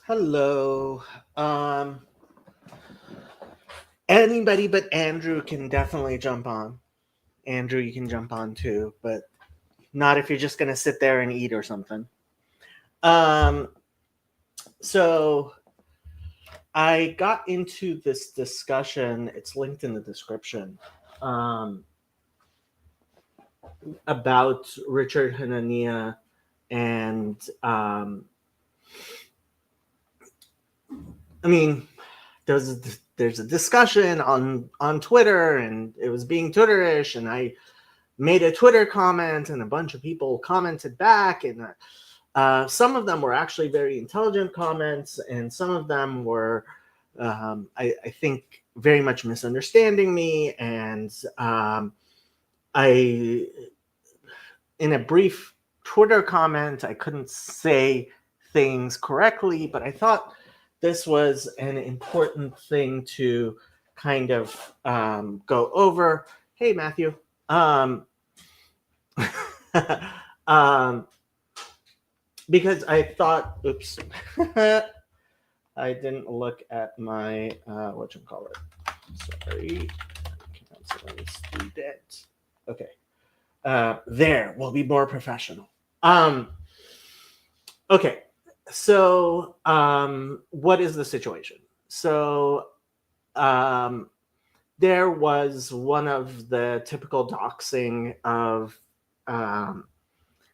Hello. Anybody but Andrew can definitely jump on. Andrew, you can jump on too, but not if you're just gonna sit there and eat or something. Um, so I got into this discussion. It's linked in the description. Um, about Richard Hanania and I mean, there's a discussion on Twitter, and it was being Twitterish, and I made a Twitter comment, and a bunch of people commented back, and some of them were actually very intelligent comments, and some of them were, I think, very much misunderstanding me, and I, in a brief Twitter comment, I couldn't say things correctly, but I thought this was an important thing to kind of go over. Hey, Matthew. Um, um, because I thought, oops, I didn't look at my whatchamacallit. Sorry, student. Okay, there we'll be more professional. Okay, so what is the situation? So there was one of the typical doxing of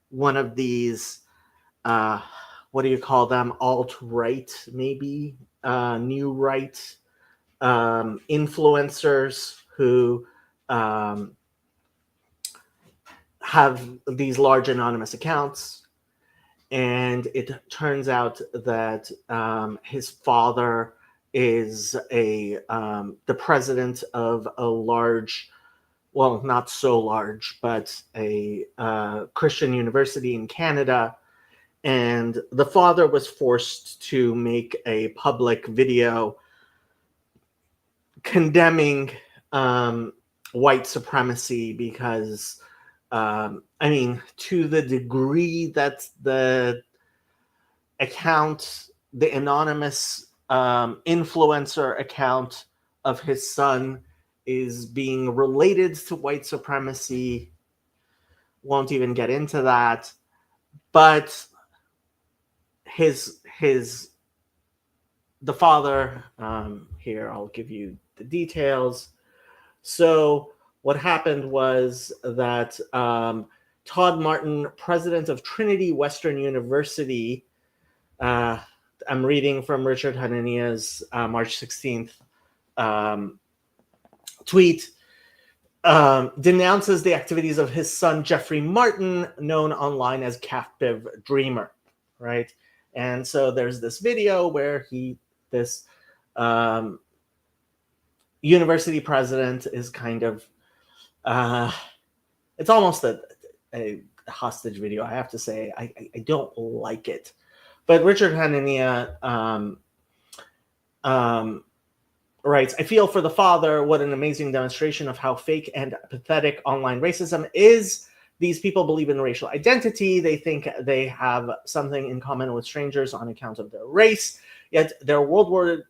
one of these uh, what do you call them? Alt right, maybe new right influencers who um, have these large anonymous accounts. And it turns out that his father is the president of a large, well, not so large, but a Christian university in Canada. And the father was forced to make a public video condemning white supremacy because, I mean, to the degree that the account, the anonymous influencer account of his son is being related to white supremacy, won't even get into that. But the father, here I'll give you the details. So what happened was that Todd Martin, president of Trinity Western University, I'm reading from Richard Hanania's March 16th tweet, denounces the activities of his son, Jeffrey Martin, known online as Captive Dreamer, right? And so there's this video where this university president is kind of, it's almost a hostage video, I have to say. I don't like it. But Richard Hanania writes, I feel for the father, what an amazing demonstration of how fake and pathetic online racism is. These people believe in racial identity. They think they have something in common with strangers on account of their race, yet their world war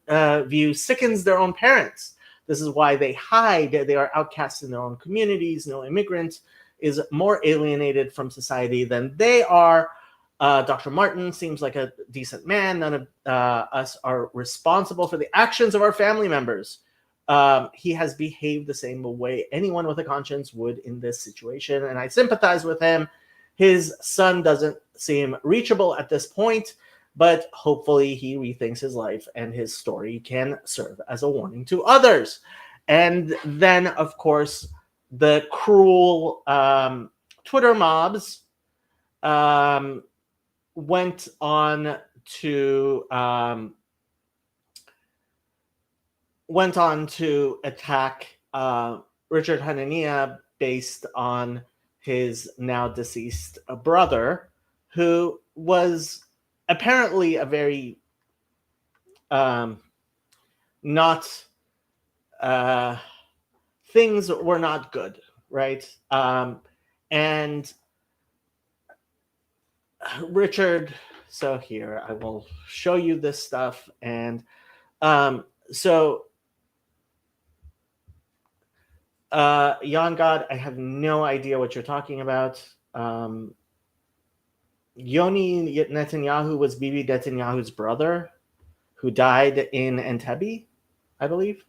view sickens their own parents. This is why they hide. They are outcasts in their own communities. No immigrant is more alienated from society than they are. Dr. Martin seems like a decent man. None of us are responsible for the actions of our family members. He has behaved the same way anyone with a conscience would in this situation, and I sympathize with him. His son doesn't seem reachable at this point, but hopefully he rethinks his life and his story can serve as a warning to others. And then, of course, the cruel Twitter mobs went on to attack Richard Hanania based on his now deceased brother, who was apparently a very not things were not good, right? And Richard so here I will show you this stuff. And so Jan God, I have no idea what you're talking about. Yoni Netanyahu was Bibi Netanyahu's brother who died in Entebbe, I believe.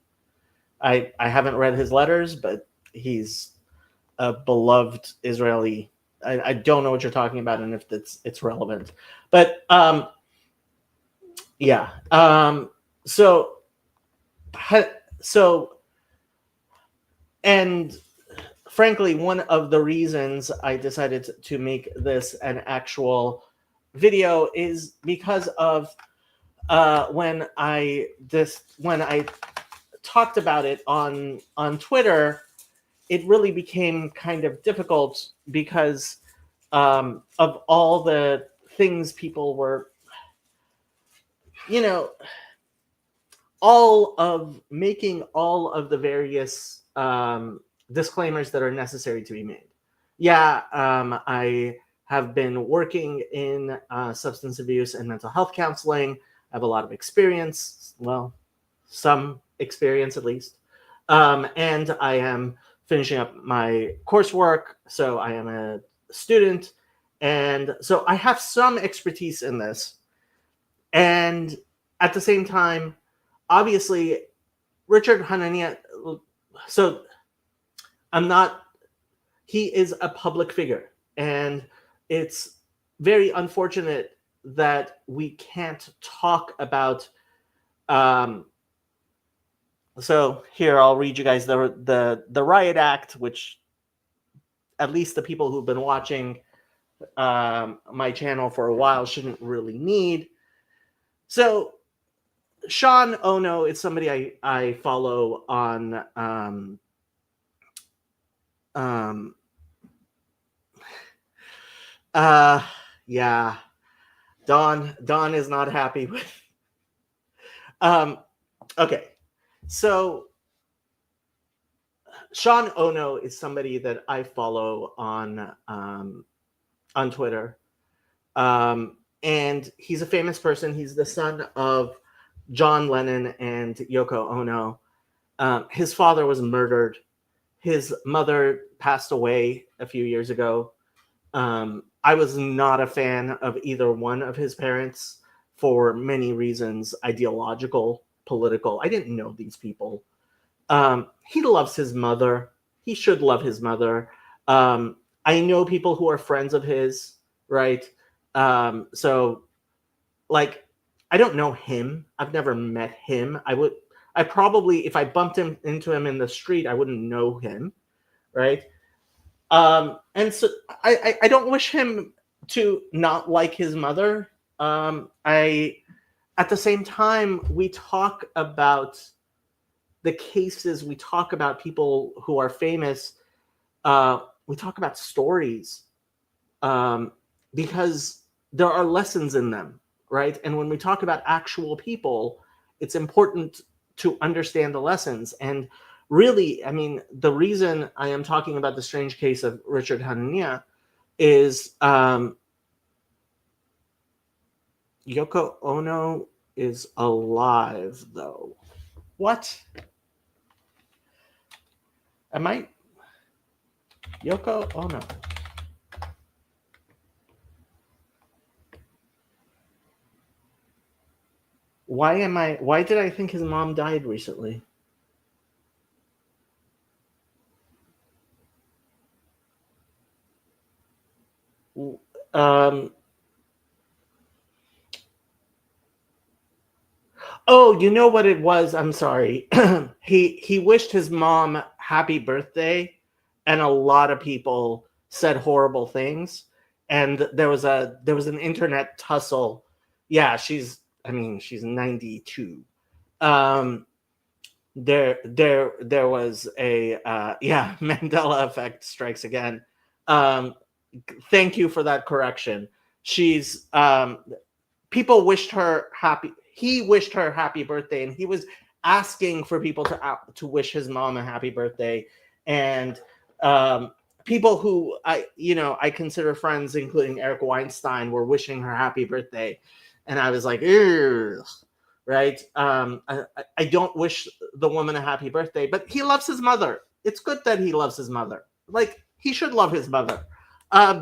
I haven't read his letters, but he's a beloved Israeli. I don't know what you're talking about and if it's relevant. But yeah. So and frankly, one of the reasons I decided to make this an actual video is because of when I talked about it on Twitter, it really became kind of difficult because of all the things people were, all of the various disclaimers that are necessary to be made. Yeah, I have been working in substance abuse and mental health counseling. I have a lot of experience, well, some experience at least. And I am finishing up my coursework, so I am a student. And so I have some expertise in this. And at the same time, obviously, Richard Hanania, so he is a public figure. And it's very unfortunate that we can't talk about. So here, I'll read you guys the Riot Act, which at least the people who've been watching my channel for a while shouldn't really need. So Sean Ono is somebody I follow on yeah. Dawn is not happy with okay. So Sean Ono is somebody that I follow on Twitter. And he's a famous person. He's the son of John Lennon and Yoko Ono. His father was murdered. His mother passed away a few years ago. I was not a fan of either one of his parents for many reasons, ideological, political. I didn't know these people. He loves his mother. He should love his mother. I know people who are friends of his, right? So, like, I don't know him. I've never met him. I probably, if I bumped into him in the street, I wouldn't know him, right? And so I don't wish him to not like his mother. At the same time, we talk about the cases, we talk about people who are famous, we talk about stories, because there are lessons in them, right? And when we talk about actual people, it's important to understand the lessons. And really, I mean, the reason I am talking about the strange case of Richard Hanania is Yoko Ono is alive, though. What? Yoko Ono. Why did I think his mom died recently? Oh, you know what it was? I'm sorry. He wished his mom happy birthday, and a lot of people said horrible things. And there was an internet tussle. Yeah, she's 92. There was a yeah, Mandela effect strikes again. Thank you for that correction. She's people wished her happy. He wished her happy birthday, and he was asking for people to wish his mom a happy birthday. And people who I consider friends, including Eric Weinstein, were wishing her happy birthday, and I was like, ugh, right? I don't wish the woman a happy birthday, but he loves his mother. It's good that he loves his mother. Like, he should love his mother,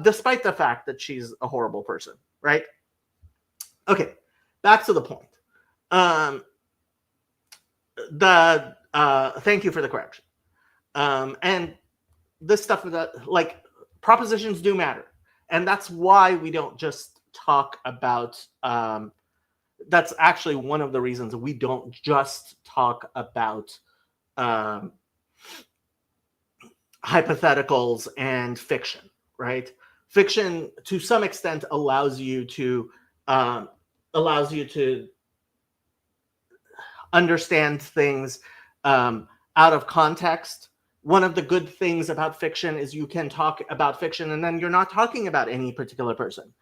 despite the fact that she's a horrible person, right? Okay, back to the point. Thank you for the correction. And this stuff that, like, propositions do matter, and that's why we don't just talk about. That's actually one of the reasons we don't just talk about hypotheticals and fiction, right? Fiction, to some extent, allows you to understand things out of context. One of the good things about fiction is you can talk about fiction and then you're not talking about any particular person.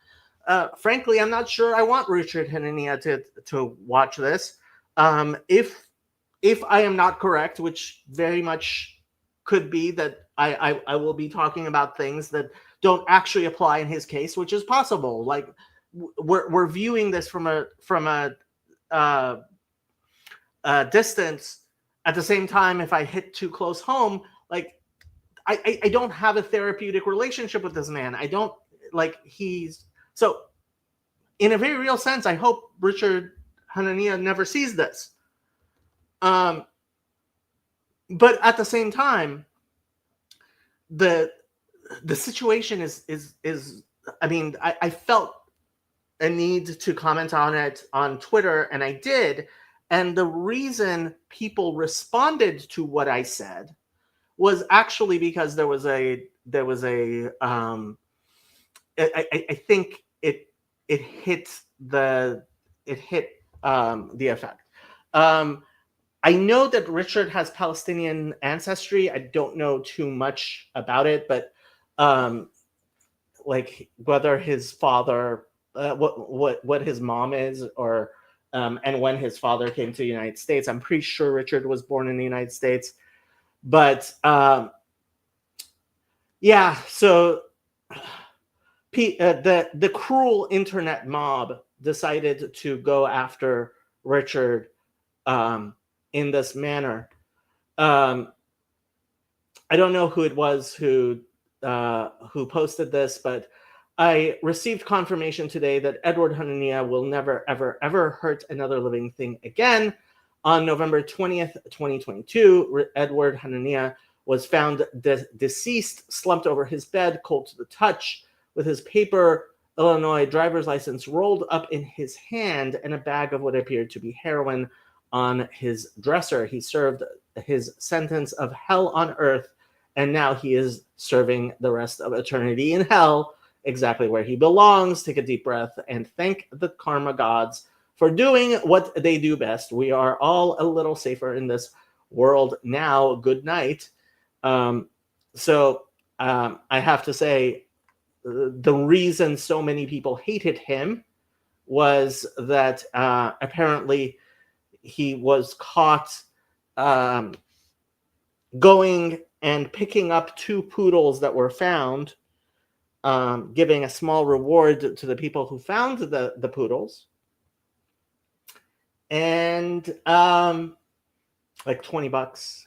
Frankly, I'm not sure I want Richard Hanania to watch this. If I am not correct, which very much could be, that I will be talking about things that don't actually apply in his case, which is possible. Like, we're viewing this from a distance. At the same time, if I hit too close home, like, I don't have a therapeutic relationship with this man. I don't, like, so in a very real sense, I hope Richard Hanania never sees this. But at the same time, the situation is I mean, I felt a need to comment on it on Twitter, and I did. And the reason people responded to what I said was actually because there was a I think it hit the effect. I know that Richard has Palestinian ancestry. I don't know too much about it, but like, whether his father, what his mom is, or and when his father came to the United States. I'm pretty sure Richard was born in the United States, but yeah. So the cruel internet mob decided to go after Richard in this manner. I don't know who it was who posted this, but I received confirmation today that Edward Hanania will never, ever, ever hurt another living thing again. On November 20th, 2022, Edward Hanania was found deceased, slumped over his bed, cold to the touch, with his paper Illinois driver's license rolled up in his hand and a bag of what appeared to be heroin on his dresser. He served his sentence of hell on earth, and now he is serving the rest of eternity in hell, exactly where he belongs. Take a deep breath and thank the karma gods for doing what they do best. We are all a little safer in this world now. Good night. I have to say, the reason so many people hated him was that apparently he was caught going and picking up two poodles that were found, giving a small reward to the people who found the poodles, and like $20.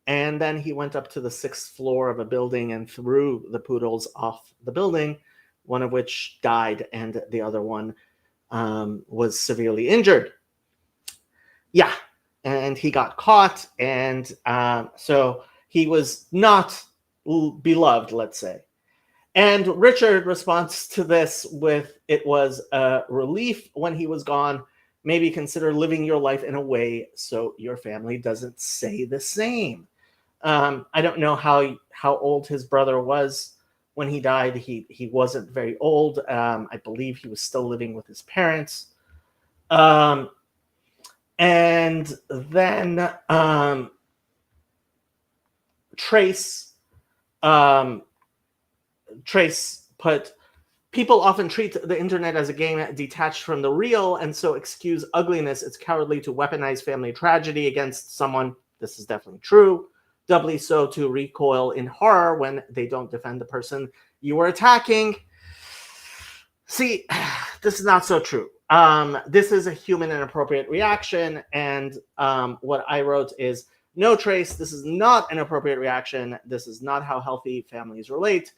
And then he went up to the 6th floor of a building and threw the poodles off the building, one of which died and the other one was severely injured. Yeah, and he got caught, and so he was not beloved, let's say. And Richard responds to this with, it was a relief when he was gone. Maybe consider living your life in a way so your family doesn't say the same. I don't know how old his brother was when he died. He wasn't very old. I believe he was still living with his parents. And then Trace put, people often treat the internet as a game detached from the real, and so excuse ugliness. It's cowardly to weaponize family tragedy against someone. This is definitely true. doubly so to recoil in horror when they don't defend the person you were attacking. See, this is not so true. This is a human and appropriate reaction, and what I wrote is, no, Trace, this is not an appropriate reaction. This is not how healthy families relate.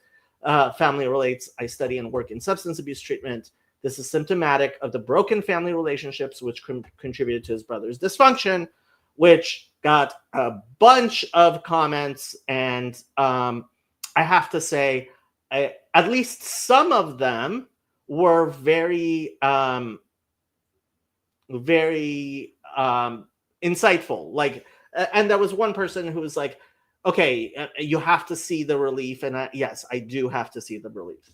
Family relates. I study and work in substance abuse treatment. This is symptomatic of the broken family relationships which contributed to his brother's dysfunction, which got a bunch of comments. And I have to say, at least some of them were very, very insightful. Like, and there was one person who was like, okay, you have to see the relief. And yes, I do have to see the relief.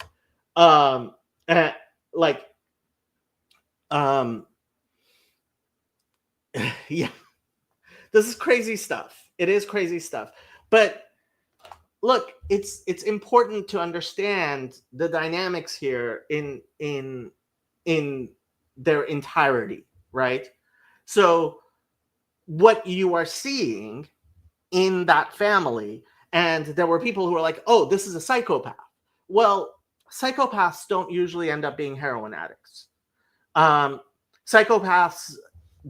Like, yeah, this is crazy stuff. It is crazy stuff. But look, it's important to understand the dynamics here in their entirety, right? So what you are seeing in that family, and there were people who were like, oh, this is a psychopath. Well, psychopaths don't usually end up being heroin addicts. Psychopaths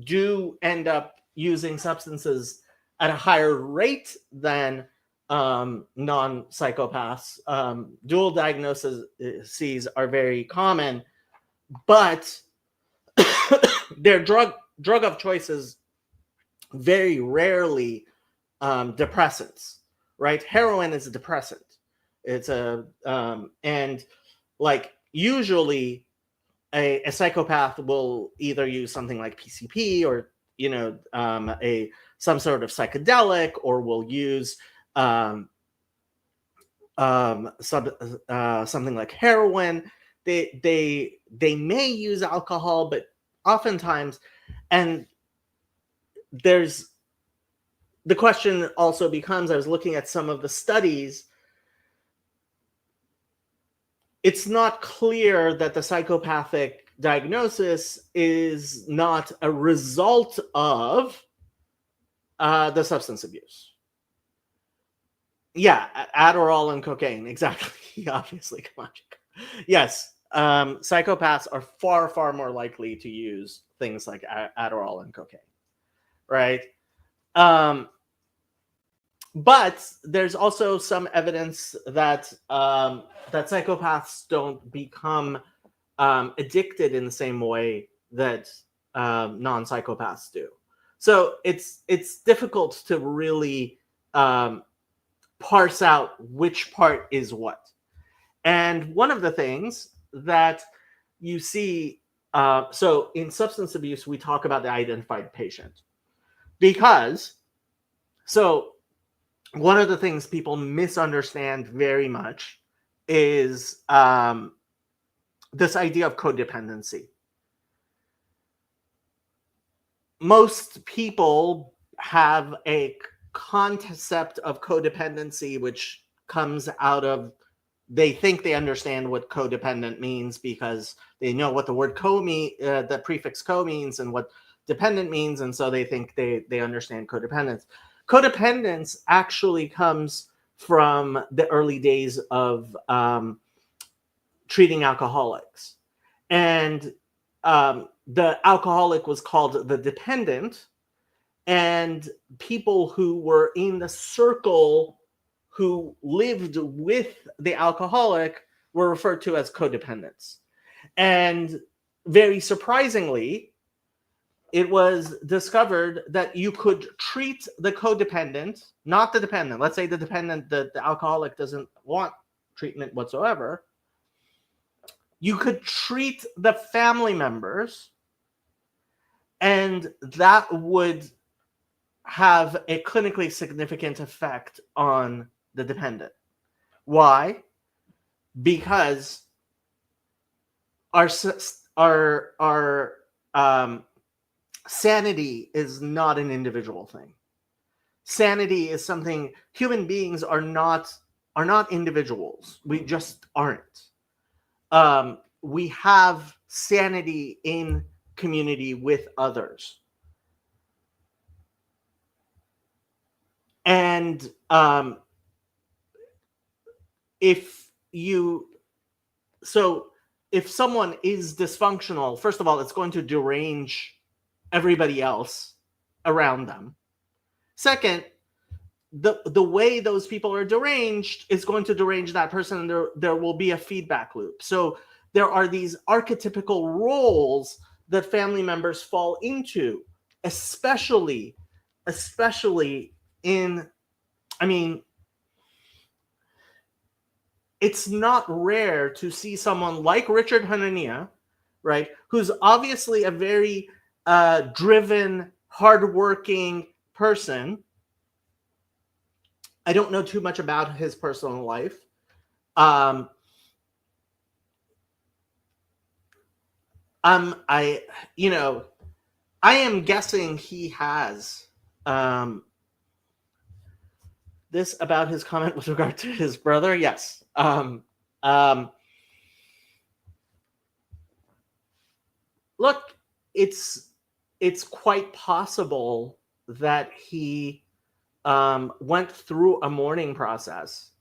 do end up using substances at a higher rate than non-psychopaths. Dual diagnoses are very common, but their drug of choice is very rarely depressants, right? Heroin is a depressant. It's a and like usually a psychopath will either use something like PCP or some sort of psychedelic, or will use something like heroin. They may use alcohol, but oftentimes, and there's the question also becomes, I was looking at some of the studies, it's not clear that the psychopathic diagnosis is not a result of the substance abuse. Yeah, Adderall and cocaine, exactly. Obviously, come on. Yes, psychopaths are far, far more likely to use things like Adderall and cocaine, right? But there's also some evidence that that psychopaths don't become addicted in the same way that non-psychopaths do. So it's difficult to really parse out which part is what. And one of the things that you see, so in substance abuse, we talk about the identified patient, because one of the things people misunderstand very much is this idea of codependency. Most people have a concept of codependency which comes out of, they think they understand what codependent means because they know what the word the prefix co means and what dependent means, and so they think they understand codependence. Codependence actually comes from the early days of treating alcoholics. And the alcoholic was called the dependent, and people who were in the circle who lived with the alcoholic were referred to as codependents. And very surprisingly, it was discovered that you could treat the codependent, not the dependent. Let's say the dependent, the alcoholic doesn't want treatment whatsoever. You could treat the family members, and that would have a clinically significant effect on the dependent. Why? Because our sanity is not an individual thing. Sanity is something, human beings are not individuals. We just aren't. We have sanity in community with others. And if you so if someone is dysfunctional, first of all, it's going to derange everybody else around them. Second, the way those people are deranged is going to derange that person, and there will be a feedback loop. So there are these archetypical roles that family members fall into, especially in, I mean, it's not rare to see someone like Richard Hanania, right, who's obviously a very driven, hardworking person. I don't know too much about his personal life. Um, I, you know, I am guessing he has this about his comment with regard to his brother. Yes. Look, it's quite possible that he went through a mourning process.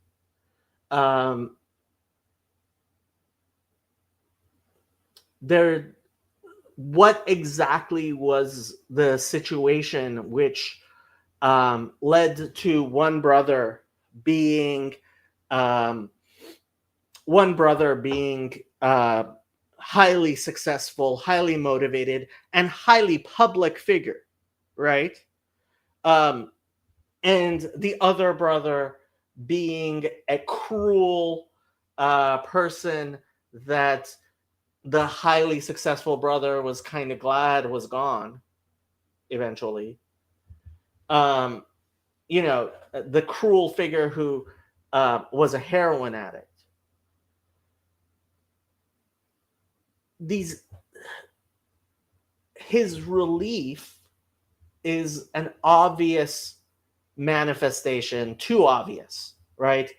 There, what exactly was the situation which led to being um, one brother being highly successful, highly motivated, and highly public figure, right? Um, and the other brother being a cruel person that the highly successful brother was kind of glad was gone eventually. Um, the cruel figure who was a heroin addict. His relief is an obvious manifestation, too obvious, right?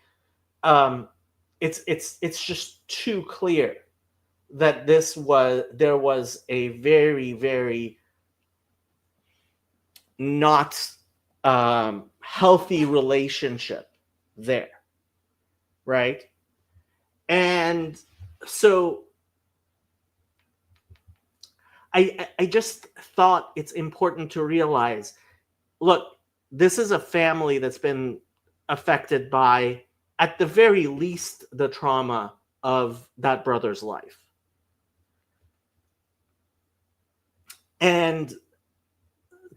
It's just too clear that there was a very, very not healthy relationship there, right? And so I just thought it's important to realize, look, this is a family that's been affected by, at the very least, the trauma of that brother's life. And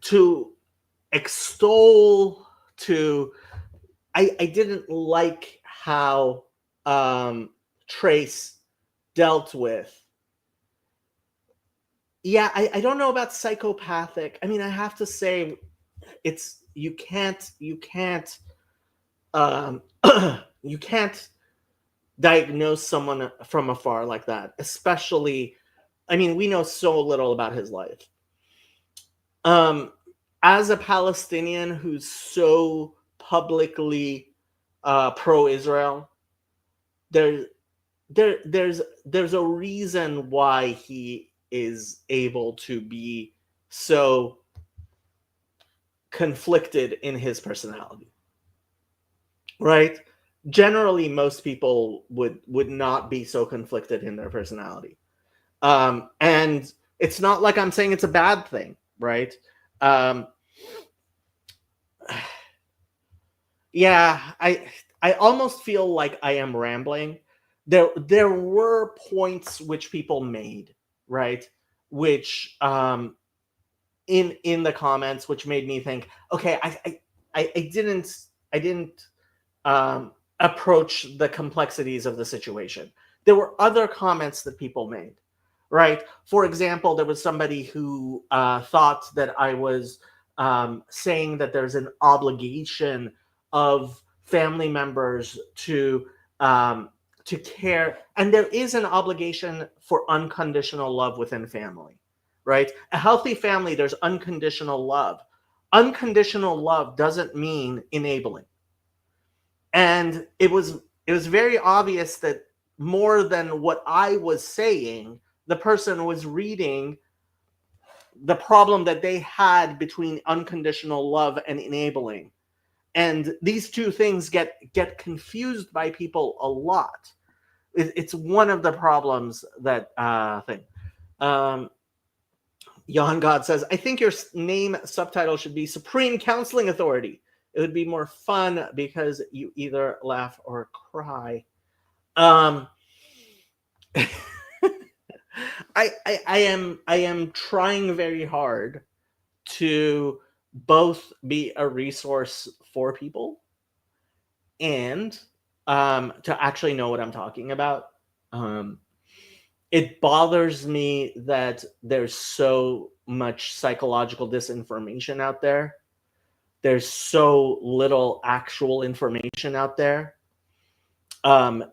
to extol, I didn't like how Trace dealt with. Yeah, I don't know about psychopathic. I mean, I have to say, you can't you can't diagnose someone from afar like that, especially, I mean, we know so little about his life. As a Palestinian who's so publicly pro-Israel, there's a reason why he is able to be so conflicted in his personality, right? Generally, most people would not be so conflicted in their personality, and it's not like I'm saying it's a bad thing, right? Yeah, I almost feel like I am rambling. There were points which people made, right, which in the comments, which made me think, okay, I didn't approach the complexities of the situation. There were other comments that people made, right? For example, there was somebody who thought that I was saying that there's an obligation of family members to care, and there is an obligation for unconditional love within family, right? A healthy family, there's unconditional love. Unconditional love doesn't mean enabling. And it was very obvious that more than what I was saying, the person was reading the problem that they had between unconditional love and enabling. And these two things get confused by people a lot. It's one of the problems that thing. Jan God says, I think your name subtitle should be Supreme Counseling Authority. It would be more fun because you either laugh or cry. I am trying very hard to both be a resource for people and to actually know what I'm talking about. It bothers me that there's so much psychological disinformation out there. There's so little actual information out there.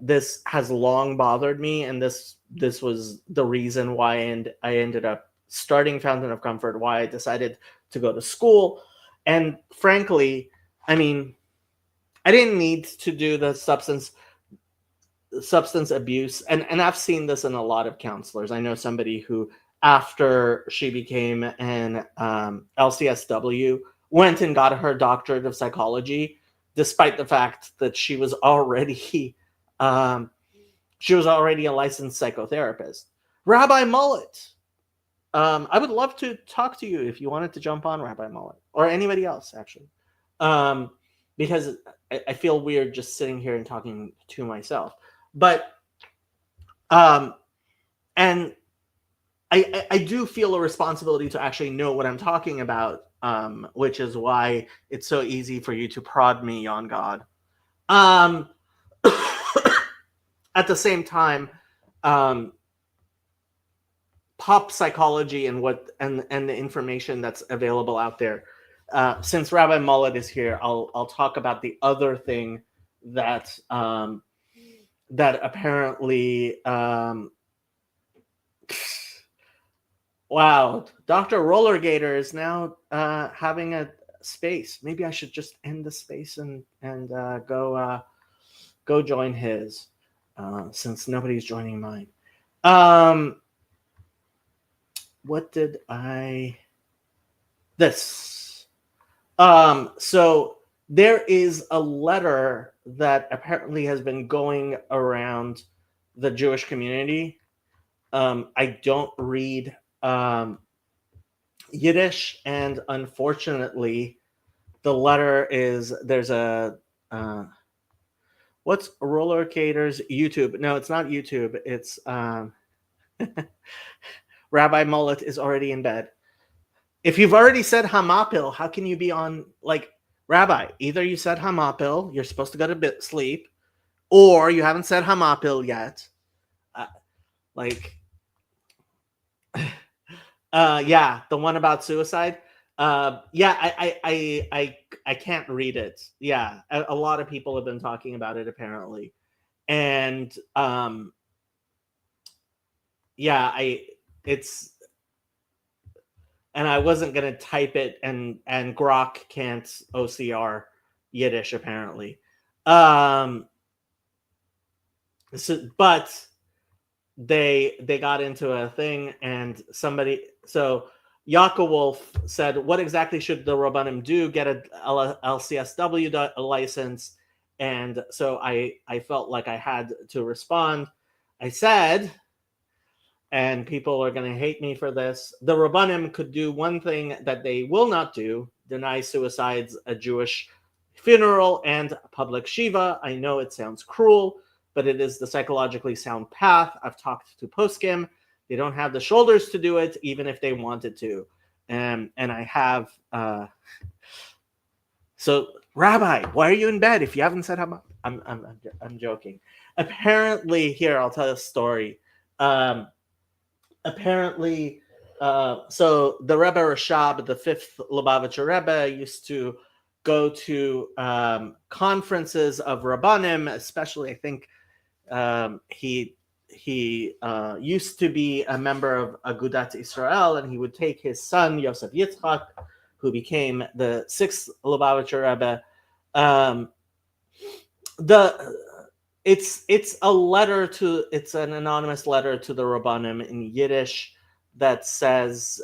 This has long bothered me, and this was the reason why I ended up starting Fountain of Comfort, why I decided to go to school. And frankly, I mean, I didn't need to do the substance abuse, and I've seen this in a lot of counselors. I know somebody who, after she became an LCSW, went and got her doctorate of psychology, despite the fact that she was already a licensed psychotherapist. Rabbi Mullet, I would love to talk to you if you wanted to jump on, Rabbi Mullet, or anybody else, actually, because I feel weird just sitting here and talking to myself. But and I do feel a responsibility to actually know what I'm talking about, which is why it's so easy for you to prod me on God. At the same time, pop psychology and the information that's available out there. Since Rabbi Mullet is here, I'll talk about the other thing that that apparently wow, Dr. Rollergator is now having a space. Maybe I should just end the space and go join his, since nobody's joining mine. What did I... This. So there is a letter that apparently has been going around the Jewish community. I don't read Yiddish, and unfortunately, the letter is... There's a... what's Rollergator's YouTube? No, it's not YouTube. It's... Rabbi Mullet is already in bed. If you've already said Hamapil, how can you be on, like, Rabbi? Either you said Hamapil, you're supposed to go to sleep, or you haven't said Hamapil yet. Yeah, the one about suicide. Yeah, I can't read it. Yeah, a lot of people have been talking about it apparently, and yeah, it's... And I wasn't going to type it, and Grok can't OCR Yiddish apparently. But they got into a thing, and somebody... So Yaakov Wolf said, what exactly should the Rabbanim do? Get a LCSW license. And so I felt like I had to respond. I said... And people are going to hate me for this, the Rabbanim could do one thing that they will not do: deny suicides a Jewish funeral and a public shiva. I know it sounds cruel, but it is the psychologically sound path. I've talked to poskim. They don't have the shoulders to do it, even if they wanted to. And I have... So, Rabbi, why are you in bed if you haven't said I'm joking. Apparently, here, I'll tell a story. Apparently, so the Rebbe Rashab, the fifth Lubavitcher Rebbe, used to go to conferences of Rabbanim, especially, I think he used to be a member of Agudat Israel, and he would take his son, Yosef Yitzchak, who became the sixth Lubavitcher Rebbe. It's a letter to... It's an anonymous letter to the Rabbanim in Yiddish that says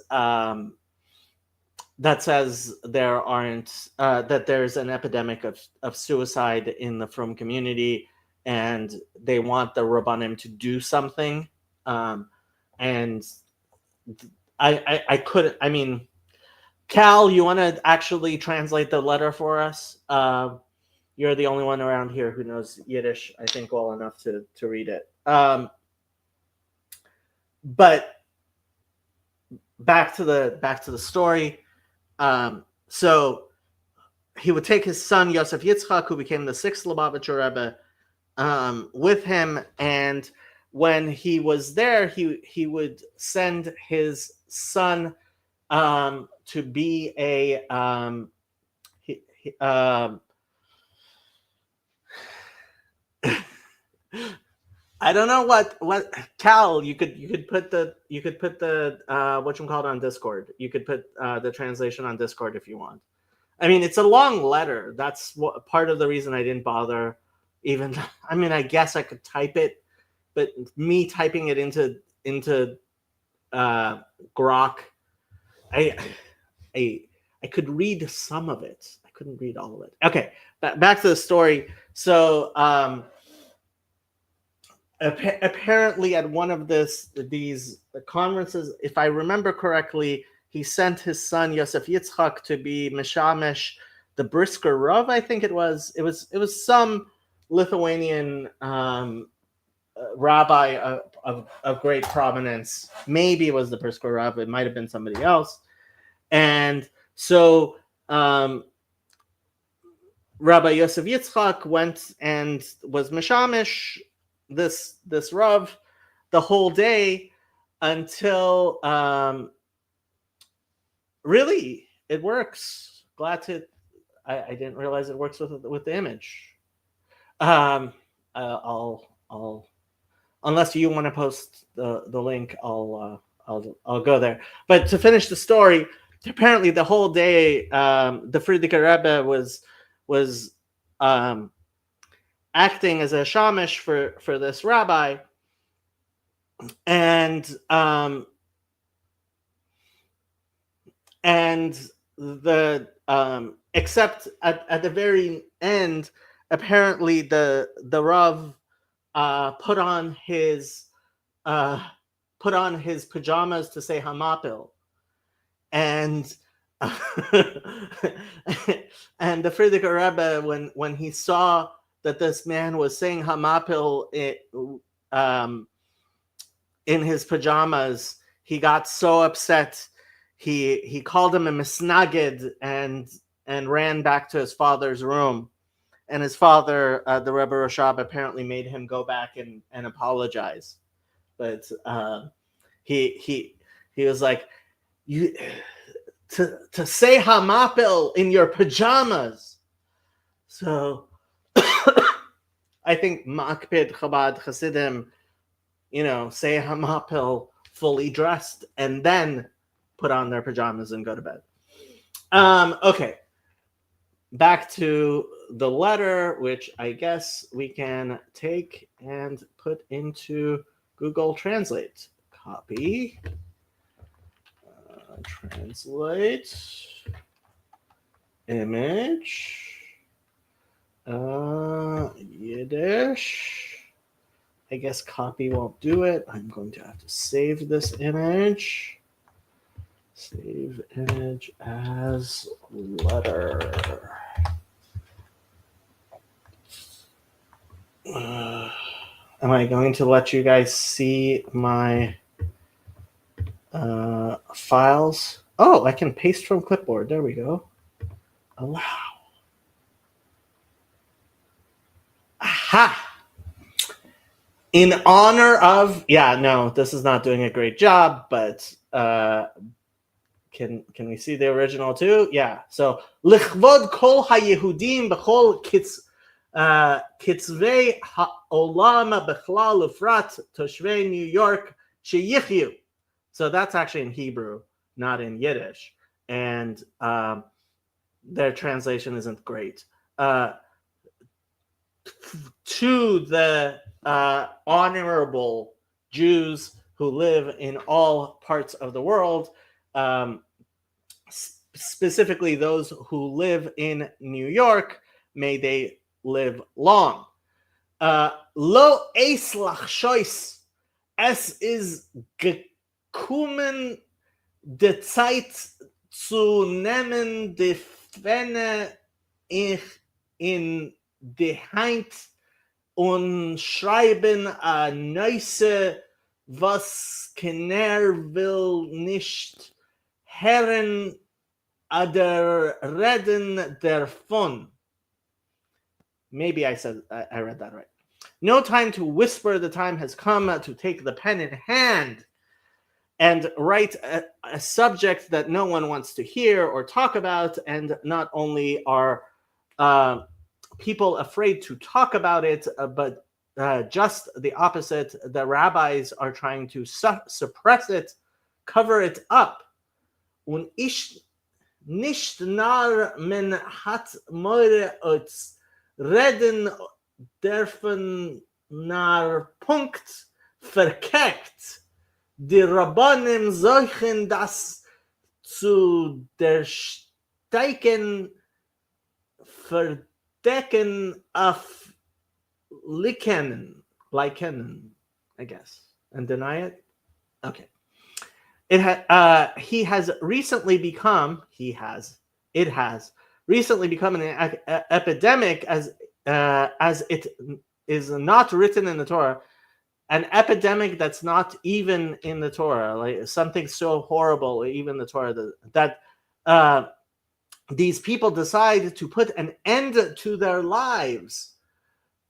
that says there aren't that there's an epidemic of suicide in the Frum community, and they want the Rabbanim to do something. And I couldn't. I mean, Cal, you want to actually translate the letter for us? You're the only one around here who knows Yiddish, I think, well enough to read it. But back to the story. So he would take his son Yosef Yitzchak, who became the sixth Lubavitcher Rebbe, with him, and when he was there, he would send his son to be a I don't know what Cal, you could put the what you call it on Discord. You could put the translation on Discord if you want. I mean, it's a long letter. That's what part of the reason I didn't bother. Even, I mean, I guess I could type it, but me typing it into Grok, I could read some of it. I couldn't read all of it. Okay, back to the story. So apparently at one of these conferences, if I remember correctly, he sent his son Yosef Yitzchak to be Mishamish, the Brisker Rav, I think it was. It was some Lithuanian rabbi of great prominence. Maybe it was the Brisker Rav. It might have been somebody else. And so Rabbi Yosef Yitzchak went and was Mishamish this Rav the whole day until really it works. Glad to I didn't realize it works with the image. I'll unless you want to post the link, I'll go there. But to finish the story, apparently the whole day the Frierdiker Rebbe was acting as a shamish for this rabbi, and the except at the very end, apparently the Rav put on his pajamas to say Hamapil, and and the Frierdiker Rebbe, when he saw that this man was saying Hamapil in his pajamas, he got so upset. He called him a misnagid and ran back to his father's room. And his father, the Rebbe Rashab, apparently made him go back and apologize. But he was like, you to say Hamapil in your pajamas. So I think Makpid Chabad Hasidim, say Hamapil fully dressed and then put on their pajamas and go to bed. Okay. Back to the letter, which I guess we can take and put into Google Translate. Copy. Translate. Image. Yiddish. I guess copy won't do it. I'm going to have to save this image. Save image as letter. Am I going to let you guys see my files? Oh, I can paste from clipboard. There we go. Allow. Aha! In honor of, this is not doing a great job, but can we see the original too? Yeah. So lichvod kol hayehudim b'chol kitzvei ha'olam b'chlal ufrat toshvei New York sheyichyu. So that's actually in Hebrew, not in Yiddish, and their translation isn't great. To the honorable Jews who live in all parts of the world, specifically those who live in New York, may they live long. Lo eis lachshois, es is gekommen de Zeit zu nehmen de Fenne ich in de Hand und schreiben a neuse, was keiner will nicht hören oder reden davon. Maybe I read that right. No time to whisper, the time has come to take the pen in hand and write a subject that no one wants to hear or talk about. And not only are people afraid to talk about it, but just the opposite. The rabbis are trying to suppress it, cover it up. Und ich nicht nur man hat more als reden dürfen nach Punkt verkehrt. Die Rabbanim suchen das zu der Steigen verdecken auf Likenen, I guess, and deny it. Okay. It has recently become an epidemic as it is not written in the Torah, an epidemic that's not even in the Torah, like something so horrible, even the Torah, that these people decide to put an end to their lives.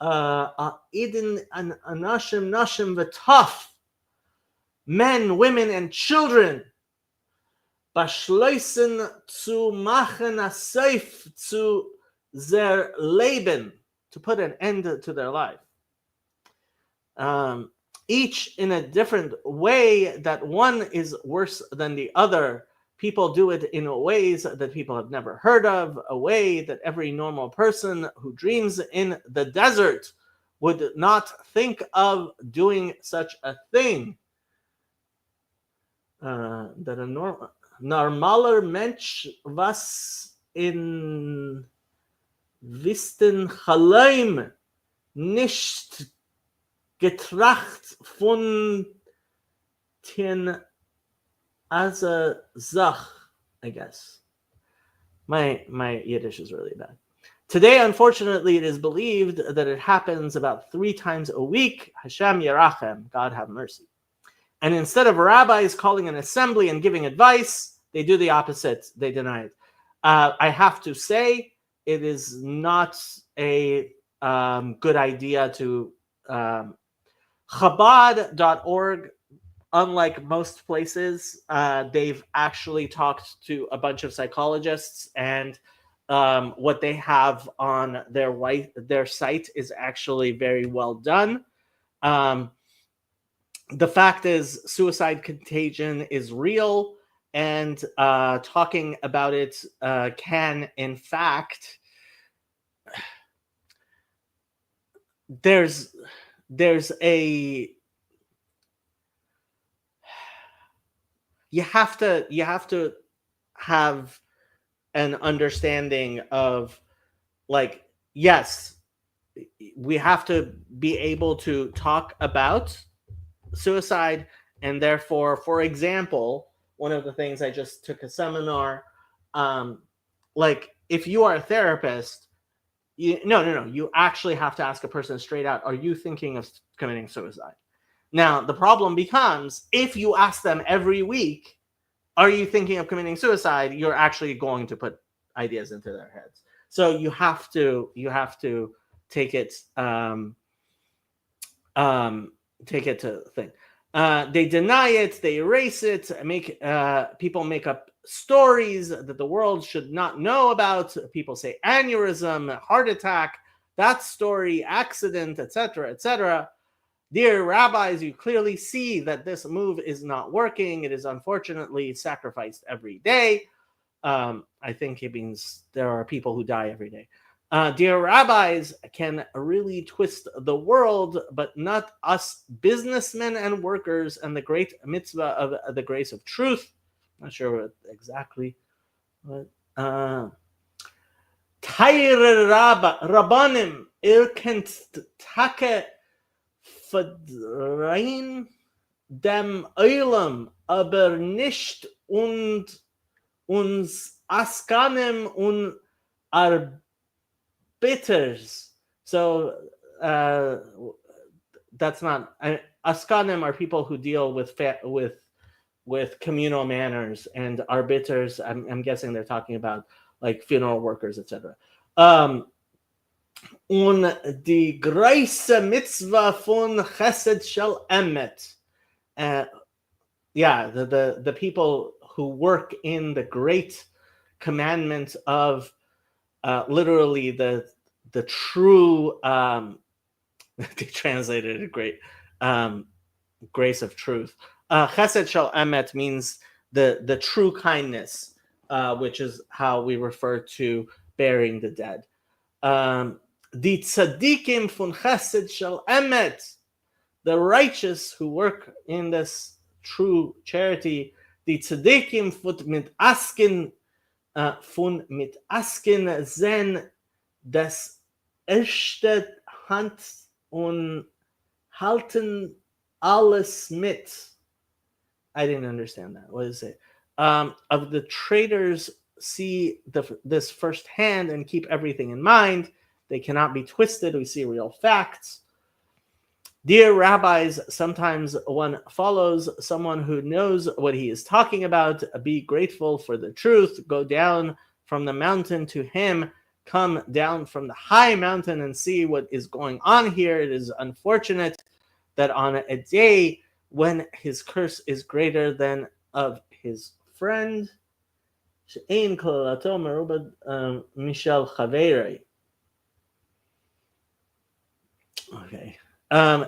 Idin an anashim nashim v'taf, men, women, and children, beschlossen zu machen a seif zu their Leben, to put an end to their life. Each in a different way, that one is worse than the other. People do it in ways that people have never heard of, a way that every normal person who dreams in the desert would not think of doing such a thing. That a normaler Mensch was in Wisten Chaleim nicht getracht von den Asa Zach, I guess. My Yiddish is really bad. Today, unfortunately, it is believed that it happens about 3 times a week. Hashem Yerachem, God have mercy. And instead of rabbis calling an assembly and giving advice, they do the opposite. They deny it. I have to say, it is not a good idea to... Chabad.org, unlike most places, they've actually talked to a bunch of psychologists, and what they have on their site is actually very well done. The fact is, suicide contagion is real, and talking about it can, in fact, there's a you have to have an understanding of, like, yes, we have to be able to talk about suicide, and therefore, for example, one of the things, I just took a seminar, like, if you are a therapist, you actually have to ask a person straight out, are you thinking of committing suicide? Now, the problem becomes, if you ask them every week, are you thinking of committing suicide, you're actually going to put ideas into their heads. So you have to take it to thing. They deny it, they erase it, people make up stories that the world should not know about. People say aneurysm, heart attack, that story, accident, etc., etc. Dear rabbis, you clearly see that this move is not working. It is unfortunately sacrificed every day. I think it means there are people who die every day. Dear rabbis can really twist the world, but not us businessmen and workers and the great mitzvah of the grace of truth. Not sure what exactly What? Taire Rabbanim Irkent Take Verdrein dem Eulam, aber nicht und uns Askanim und Arbiters. So that's not. Askanim are people who deal with communal manners, and arbiters. I'm guessing they're talking about like funeral workers, etc. Und die große Mitzvah von Chesed shel Emet. Yeah, the people who work in the great commandment of literally the true they translated it great grace of truth. Chesed shel Emet means the true kindness, which is how we refer to burying the dead. The tzaddikim fun chesed shel emet, the righteous who work in this true charity. The tzaddikim fun mit askin zen das erste Hand und halten alles mit. I didn't understand that. What is it? Of the traders see this firsthand and keep everything in mind. They cannot be twisted. We see real facts. Dear rabbis, sometimes one follows someone who knows what he is talking about. Be grateful for the truth. Go down from the mountain to him. Come down from the high mountain and see what is going on here. It is unfortunate that on a day when his curse is greater than of his friend, she'ein kolalato merubad mishal chaverei. Okay.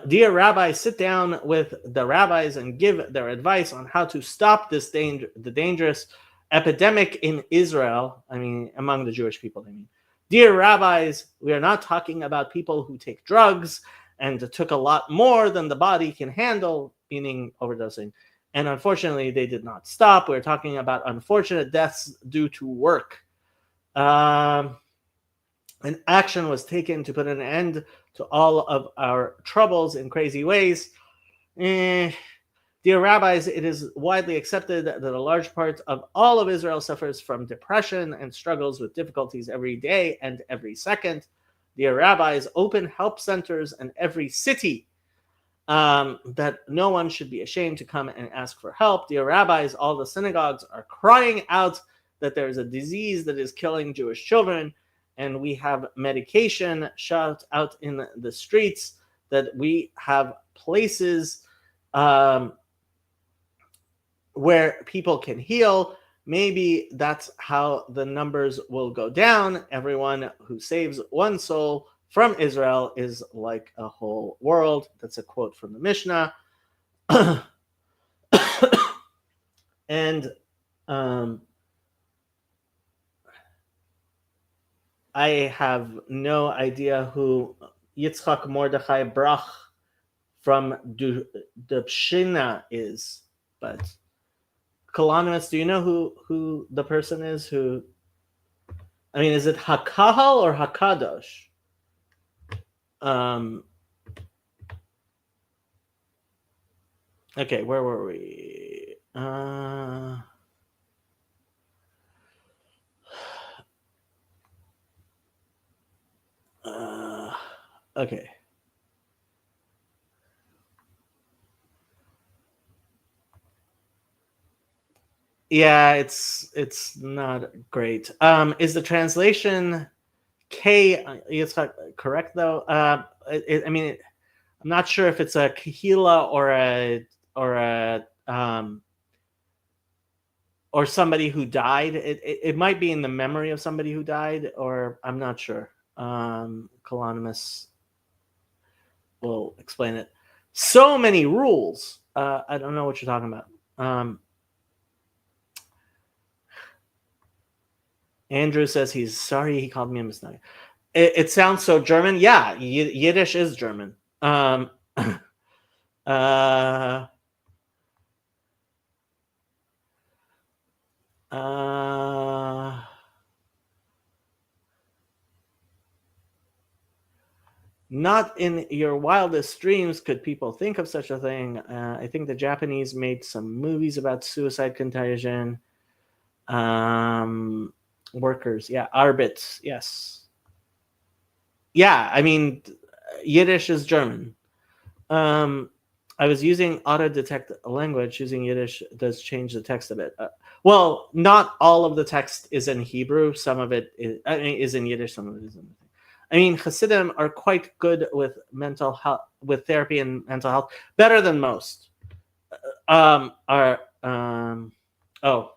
Dear rabbis, sit down with the rabbis and give their advice on how to stop this the dangerous epidemic in Israel. I mean, among the Jewish people, I mean. Dear rabbis, we are not talking about people who take drugs and took a lot more than the body can handle, meaning overdosing. And unfortunately, they did not stop. We're talking about unfortunate deaths due to work. An action was taken to put an end to all of our troubles in crazy ways. Dear rabbis, it is widely accepted that a large part of all of Israel suffers from depression and struggles with difficulties every day and every second. Dear rabbis, open help centers in every city, that no one should be ashamed to come and ask for help. Dear rabbis, all the synagogues are crying out that there is a disease that is killing Jewish children, and we have medication. Shout out in the streets that we have places where people can heal. Maybe that's how the numbers will go down. Everyone who saves one soul from Israel is like a whole world. That's a quote from the Mishnah. And I have no idea who Yitzchak Mordechai Brach from Dubshina is, but Colonimus, do you know who the person is who? I mean, is it Hakahal or Hakadosh? Okay, where were we? Okay. Yeah, it's not great. Is the translation K? It's correct though. I mean, I'm not sure if it's a kahila or somebody who died. It might be in the memory of somebody who died, or I'm not sure. Colonimus will explain it. So many rules. I don't know what you're talking about. Andrew says he's sorry he called me a misnag. It sounds so German. Yeah, Yiddish is German. Not in your wildest dreams could people think of such a thing. I think the Japanese made some movies about suicide contagion. Workers, yeah, Arbits, yes. Yeah, I mean, Yiddish is German. I was using auto detect language. Using Yiddish does change the text a bit. Well, not all of the text is in Hebrew. Some of it is in Yiddish. Some of it is in. I mean, Hasidim are quite good with mental health, with therapy and mental health, better than most. Are oh,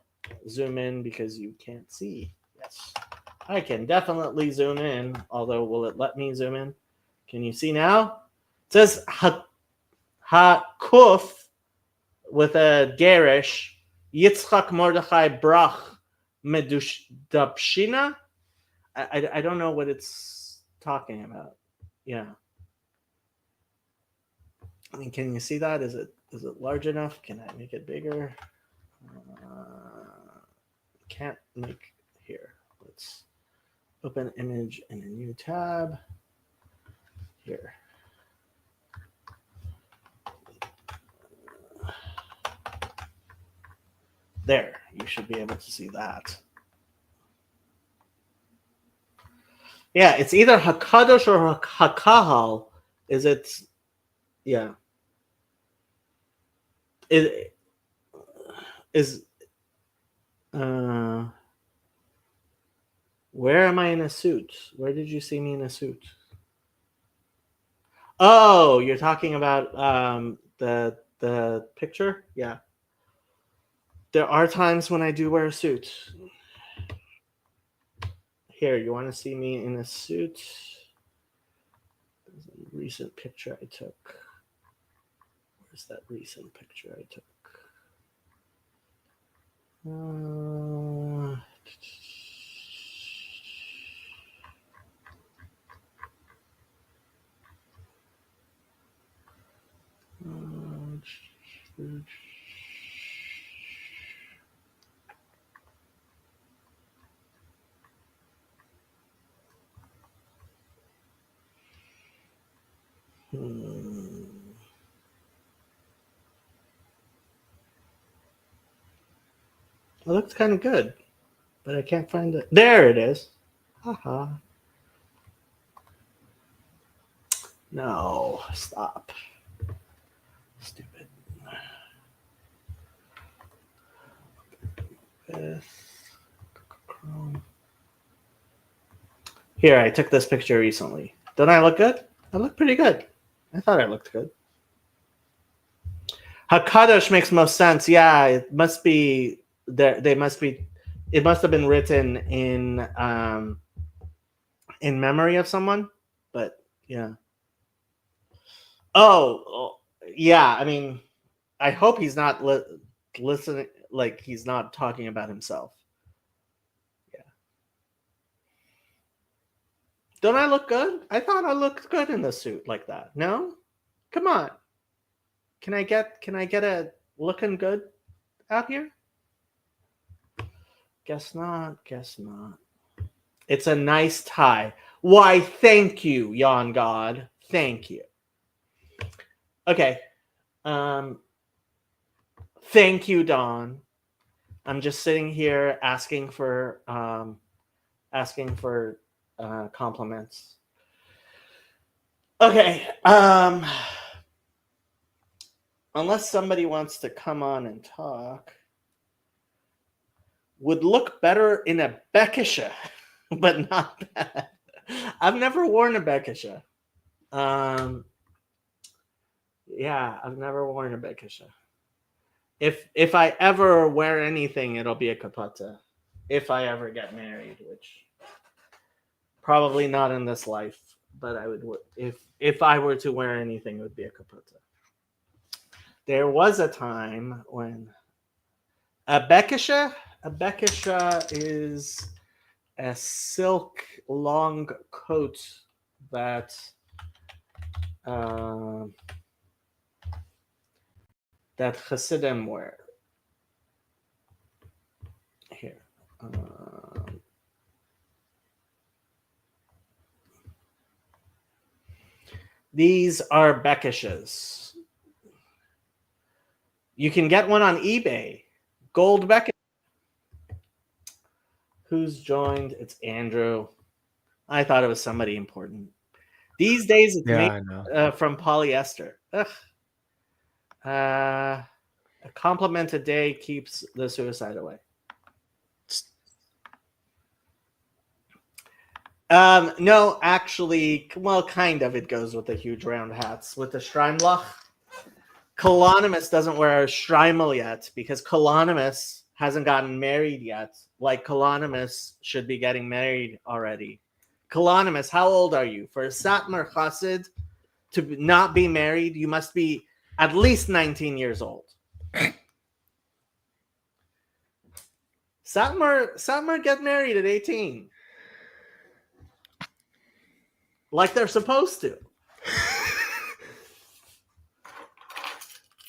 zoom in because you can't see. Yes, I can definitely zoom in. Although, will it let me zoom in? Can you see now? It says Hakuf with a garish, Yitzchak Mordechai Brach Medushdapshina. I don't know what it's talking about. Yeah. I mean, can you see that? Is it large enough? Can I make it bigger? Can't make here. Let's open image in a new tab. Here. There, you should be able to see that. Yeah, it's either Hakadosh or Hakahal. Is it? Yeah. It is. Where am I in a suit? Where did you see me in a suit? Oh, you're talking about the picture? Yeah. There are times when I do wear a suit. Here, you want to see me in a suit? There's a recent picture I took. Where's that recent picture I took? It looks kind of good, but I can't find it. There it is. Haha. No, stop. Stupid. Here, I took this picture recently. Don't I look good? I look pretty good. I thought I looked good. Hakadosh makes most sense. Yeah, it must be there. They must be. It must have been written in memory of someone. But yeah. Oh, yeah. I mean, I hope he's not listening. Like he's not talking about himself. Yeah. Don't I look good? I thought I looked good in the suit like that. No, come on. Can I get a looking good out here? Guess not. Guess not. It's a nice tie. Why, thank you, Yon God. Thank you. Okay. Thank you, Don. I'm just sitting here asking for compliments. Okay. Unless somebody wants to come on and talk. Would look better in a bekisha, but not bad. I've never worn a bekisha. Yeah, I've never worn a bekisha. If I ever wear anything, it'll be a kapata. If I ever get married, which probably not in this life, but I would if I were to wear anything, it would be a kapata. There was a time when a bekisha is a silk long coat that that Hasidim wear. Here. These are Beckishes. You can get one on eBay. Gold Beckish. Who's joined? It's Andrew. I thought it was somebody important. These days, it's made from polyester. Ugh. A compliment a day keeps the suicide away. No, actually, well, kind of. It goes with the huge round hats. With the Streimlach, Colonimus doesn't wear a Streimel yet because Colonimus hasn't gotten married yet. Like Colonimus should be getting married already. Colonimus, how old are you? For a Satmar Chassid to not be married, you must be at least 19 years old. Satmar get married at 18. Like they're supposed to.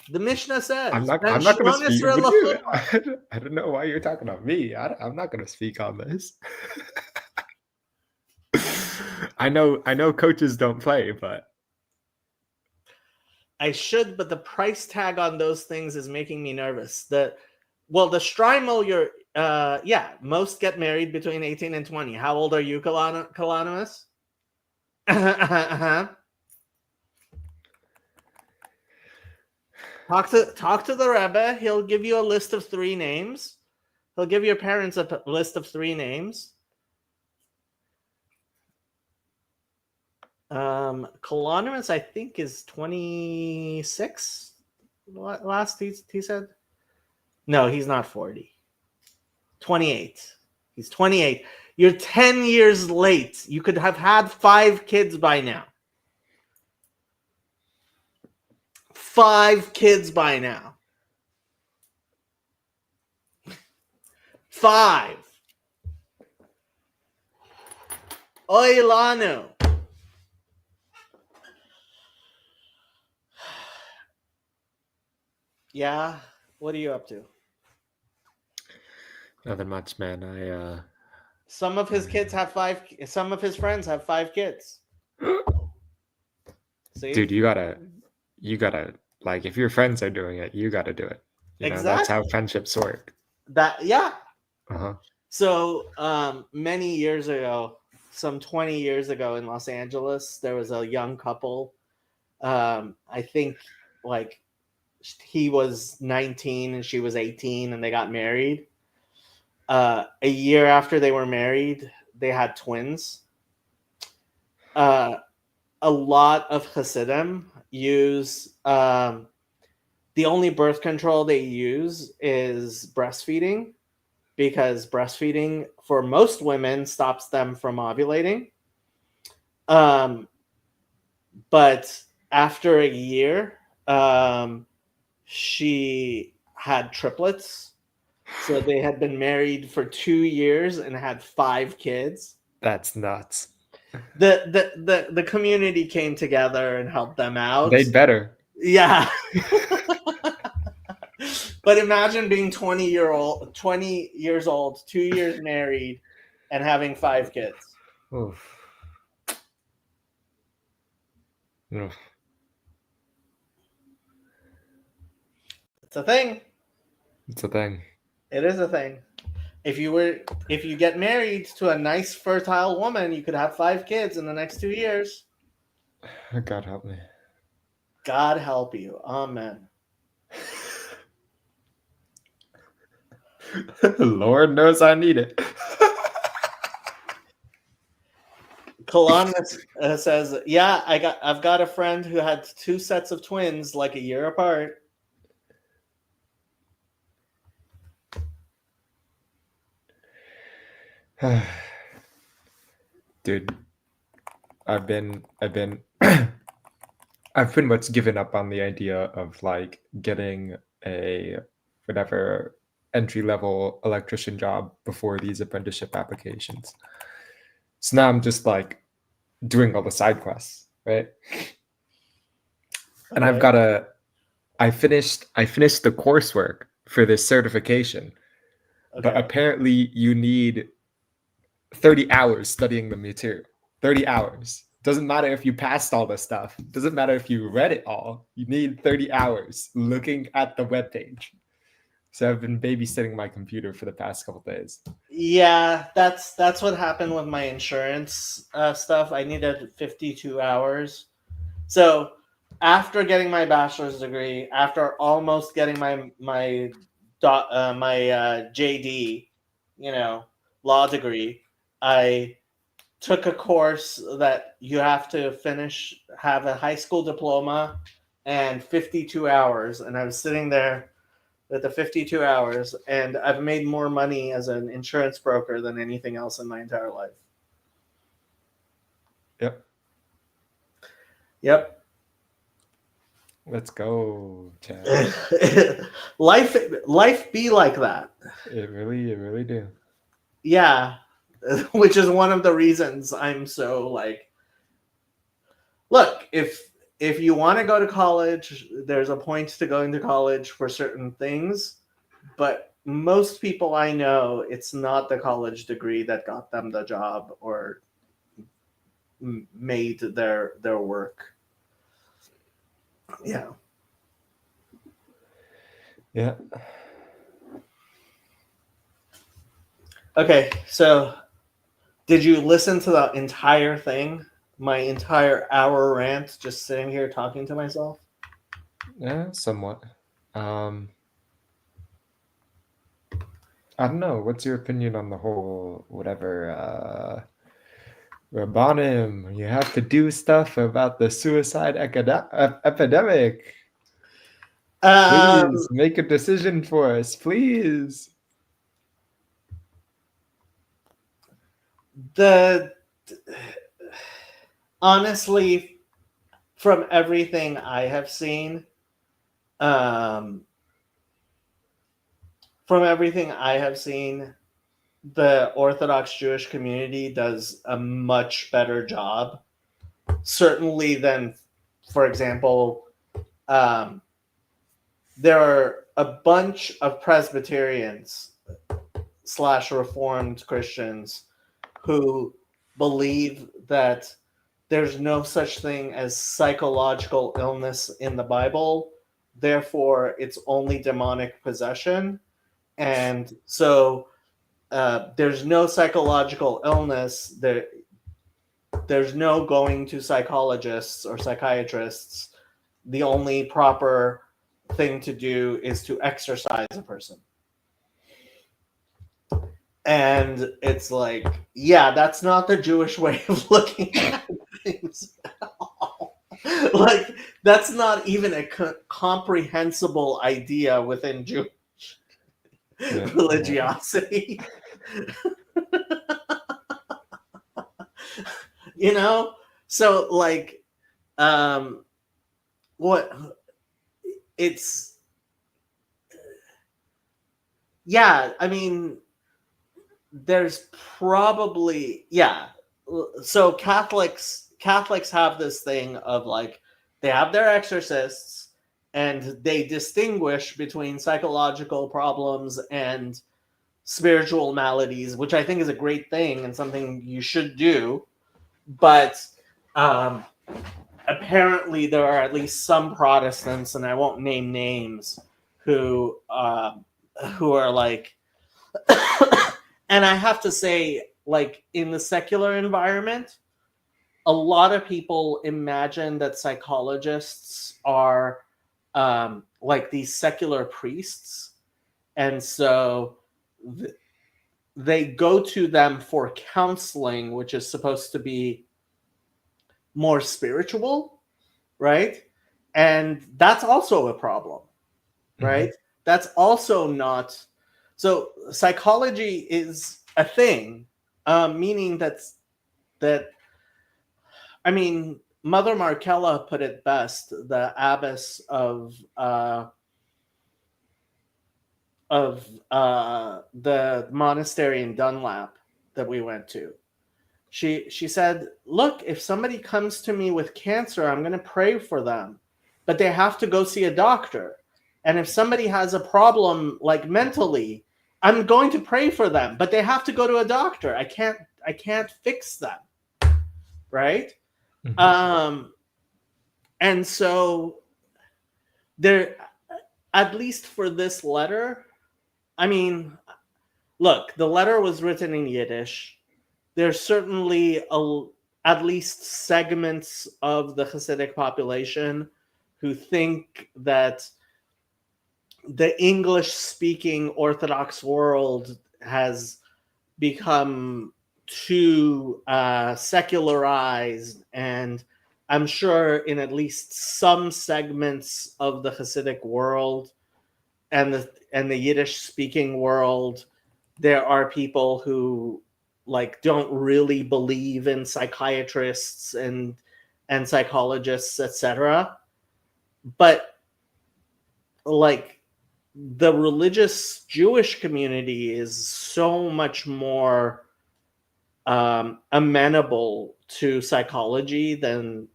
The Mishnah says. I'm not going to speak. I don't know why you're talking about me. I'm not going to speak on this. I know coaches don't play, but I should. But the price tag on those things is making me nervous. The Streimel, most get married between 18 and 20. How old are you, Colonimus? Talk to the Rebbe. He'll give you a list of 3 names. He'll give your parents a list of 3 names. Colonimus, I think, is 26. Last he said. No, he's not 40. 28. He's 28. You're 10 years late. You could have had 5 kids by now. 5 kids by now. 5. Oilanu. Yeah, what are you up to? Nothing much, man. Some of his kids have 5. Some of his friends have 5 kids. See? Dude, you gotta, like, if your friends are doing it, you gotta do it. Exactly. That's how friendships work. So, many years ago, some 20 years ago in Los Angeles, there was a young couple. I think, like, he was 19 and she was 18, and they got married. A year after they were married, they had twins. A lot of Hasidim use the only birth control they use is breastfeeding, because breastfeeding for most women stops them from ovulating. But after a year, she had triplets. So they had been married for 2 years and had 5 kids. That's nuts. The community came together and helped them out. They'd better. Yeah. But imagine being 20 years old, 2 years married, and having 5 kids. Oof. Oof. It's a thing. It's a thing. It is a thing. If you get married to a nice fertile woman, you could have 5 kids in the next 2 years. God help me. God help you. Amen. Lord knows I need it. Colonimus says, "Yeah, I've got a friend who had 2 sets of twins, like a year apart." Dude, I've been I've pretty much given up on the idea of, like, getting a whatever entry-level electrician job before these apprenticeship applications. So now I'm just, like, doing all the side quests, right? And I finished the coursework for this certification, but apparently you need 30 hours studying the material. 30 hours Doesn't matter if you passed all the stuff. Doesn't matter if you read it all. You need 30 hours looking at the webpage. So I've been babysitting my computer for the past couple days. Yeah, that's what happened with my insurance stuff. I needed 52 hours. So after getting my bachelor's degree, after almost getting my JD, law degree, I took a course that you have to have a high school diploma and 52 hours. And I was sitting there with the 52 hours, and I've made more money as an insurance broker than anything else in my entire life. Yep. Let's go, Chad. life be like that. It really do. Yeah. Which is one of the reasons I'm so like, look, if you want to go to college, there's a point to going to college for certain things, but most people I know, it's not the college degree that got them the job or made their work. Yeah. Yeah. Okay, so did you listen to the entire thing? My entire hour rant, just sitting here talking to myself? Yeah, somewhat. I don't know. What's your opinion on the whole whatever Rabbanim, you have to do stuff about the suicide epidemic. Please make a decision for us, please. Honestly, from everything I have seen, the Orthodox Jewish community does a much better job, certainly than, for example, there are a bunch of Presbyterians / Reformed Christians who believe that there's no such thing as psychological illness in the Bible. Therefore, it's only demonic possession. And so there's no psychological illness. There's no going to psychologists or psychiatrists. The only proper thing to do is to exercise a person. And it's like, yeah, that's not the Jewish way of looking at things at all. Like, that's not even a comprehensible idea within Jewish religiosity. So like, what it's, yeah, I mean, there's probably, yeah. So Catholics have this thing of like, they have their exorcists and they distinguish between psychological problems and spiritual maladies, which I think is a great thing and something you should do. But apparently there are at least some Protestants, and I won't name names, who are like, and I have to say, like, in the secular environment, a lot of people imagine that psychologists are like these secular priests. And so they go to them for counseling, which is supposed to be more spiritual, right? And that's also a problem, right? Mm-hmm. That's also not... So psychology is a thing, meaning that I mean, Mother Markella put it best, the abbess of the monastery in Dunlap that we went to. She said, look, if somebody comes to me with cancer, I'm going to pray for them, but they have to go see a doctor. And if somebody has a problem, like mentally, I'm going to pray for them, but they have to go to a doctor. I can't fix them. Right? And so there, at least for this letter, I mean, look, the letter was written in Yiddish. There's certainly at least segments of the Hasidic population who think that the English speaking Orthodox world has become too secularized, and I'm sure in at least some segments of the Hasidic world and the Yiddish speaking world, there are people who like don't really believe in psychiatrists and psychologists, etc. But like the religious Jewish community is so much more amenable to psychology than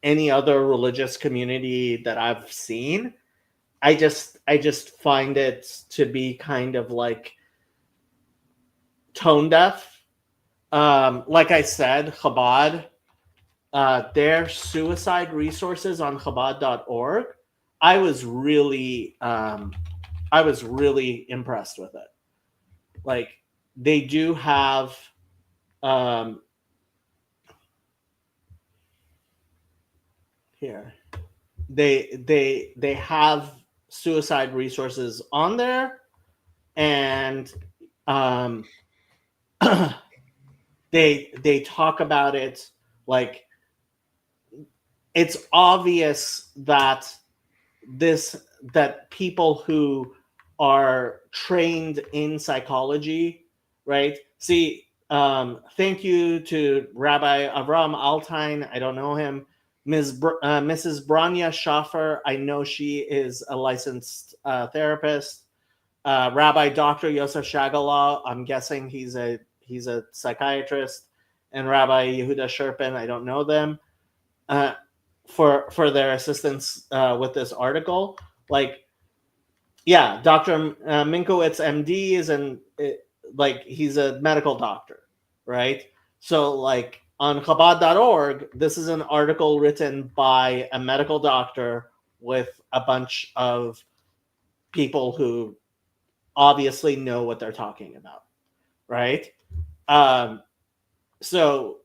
any other religious community that I've seen. I just find it to be kind of like tone deaf. Like I said, Chabad, their suicide resources on Chabad.org, I was really impressed with it. Like they do have here they have suicide resources on there, and they talk about it like it's obvious that people who are trained in psychology, right? See, thank you to Rabbi Avram Altein. I don't know him. Mrs. Branya Schaffer, I know she is a licensed therapist. Rabbi Dr. Yosef Shagalah, I'm guessing he's a psychiatrist, and Rabbi Yehuda Sherpin, I don't know them, for their assistance with this article. Like, yeah, Dr. Minkowitz, MD, he's a medical doctor, right? So like on Chabad.org, this is an article written by a medical doctor with a bunch of people who obviously know what they're talking about, right? So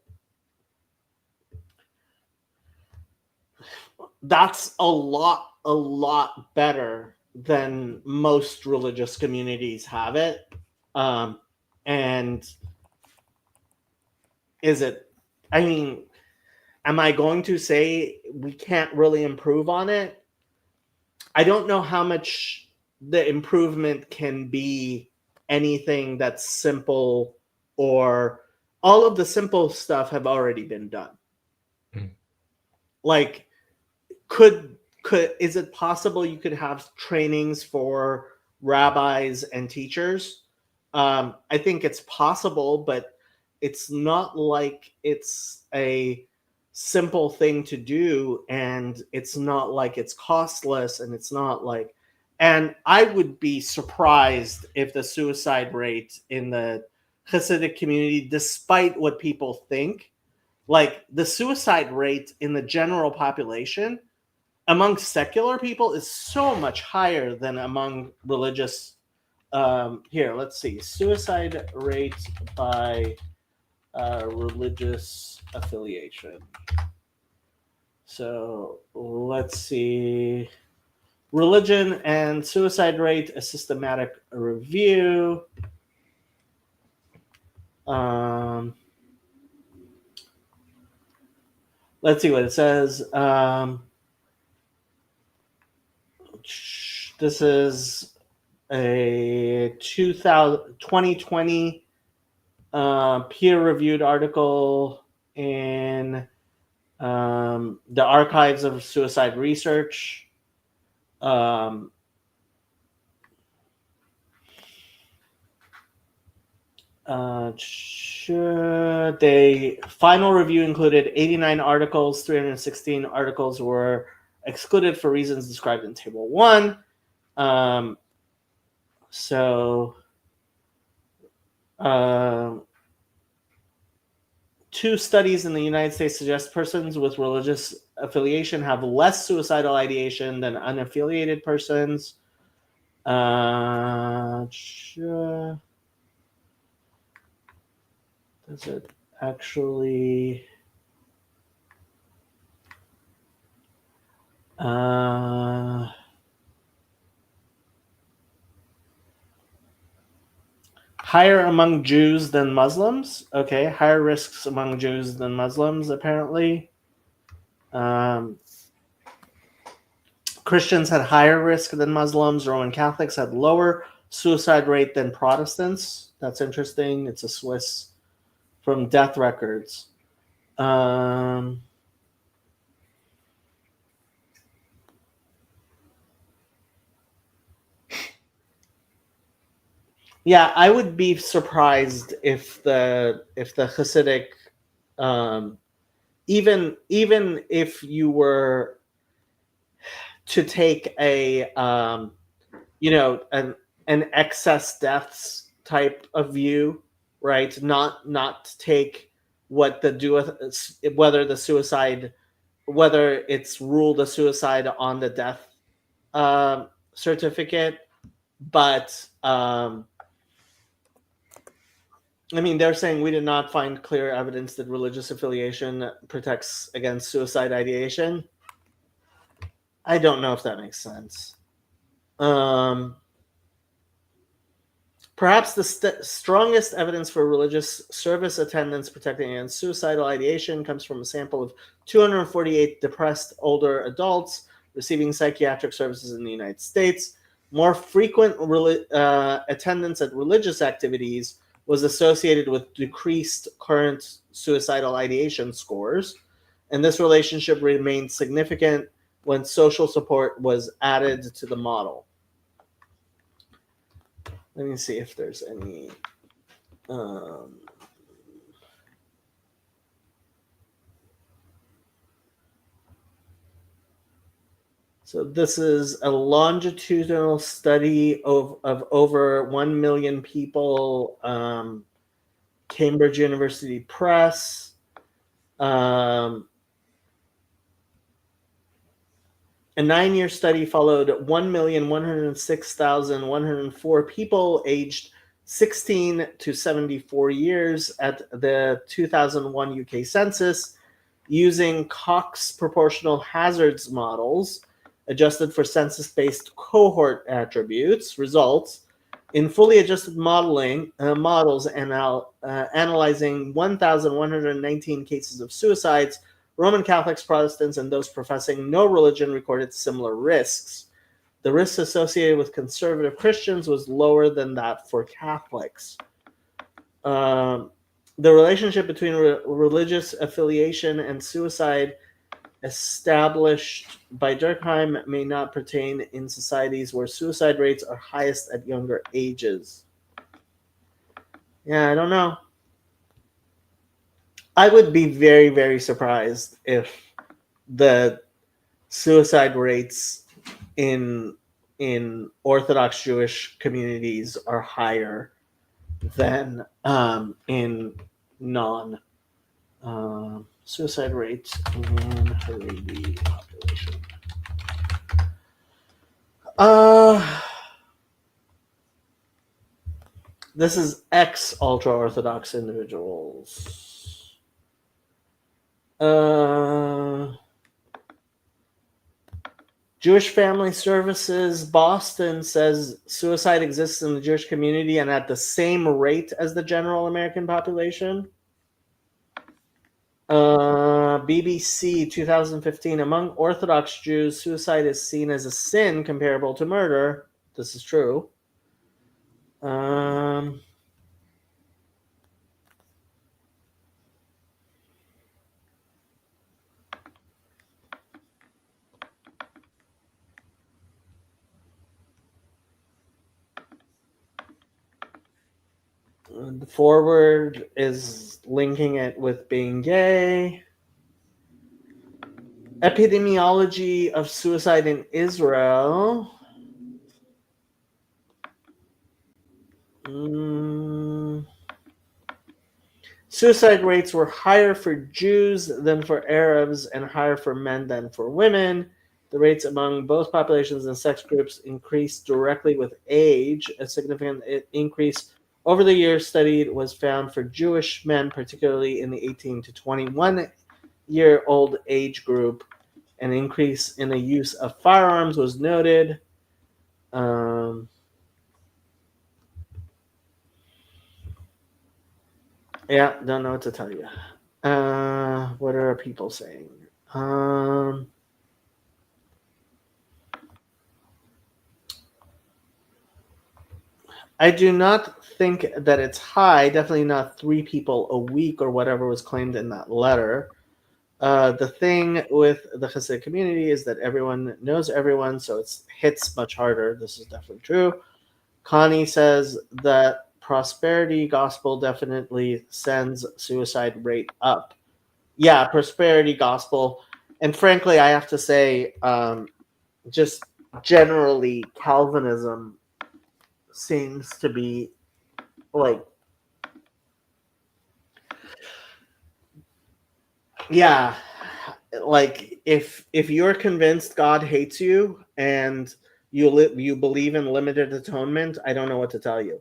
that's a lot better than most religious communities have it. And is it, I mean, am I going to say we can't really improve on it? I don't know how much the improvement can be anything that's simple, or all of the simple stuff have already been done. Like, is it possible you could have trainings for rabbis and teachers? I think it's possible, but it's not like it's a simple thing to do, and it's not like it's costless, and it's not like, and I would be surprised if the suicide rate in the Hasidic community, despite what people think, like the suicide rate in the general population among secular people is so much higher than among religious. Here, let's see, suicide rate by religious affiliation. So let's see, religion and suicide rate, a systematic review. Let's see what it says. This is a 2020 peer-reviewed article in the Archives of Suicide Research. The final review included 89 articles. 316 articles were excluded for reasons described in Table 1. 2 studies in the United States suggest persons with religious affiliation have less suicidal ideation than unaffiliated persons. Does it actually? Higher among Jews than Muslims. Okay, higher risks among Jews than Muslims, apparently. Christians had higher risk than Muslims. Roman Catholics had lower suicide rate than Protestants. That's interesting. It's a Swiss from death records. Yeah, I would be surprised if the Hasidic, even if you were to take a an excess deaths type of view, right? Not take what the do whether the suicide, whether it's ruled a suicide on the death certificate, but I mean, they're saying we did not find clear evidence that religious affiliation protects against suicide ideation. I don't know if that makes sense. Perhaps the strongest evidence for religious service attendance protecting against suicidal ideation comes from a sample of 248 depressed older adults receiving psychiatric services in the United States. More frequent attendance at religious activities was associated with decreased current suicidal ideation scores, and this relationship remained significant when social support was added to the model. Let me see if there's any. So this is a longitudinal study of over 1 million people, Cambridge University Press. A 9-year study followed 1,106,104 people aged 16 to 74 years at the 2001 UK census using Cox proportional hazards models adjusted for census-based cohort attributes. Results in fully adjusted models analyzing 1,119 cases of suicides. Roman Catholics, Protestants, and those professing no religion recorded similar risks. The risks associated with conservative Christians was lower than that for Catholics. The relationship between religious affiliation and suicide established by Durkheim may not pertain in societies where suicide rates are highest at younger ages. Yeah, I don't know. I would be very, very surprised if the suicide rates in Orthodox Jewish communities are higher than in non suicide rates in Haredi population. This is ex-ultra-Orthodox individuals. Jewish Family Services Boston says suicide exists in the Jewish community and at the same rate as the general American population. BBC 2015, among Orthodox Jews, suicide is seen as a sin comparable to murder. This is true. The forward is linking it with being gay. Epidemiology of suicide in Israel. Suicide rates were higher for Jews than for Arabs and higher for men than for women. The rates among both populations and sex groups increased directly with age. A significant increase over the years studied was found for Jewish men, particularly in the 18 to 21-year-old age group. An increase in the use of firearms was noted. Yeah, don't know what to tell you. What are people saying? I do not think that it's high. Definitely not 3 people a week or whatever was claimed in that letter. The thing with the Hasidic community is that everyone knows everyone, so it hits much harder. This is definitely true. Connie says that prosperity gospel definitely sends suicide rate up. Yeah, prosperity gospel. And frankly, I have to say, just generally, Calvinism seems to be like, yeah, like if you're convinced God hates you and you believe in limited atonement, I don't know what to tell you.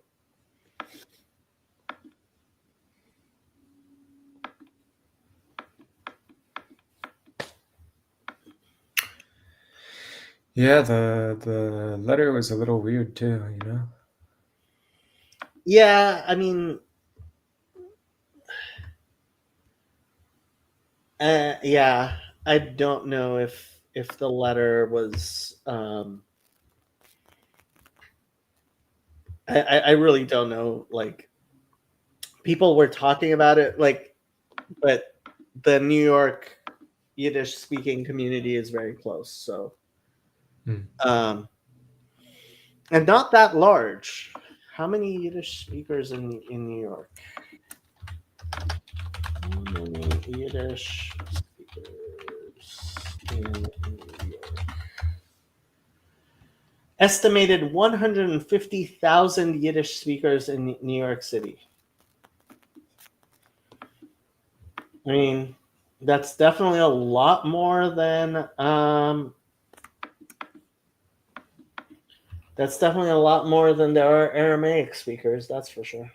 Yeah, the letter was a little weird too, you know? Yeah, I mean, yeah, I don't know if the letter was. I really don't know. Like, people were talking about it, like, but the New York Yiddish speaking community is very close, so and not that large. How many Yiddish speakers in New York? How many Yiddish speakers in New York? Estimated 150,000 Yiddish speakers in New York City. I mean, that's definitely a lot more than there are Aramaic speakers, that's for sure.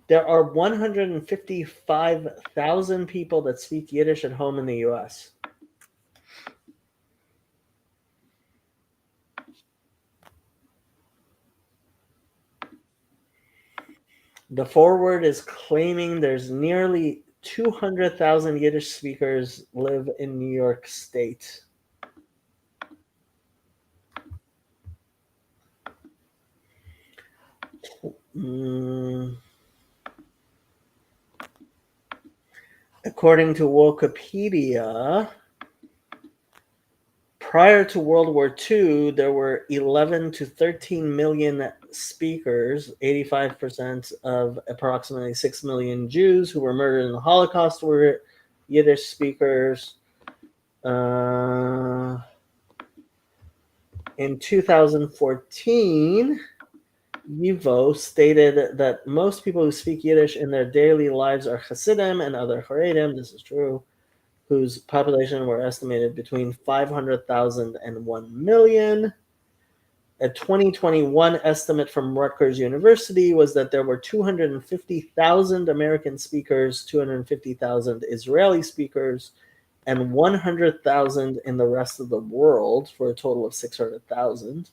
There are 155,000 people that speak Yiddish at home in the US. The forward is claiming there's nearly 200,000 Yiddish speakers live in New York State. According to Wikipedia, prior to World War II, there were 11 to 13 million speakers. 85% of approximately 6 million Jews who were murdered in the Holocaust were Yiddish speakers. In 2014, Yivo stated that most people who speak Yiddish in their daily lives are Hasidim and other Haredim. This is true. Whose population were estimated between 500,000 and 1 million. A 2021 estimate from Rutgers University was that there were 250,000 American speakers, 250,000 Israeli speakers, and 100,000 in the rest of the world, for a total of 600,000.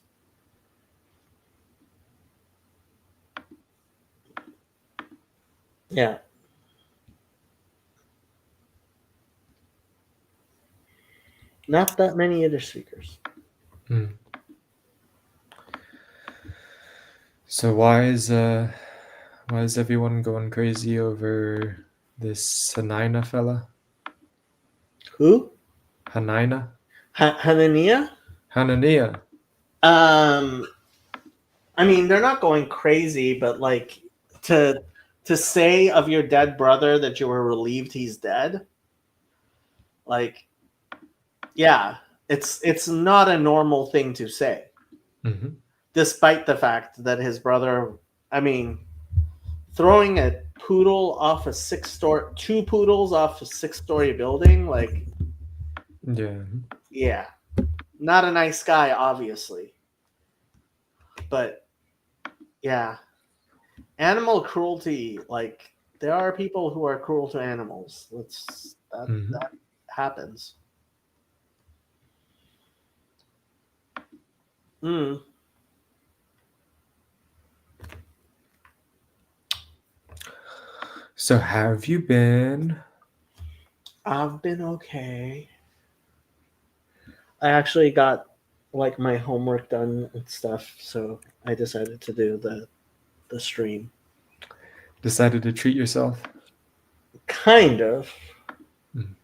Yeah. Not that many Yiddish speakers. So why is everyone going crazy over this Hanania fella? Who? Hanania? Hanania? Hanania. I mean, they're not going crazy, but like to say of your dead brother that you were relieved he's dead, like, yeah, it's not a normal thing to say. Mm-hmm. Despite the fact that his brother, I mean, throwing a poodle off a two poodles off a 6-story building, like, Yeah. yeah, not a nice guy, obviously. But yeah, animal cruelty, like, there are people who are cruel to animals. Mhm. That happens. Mm. So have you been? I've been okay. I actually got like my homework done and stuff, so I decided to do the stream. Decided to treat yourself? Kind of. Mm.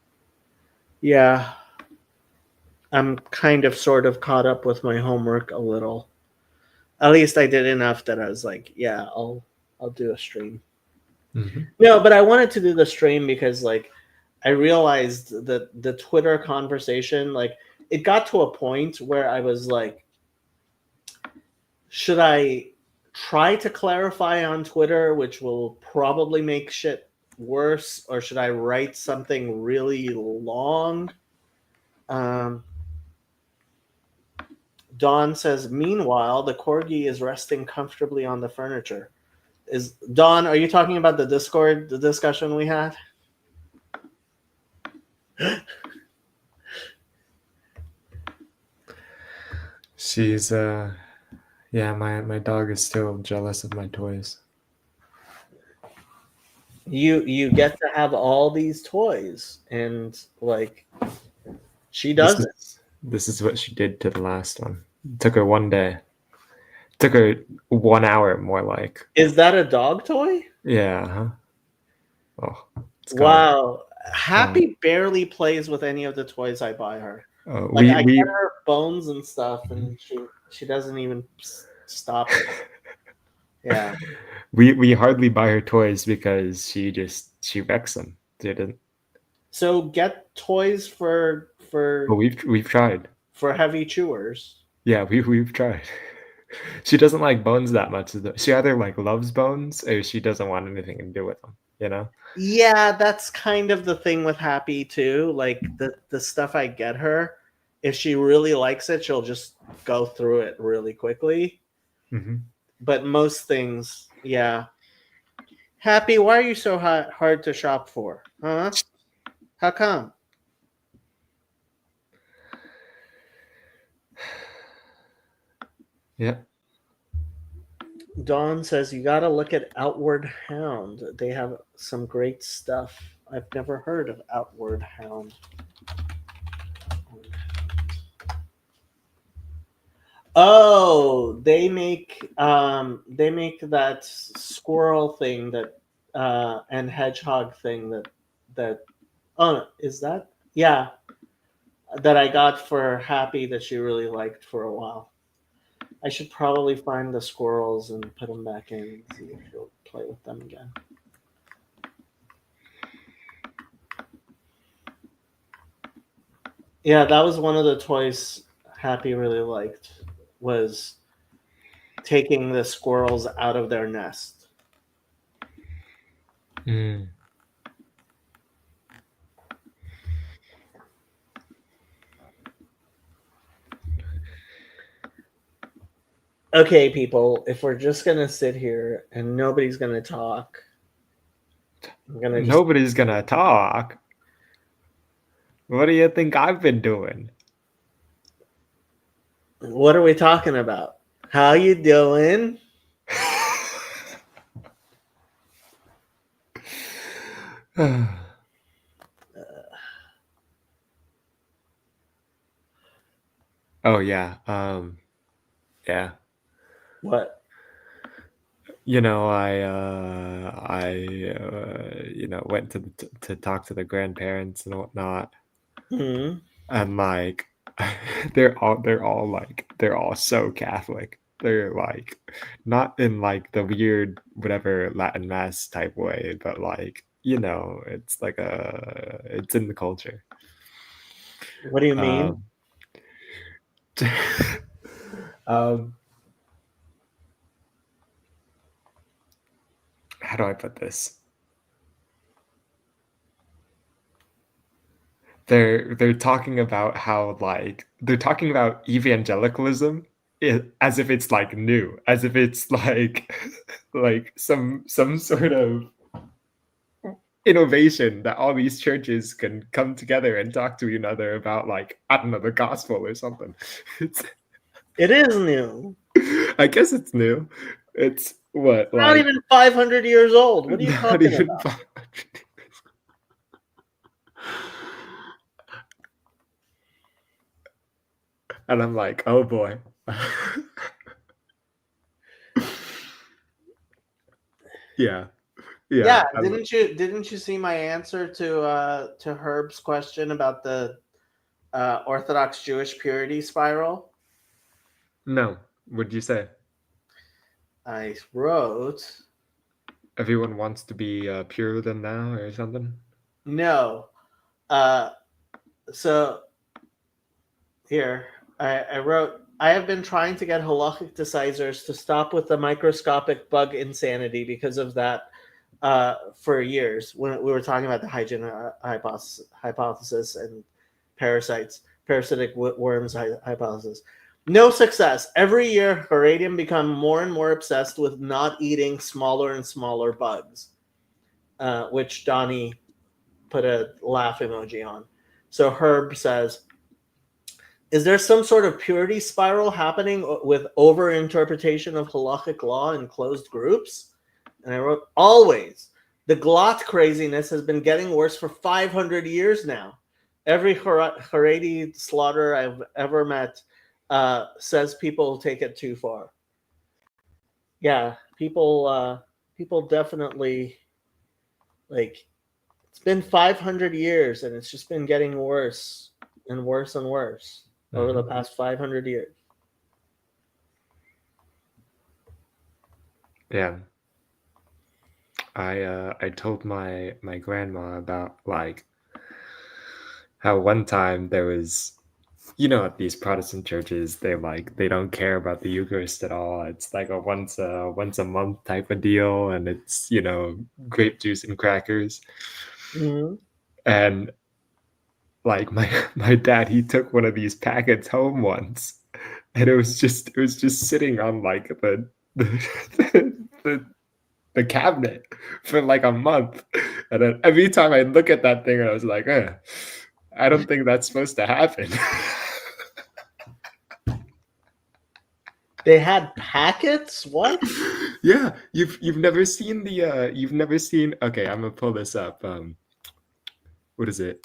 Yeah. I'm kind of sort of caught up with my homework a little. At least I did enough that I was like, yeah, I'll do a stream. Mhm. No, but I wanted to do the stream because like I realized that the Twitter conversation, like, it got to a point where I was like, should I try to clarify on Twitter, which will probably make shit worse, or should I write something really long? Um, Dawn says, meanwhile, the corgi is resting comfortably on the furniture. Is Dawn, are you talking about the Discord, the discussion we had? She's yeah, my dog is still jealous of my toys. You get to have all these toys, and like, she This doesn't. is what she did to the last one. It took her one day. It took her 1 hour, more like. Is that a dog toy? Yeah. Huh? Oh, it's gone. Wow. Happy barely plays with any of the toys I buy her. Like, I get We her bones and stuff, and she doesn't even stop it. Yeah. we hardly buy her toys because she wrecks them. Didn't. So get toys But we've tried. for heavy chewers. Yeah, we've tried. She doesn't like bones that much. She either like loves bones or she doesn't want anything to do with them. You know. Yeah, that's kind of the thing with Happy too. Like, the stuff I get her, if she really likes it, she'll just go through it really quickly. Mm-hmm. But most things, yeah. Happy, why are you so hard to shop for? Huh? How come? Yeah. Dawn says you got to look at Outward Hound. They have some great stuff. I've never heard of Outward Hound. Oh, they make that squirrel thing that and hedgehog thing that oh no, is that, yeah, that I got for Happy that she really liked for a while. I should probably find the squirrels and put them back in and see if she'll play with them again. Yeah, that was one of the toys Happy really liked, was taking the squirrels out of their nest. Mm. Okay, people, if we're just gonna sit here and nobody's gonna talk, I'm gonna just. Nobody's gonna talk. What do you think I've been doing? What are we talking about? How you doing? Oh yeah. Yeah. What? You know, went to talk to the grandparents and whatnot, Hmm. and like they're all so Catholic. They're like not in like the weird whatever Latin mass type way, but like it's like it's in the culture. What do you mean? Um, um, how do I put this? They're talking about how like they're talking about evangelicalism as if it's like new, as if it's like like some sort of innovation that all these churches can come together and talk to each other about, like, I don't know, the gospel or something. It is new. I guess it's new. It's what, Not like even 500 years old. What are you not talking even about? 500. And I'm like, oh boy. Yeah. Yeah, I'm- didn't you see my answer to Herb's question about the Orthodox Jewish purity spiral? no. What'd you say? I wrote Everyone wants to be purer than thou or something? no. So here I wrote, I have been trying to get halachic decisors to stop with the microscopic bug insanity because of that for years when we were talking about the hygiene hypothesis and parasitic worms hypothesis. No success. Every year, Haredim become more and more obsessed with not eating smaller and smaller bugs, which Donnie put a laugh emoji on. So Herb says, is there some sort of purity spiral happening with over-interpretation of halachic law in closed groups? And I wrote, always. The glot craziness has been getting worse for 500 years now. Every Haredi slaughterer I've ever met says people take it too far. Yeah, people definitely, like, it's been 500 years and it's just been getting worse and worse and worse over the past 500 years. Yeah. I told my grandma about, like, how one time there was, at these Protestant churches, they don't care about the Eucharist at all. It's like a once a month type of deal, and it's grape juice and crackers. Mm-hmm. And like my dad, he took one of these packets home once, and it was just sitting on like the cabinet for like a month, and then every time I look at that thing, I was like, I don't think that's supposed to happen. They had packets? What? Yeah, you've never seen okay, I'm gonna pull this up. What is it?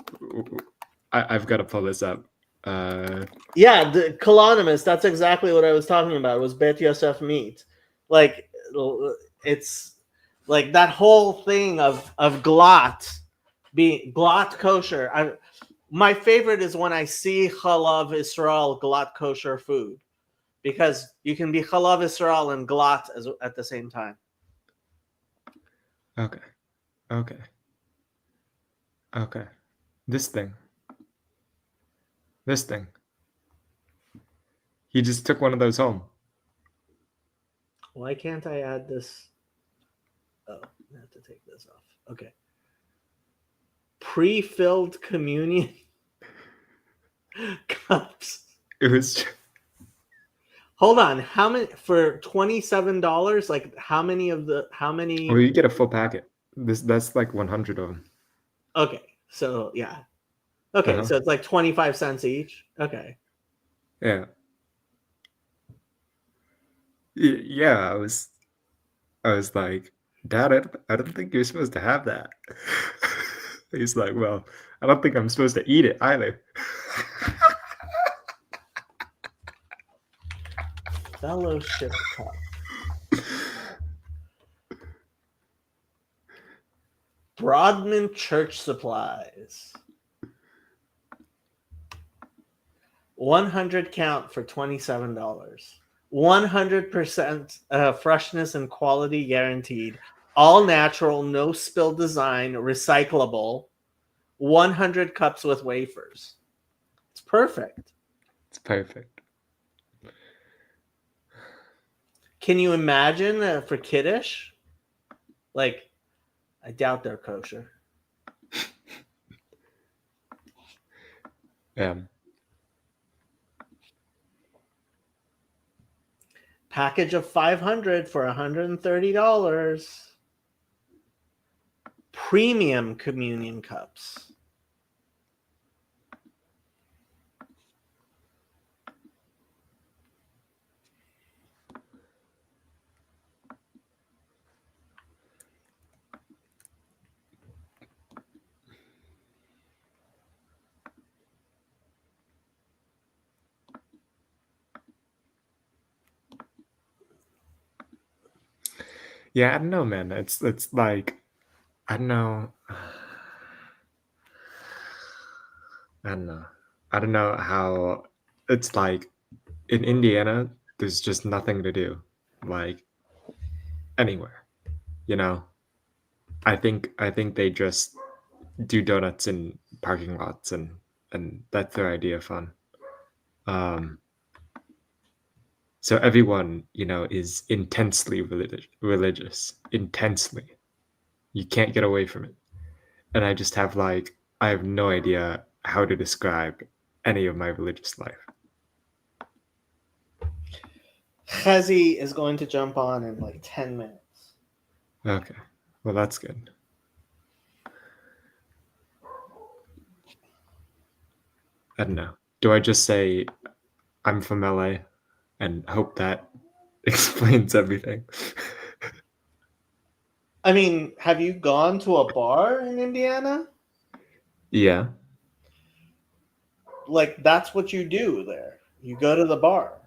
I've got to pull this up. Yeah, the Colonimus, that's exactly what I was talking about. It was Bet Yosef meat. Like, it's like that whole thing of glot being glot kosher. My favorite is when I see Chalav Israel glot kosher food, because you can be Chalav Israel and glot at the same time. Okay. This thing. He just took one of those home. Why can't I add this? Oh, I have to take this off. Okay. Pre-filled communion cups. It was. Hold on. How many for $27? Like how many? Well, you get a full packet. That's like 100 of them. Okay. So yeah. Okay, so it's like 25 cents each. Okay. Yeah. Yeah, I was like, Dad, I don't think you're supposed to have that. He's like, well, I don't think I'm supposed to eat it either. Fellowship cup. Broadman Church Supplies. 100 count for $27. 100% freshness and quality guaranteed. All natural, no spill design, recyclable. 100 cups with wafers. It's perfect. It's perfect. Can you imagine for Kiddush? Like, I doubt they're kosher. Package of 500 for $130. Premium communion cups. Yeah, I don't know, man. It's like, I don't know. I don't know. I don't know how it's like in Indiana, there's just nothing to do. Like anywhere, you know. I think they just do donuts in parking lots, and that's their idea of fun. Um so everyone, is intensely religious, intensely. You can't get away from it. And I have no idea how to describe any of my religious life. Chazi is going to jump on in like 10 minutes. Okay. Well, that's good. I don't know. Do I just say I'm from LA and hope that explains everything? I mean, have you gone to a bar in Indiana? Yeah. Like, that's what you do there. You go to the bar.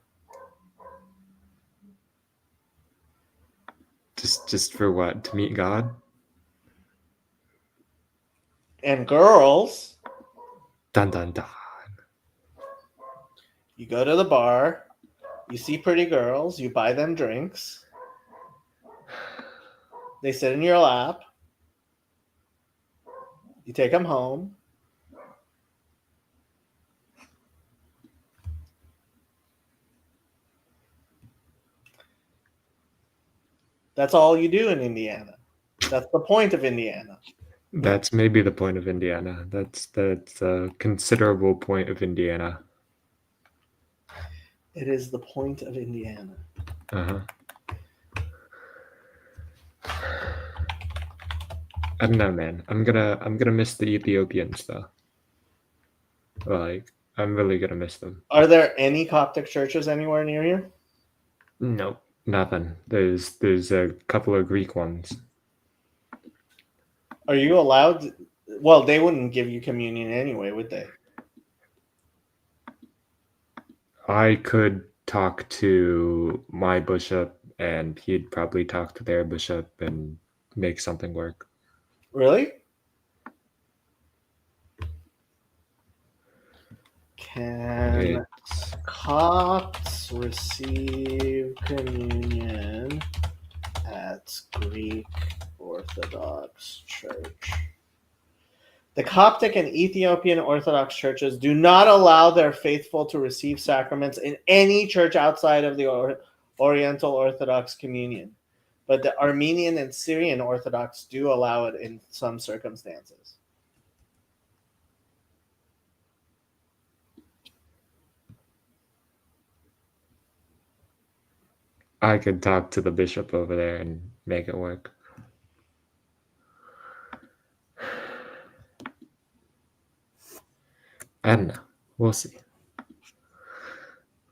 Just for what? To meet God? And girls, Dun dun dun. you go to the bar, you see pretty girls, you buy them drinks, they sit in your lap, you take them home. That's all you do in Indiana. That's the point of Indiana. That's maybe the point of Indiana. That's a considerable point of Indiana. It is the point of Indiana. Uh-huh. I don't know, man. I'm gonna miss the Ethiopians though. Like, I'm really gonna miss them. Are there any Coptic churches anywhere near you? Nope, nothing. There's a couple of Greek ones. Are you allowed? Well, they wouldn't give you communion anyway, would they? I could talk to my bishop, and he'd probably talk to their bishop and make something work. Really? Can Copts receive communion at Greek Orthodox Church? The Coptic and Ethiopian Orthodox churches do not allow their faithful to receive sacraments in any church outside of the Oriental Orthodox communion, but the Armenian and Syrian Orthodox do allow it in some circumstances. I could talk to the bishop over there and make it work. I don't know. We'll see.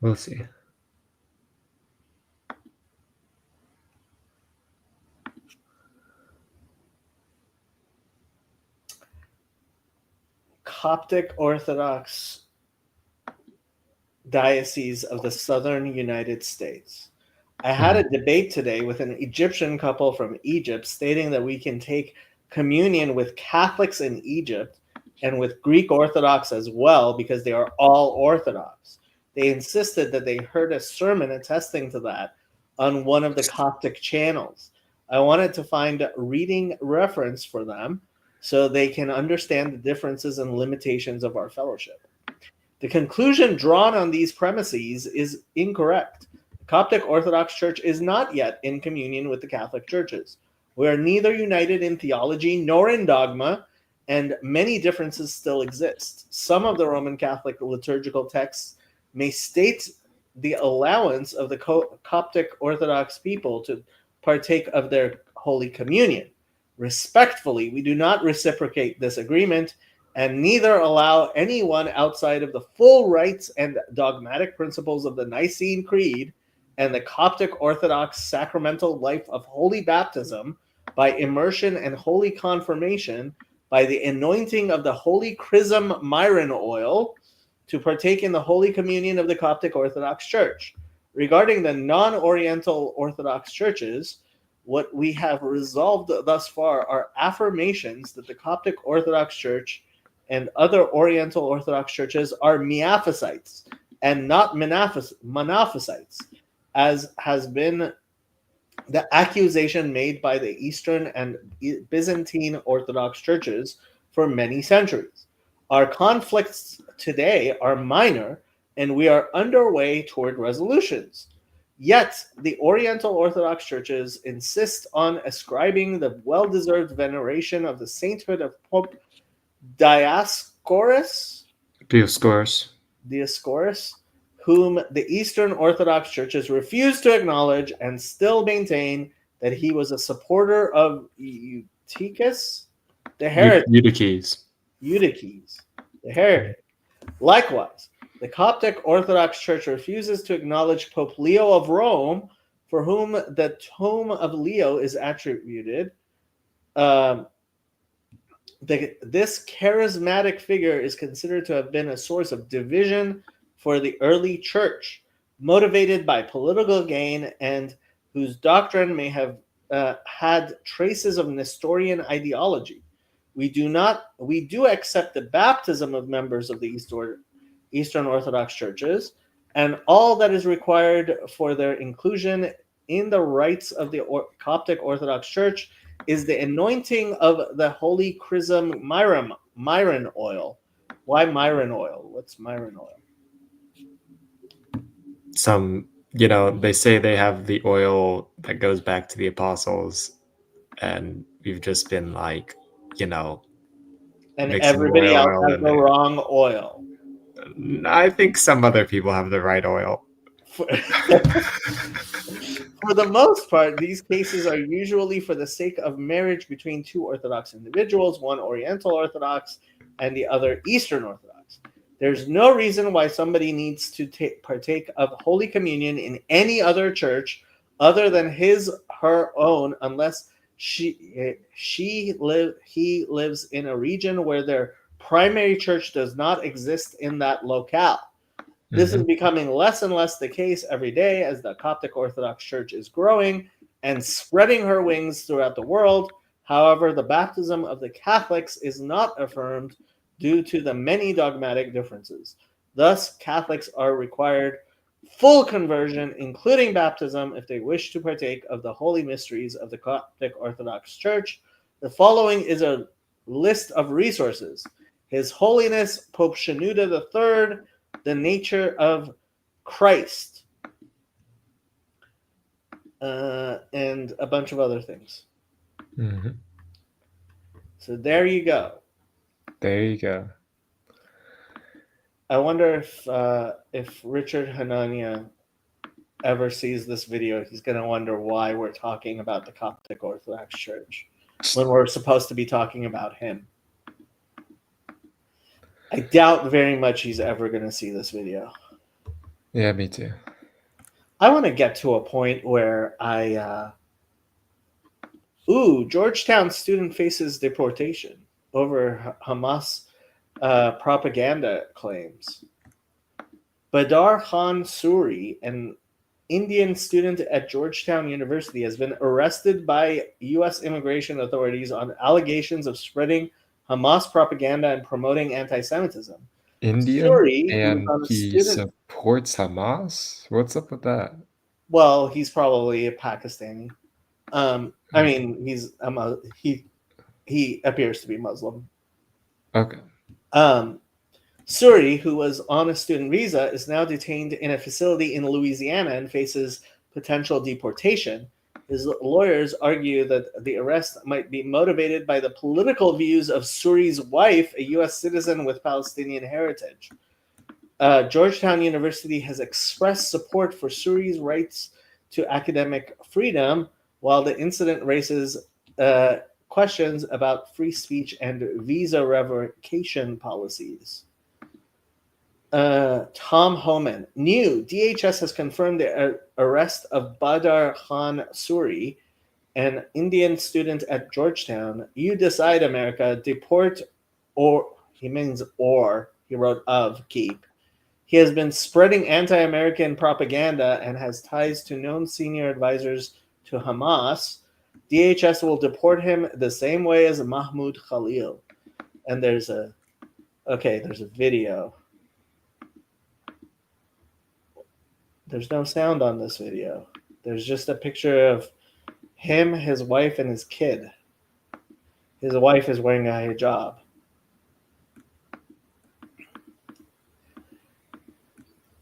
We'll see. Coptic Orthodox Diocese of the Southern United States. I had a debate today with an Egyptian couple from Egypt stating that we can take communion with Catholics in Egypt and with Greek Orthodox as well because they are all Orthodox. They insisted that they heard a sermon attesting to that on one of the Coptic channels. I wanted to find a reading reference for them so they can understand the differences and limitations of our fellowship. The conclusion drawn on these premises is incorrect. The Coptic Orthodox Church is not yet in communion with the Catholic churches. We are neither united in theology nor in dogma, and many differences still exist. Some of the Roman Catholic liturgical texts may state the allowance of the Coptic Orthodox people to partake of their Holy Communion. Respectfully, we do not reciprocate this agreement and neither allow anyone outside of the full rites and dogmatic principles of the Nicene Creed and the Coptic Orthodox sacramental life of holy baptism by immersion and holy confirmation by the anointing of the holy chrism myron oil to partake in the Holy Communion of the Coptic Orthodox Church. Regarding the non-Oriental Orthodox churches, what we have resolved thus far are affirmations that the Coptic Orthodox Church and other Oriental Orthodox churches are Miaphysites and not Monophysites, as has been the accusation made by the Eastern and Byzantine Orthodox churches for many centuries. Our conflicts today are minor, and we are underway toward resolutions. Yet, the Oriental Orthodox churches insist on ascribing the well-deserved veneration of the sainthood of Pope Dioscorus, whom the Eastern Orthodox churches refuse to acknowledge and still maintain that he was a supporter of Eutyches, the heretic. Eutyches, the heretic. Likewise, the Coptic Orthodox Church refuses to acknowledge Pope Leo of Rome, for whom the tome of Leo is attributed. This charismatic figure is considered to have been a source of division for the early church, motivated by political gain and whose doctrine may have had traces of Nestorian ideology. We do accept the baptism of members of the Eastern Orthodox churches, and all that is required for their inclusion in the rites of the Coptic Orthodox Church is the anointing of the holy chrism myron oil. Why myron oil? What's myron oil? They say they have the oil that goes back to the apostles, and we've just been and everybody else has the wrong oil. I think some other people have the right oil. For the most part, these cases are usually for the sake of marriage between two Orthodox individuals, one Oriental Orthodox and the other Eastern Orthodox. There's no reason why somebody needs to partake of Holy Communion in any other church other than her own, unless he lives in a region where their primary church does not exist in that locale. This is becoming less and less the case every day as the Coptic Orthodox Church is growing and spreading her wings throughout the world. However, the baptism of the Catholics is not affirmed due to the many dogmatic differences. Thus, Catholics are required full conversion, including baptism, if they wish to partake of the holy mysteries of the Coptic Orthodox Church. The following is a list of resources. His Holiness Pope Shenouda III, The Nature of Christ, and a bunch of other things. Mm-hmm. So there you go. There you go. I wonder if Richard Hanania ever sees this video, he's going to wonder why we're talking about the Coptic Orthodox Church when we're supposed to be talking about him. I doubt very much he's ever going to see this video. Yeah, me too. I want to get to a point where Georgetown student faces deportation over Hamas propaganda claims. Badar Khan Suri, an Indian student at Georgetown University, has been arrested by U.S. immigration authorities on allegations of spreading Hamas propaganda and promoting anti-Semitism. Indian, Suri, and he supports Hamas? What's up with that? Well, he's probably a Pakistani. I mean, he appears to be Muslim. Okay. Suri, who was on a student visa, is now detained in a facility in Louisiana and faces potential deportation. His lawyers argue that the arrest might be motivated by the political views of Suri's wife, a U.S. citizen with Palestinian heritage. Georgetown University has expressed support for Suri's rights to academic freedom, while the incident raises questions about free speech and visa revocation policies. Tom Homan. New. DHS has confirmed the arrest of Badar Khan Suri, an Indian student at Georgetown. You decide, America. Deport or, he means or, he wrote of, keep. He has been spreading anti-American propaganda and has ties to known senior advisors to Hamas. DHS will deport him the same way as Mahmoud Khalil. And there's a video. There's no sound on this video. There's just a picture of him, his wife, and his kid. His wife is wearing a hijab.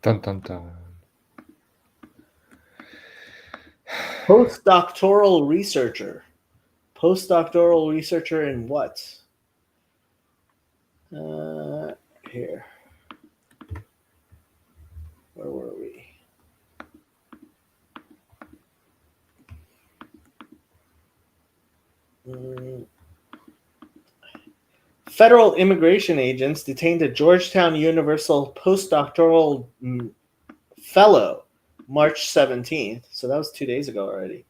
Dun, dun, dun. Postdoctoral researcher. Postdoctoral researcher in what? Here. Where were we? Federal immigration agents detained a Georgetown Universal postdoctoral fellow March 17th, so that was 2 days ago already,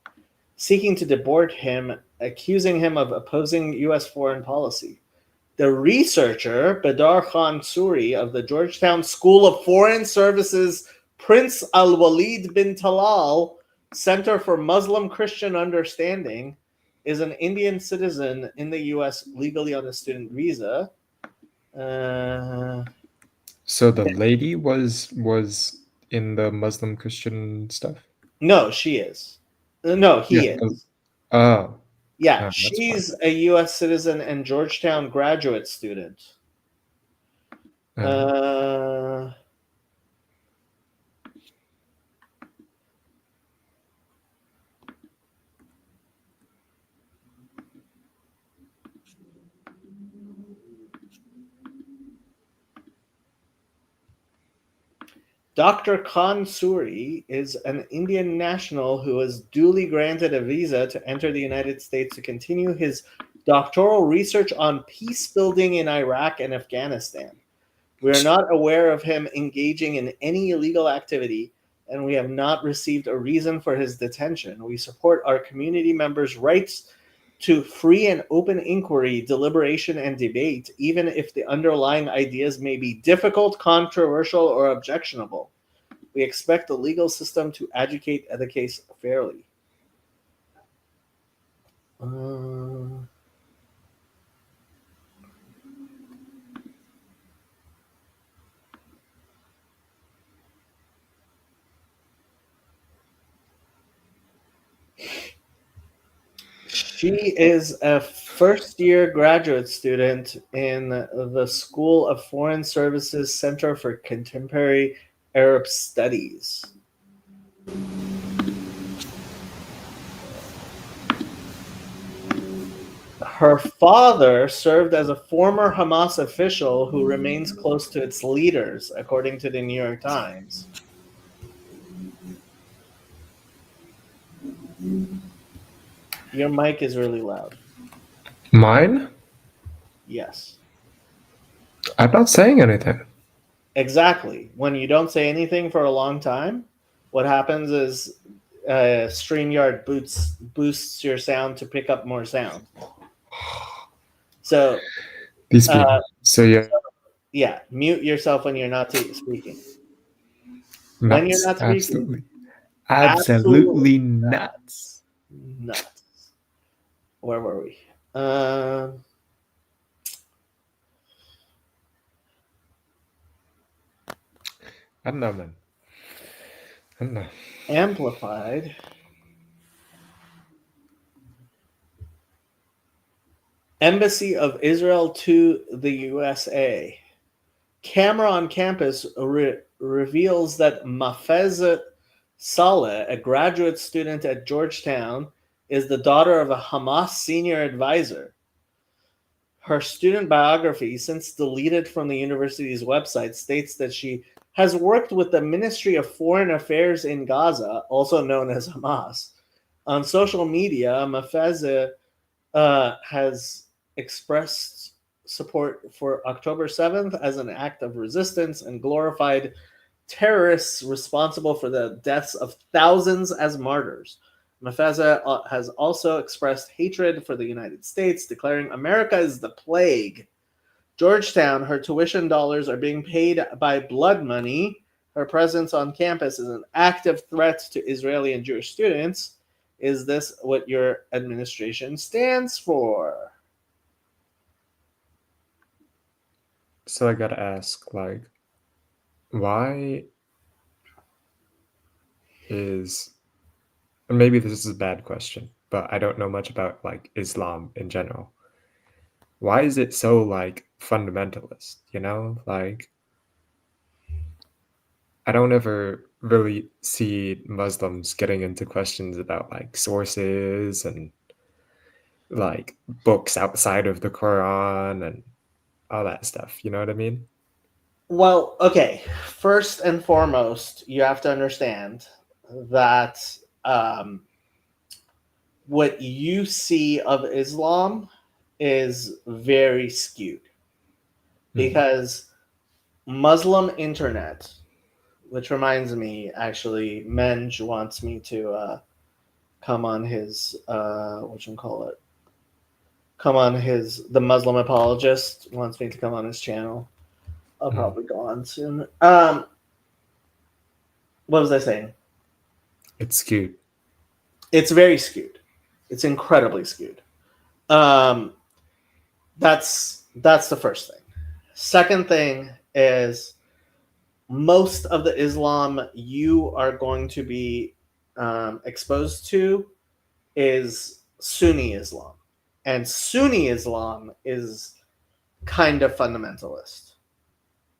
seeking to deport him, accusing him of opposing U.S. foreign policy. The researcher, Badar Khan Suri of the Georgetown School of Foreign Services Prince Al-Walid bin Talal Center for Muslim-Christian Understanding, is an Indian citizen in the U.S. legally on a student visa. So the lady was in the Muslim Christian stuff? No, she is. No, he is. Oh. Yeah, she's a U.S. citizen and Georgetown graduate student. Dr. Khan Suri is an Indian national who was duly granted a visa to enter the United States to continue his doctoral research on peace building in Iraq and Afghanistan. We are not aware of him engaging in any illegal activity, and we have not received a reason for his detention. We support our community members' rights to free and open inquiry, deliberation, and debate, even if the underlying ideas may be difficult, controversial, or objectionable. We expect the legal system to adjudicate the case fairly. She is a first-year graduate student in the School of Foreign Services Center for Contemporary Arab Studies. Her father served as a former Hamas official who remains close to its leaders, according to the New York Times. Your mic is really loud. Mine? Yes. I'm not saying anything. Exactly. When you don't say anything for a long time, what happens is StreamYard boosts your sound to pick up more sound. So these people. Yeah, mute yourself when you're not speaking. Nuts. When you're not speaking. Absolutely nuts. Nuts. Where were we? I don't know, man. I don't know. Amplified. Embassy of Israel to the USA. Camera on campus reveals that Mafez Saleh, a graduate student at Georgetown, is the daughter of a Hamas senior advisor. Her student biography, since deleted from the university's website, states that she has worked with the Ministry of Foreign Affairs in Gaza, also known as Hamas. On social media, Mafeze has expressed support for October 7th as an act of resistance and glorified terrorists responsible for the deaths of thousands as martyrs. Mafeza has also expressed hatred for the United States, declaring America is the plague. Georgetown, her tuition dollars are being paid by blood money. Her presence on campus is an active threat to Israeli and Jewish students. Is this what your administration stands for? So I gotta ask, like, why is, and maybe this is a bad question, but I don't know much about like Islam in general. Why is it so like fundamentalist? You know, like I don't ever really see Muslims getting into questions about like sources and like books outside of the Quran and all that stuff. You know what I mean? Well, okay. First and foremost, you have to understand that what you see of Islam is very skewed because Muslim internet, which reminds me, actually, Menj wants me to come on his whatchamacallit, come on his the Muslim apologist wants me to come on his channel. I'll probably go on soon. What was I saying? It's skewed. It's very skewed. It's incredibly skewed. Um, that's the first thing. Second thing is most of the Islam you are going to be exposed to is Sunni Islam, and Sunni Islam is kind of fundamentalist,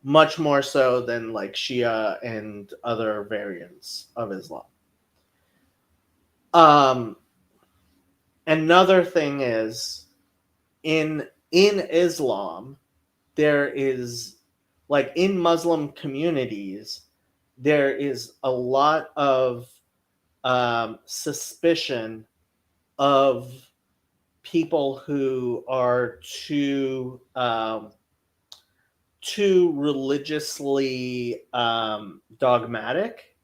much more so than like Shia and other variants of Islam. Another thing is in Islam, there is like in Muslim communities, there is a lot of suspicion of people who are too religiously dogmatic.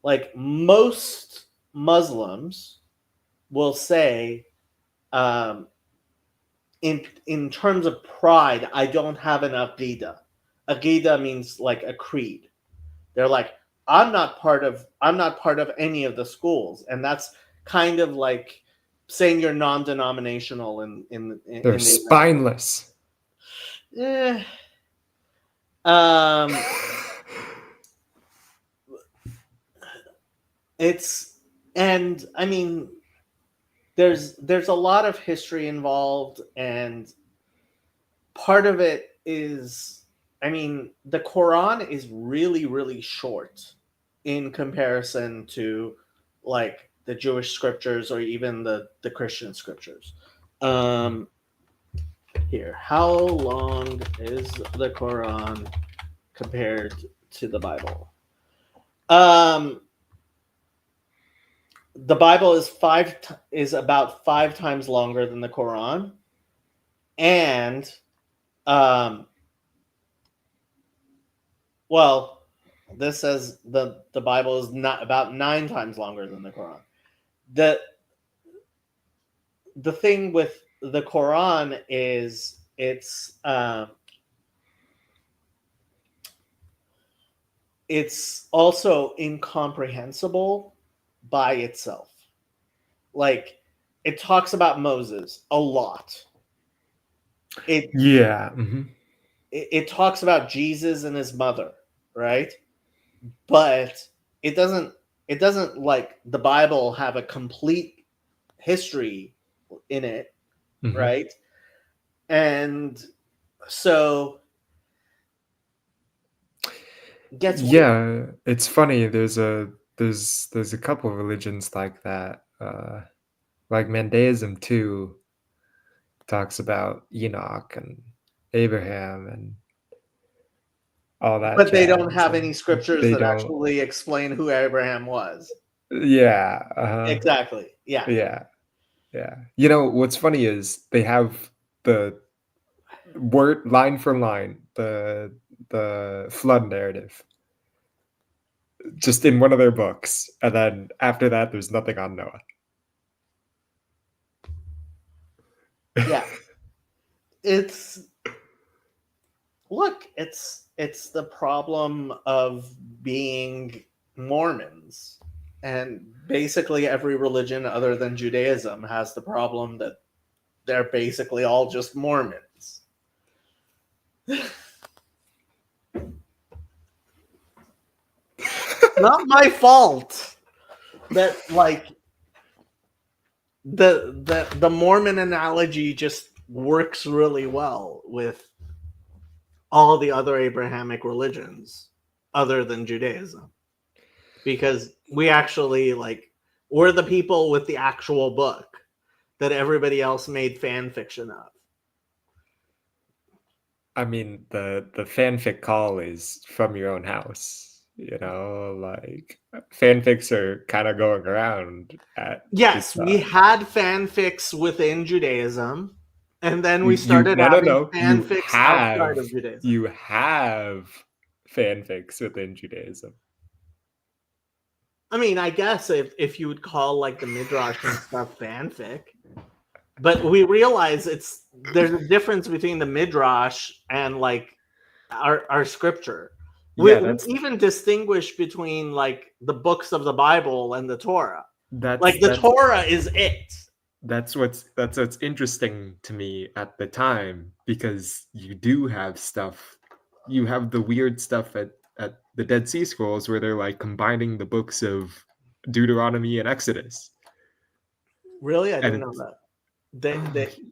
Like most Muslims will say, in terms of pride, I don't have an aqidah. Aqidah means like a creed. They're like, I'm not part of any of the schools, and that's kind of like saying you're non-denominational They're in the spineless. It's, and I mean, there's a lot of history involved, and part of it is, I mean, the Quran is really, really short in comparison to like the Jewish scriptures or even the Christian scriptures. Here, how long is the Quran compared to the Bible? The Bible is about 5 times longer than the Quran, and well, this says the Bible is not about 9 times longer than the Quran. The thing with the Quran is it's also incomprehensible by itself. Like, it talks about Moses a lot. Yeah. It talks about Jesus and his mother, right? But it doesn't like the Bible have a complete history in it, right? And so yeah, it's funny. There's there's a couple of religions like that. Like Mandaism too talks about Enoch and Abraham and all that But they jazz. don't have any scriptures They that don't. actually explain who Abraham was. Yeah. Exactly. Yeah. Yeah. Yeah. You know what's funny is they have the word line for line the flood narrative just in one of their books, and then after that, there's nothing on Noah. Yeah. It's look, it's the problem of being Mormons. And basically every religion other than Judaism has the problem that they're basically all just Mormons. Not my fault that like the Mormon analogy just works really well with all the other Abrahamic religions other than Judaism. Because we actually like we're the people with the actual book that everybody else made fan fiction of. I mean, the fanfic call is from your own house. You know, like fanfics are kind of going around at Yes, this. we had fanfics within Judaism, and then we You started no, having no. fanfics outside of Judaism. You have fanfics within Judaism. I mean, I guess if you would call like the Midrash and stuff fanfic, but we realize there's a difference between the Midrash and like our scripture. We, Yeah, we even distinguish between like the books of the Bible and the Torah. Like the Torah is it. That's what's interesting to me at the time, because you do have stuff. You have the weird stuff at the Dead Sea Scrolls where they're like combining the books of Deuteronomy and Exodus. Really, I And didn't know that.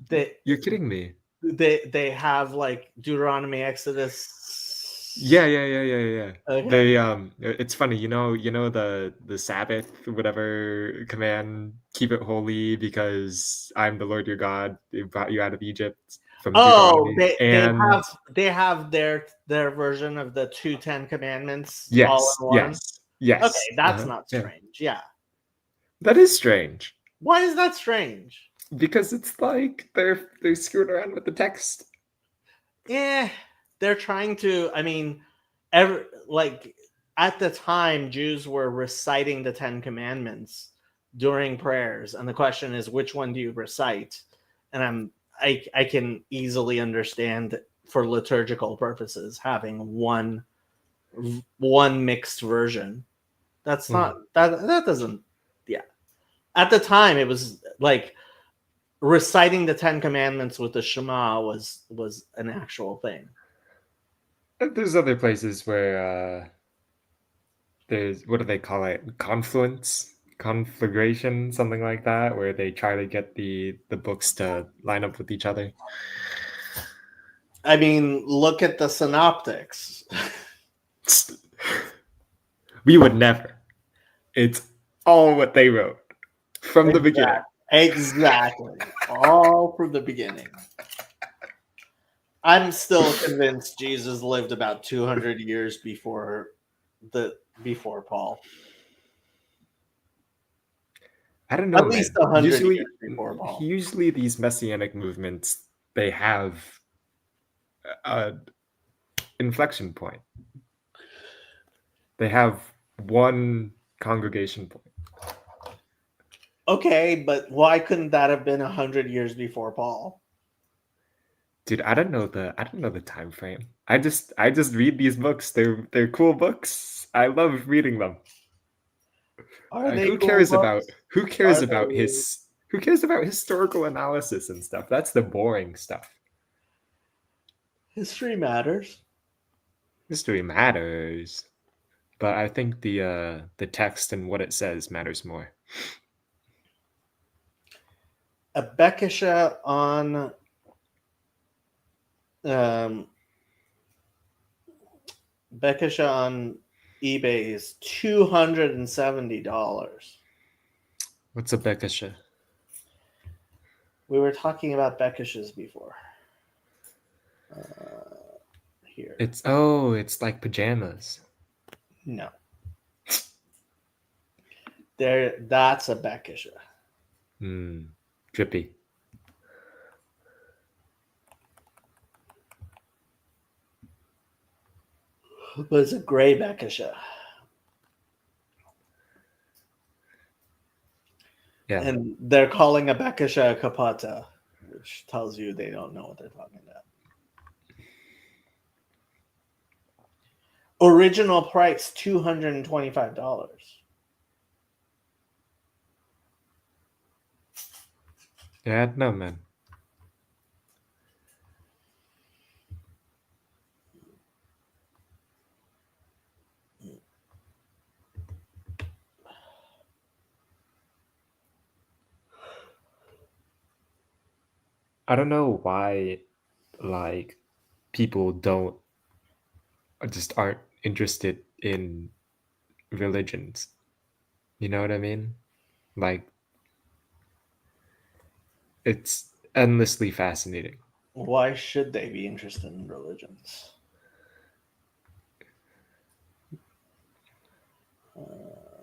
They you're kidding me. they have like Deuteronomy, Exodus. Yeah. Okay. They it's funny, you know the Sabbath, whatever command, keep it holy because I'm the Lord your God who brought you out of Egypt from Oh, Deuteronomy. And they have their version of the 2 Ten Commandments all yes, in one. yes. Okay, that's not Yeah. strange. Yeah. That is strange. Why is that strange? Because it's like they're screwing around with the text. Yeah, they're trying to. I mean, like at the time, Jews were reciting the 10 Commandments during prayers, and the question is, which one do you recite? And I can easily understand for liturgical purposes having one mixed version. That's not that doesn't. Yeah, at the time it was like reciting the 10 Commandments with the Shema was an actual thing. There's other places where there's, what do they call it? Conflagration, something like that, where they try to get the books to line up with each other. I mean, look at the synoptics. We would never. It's all what they wrote from the beginning. Exactly. All from the beginning. I'm still convinced Jesus lived about 200 years before Paul. I don't know, At least 100 years before Paul. Usually these messianic movements, they have an inflection point. They have one congregation point. Okay, but why couldn't that have been 100 years before Paul? Dude, I don't know the time frame. I just read these books. They're cool books. I love reading them. Who cares about historical analysis and stuff? That's the boring stuff. History matters. History matters, but I think the text and what it says matters more. A Bekisha on eBay is $270. What's a bekisha? We were talking about Beckishes before. Here. It's like pajamas. No. That's a Beckisha. Drippy. But it's a gray Beckisha. Yeah. And they're calling a Bekisha a Kapata, which tells you they don't know what they're talking about. Original price $225. Yeah, no man. I don't know why like people aren't interested in religions. You know what I mean? Like it's endlessly fascinating. Why should they be interested in religions?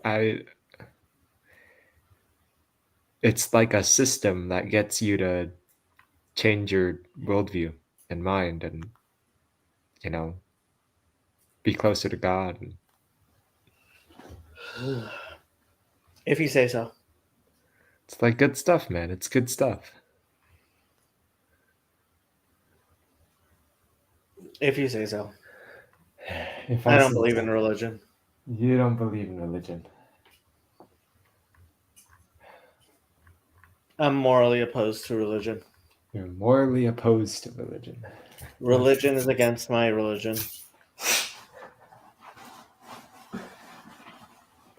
I It's like a system that gets you to change your worldview and mind and you know be closer to God. And If you say so. it's like good stuff, man. It's good stuff. If you say so. If I don't say believe so. in religion. You don't believe in religion. I'm morally opposed to religion. You're morally opposed to religion. Religion is against my religion.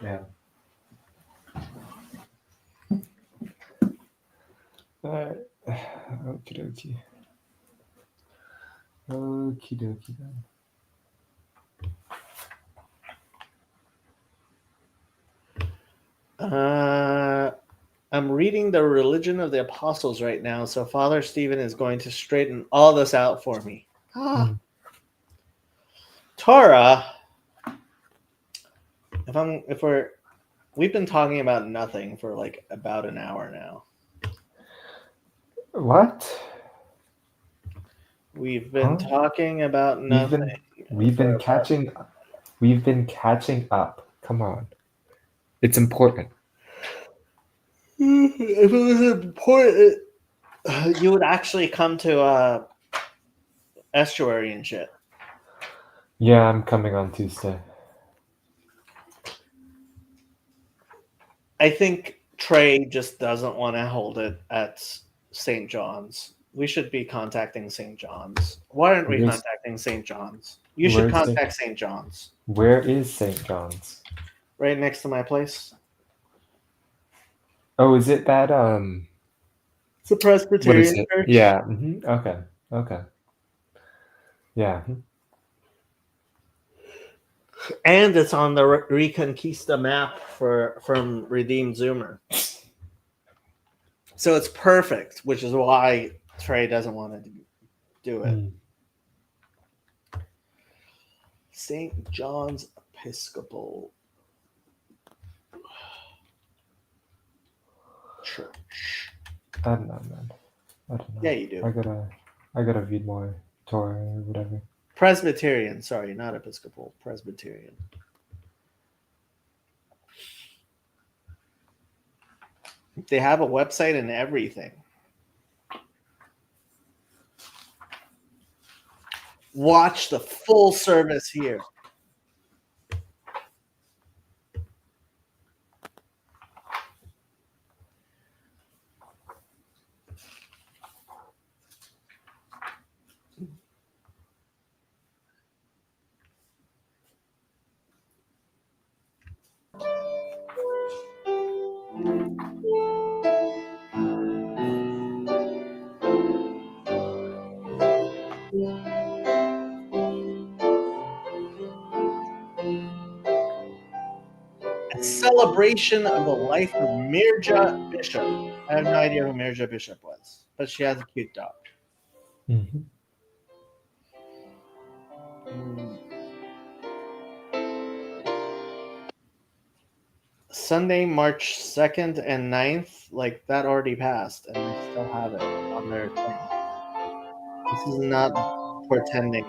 Yeah. Alright. Okie dokie. Okie dokie then. I'm reading the Religion of the Apostles right now, so Father Stephen is going to straighten all this out for me. Torah. We've been talking about nothing for like about an hour now. What? We've been talking about nothing. We've been catching up. Come on. It's important. If it was important, you would actually come to estuary and shit. Yeah, I'm coming on Tuesday. I think Trey just doesn't want to hold it at St. John's. We should be contacting St. John's. Why aren't we contacting St. John's? You should contact St. John's. Where is St. John's? Right next to my place. Oh, is it that It's a Presbyterian what is it? church. Yeah. Okay. Okay. Yeah. And it's on the Reconquista map from Redeemed Zoomer. So it's perfect, which is why Trey doesn't want to do it. St. John's Episcopal Church. I don't know, man. I don't know. Yeah, you do. I gotta read more Torah or whatever. Presbyterian, sorry, not Episcopal. Presbyterian. They have a website and everything. Watch the full service here. a celebration of the life of Mirja Bishop. I have no idea who Mirja Bishop was, but she has a cute dog. Mhm. Sunday, March 2nd and 9th, like that already passed, and they still have it on their thing. This is not portending.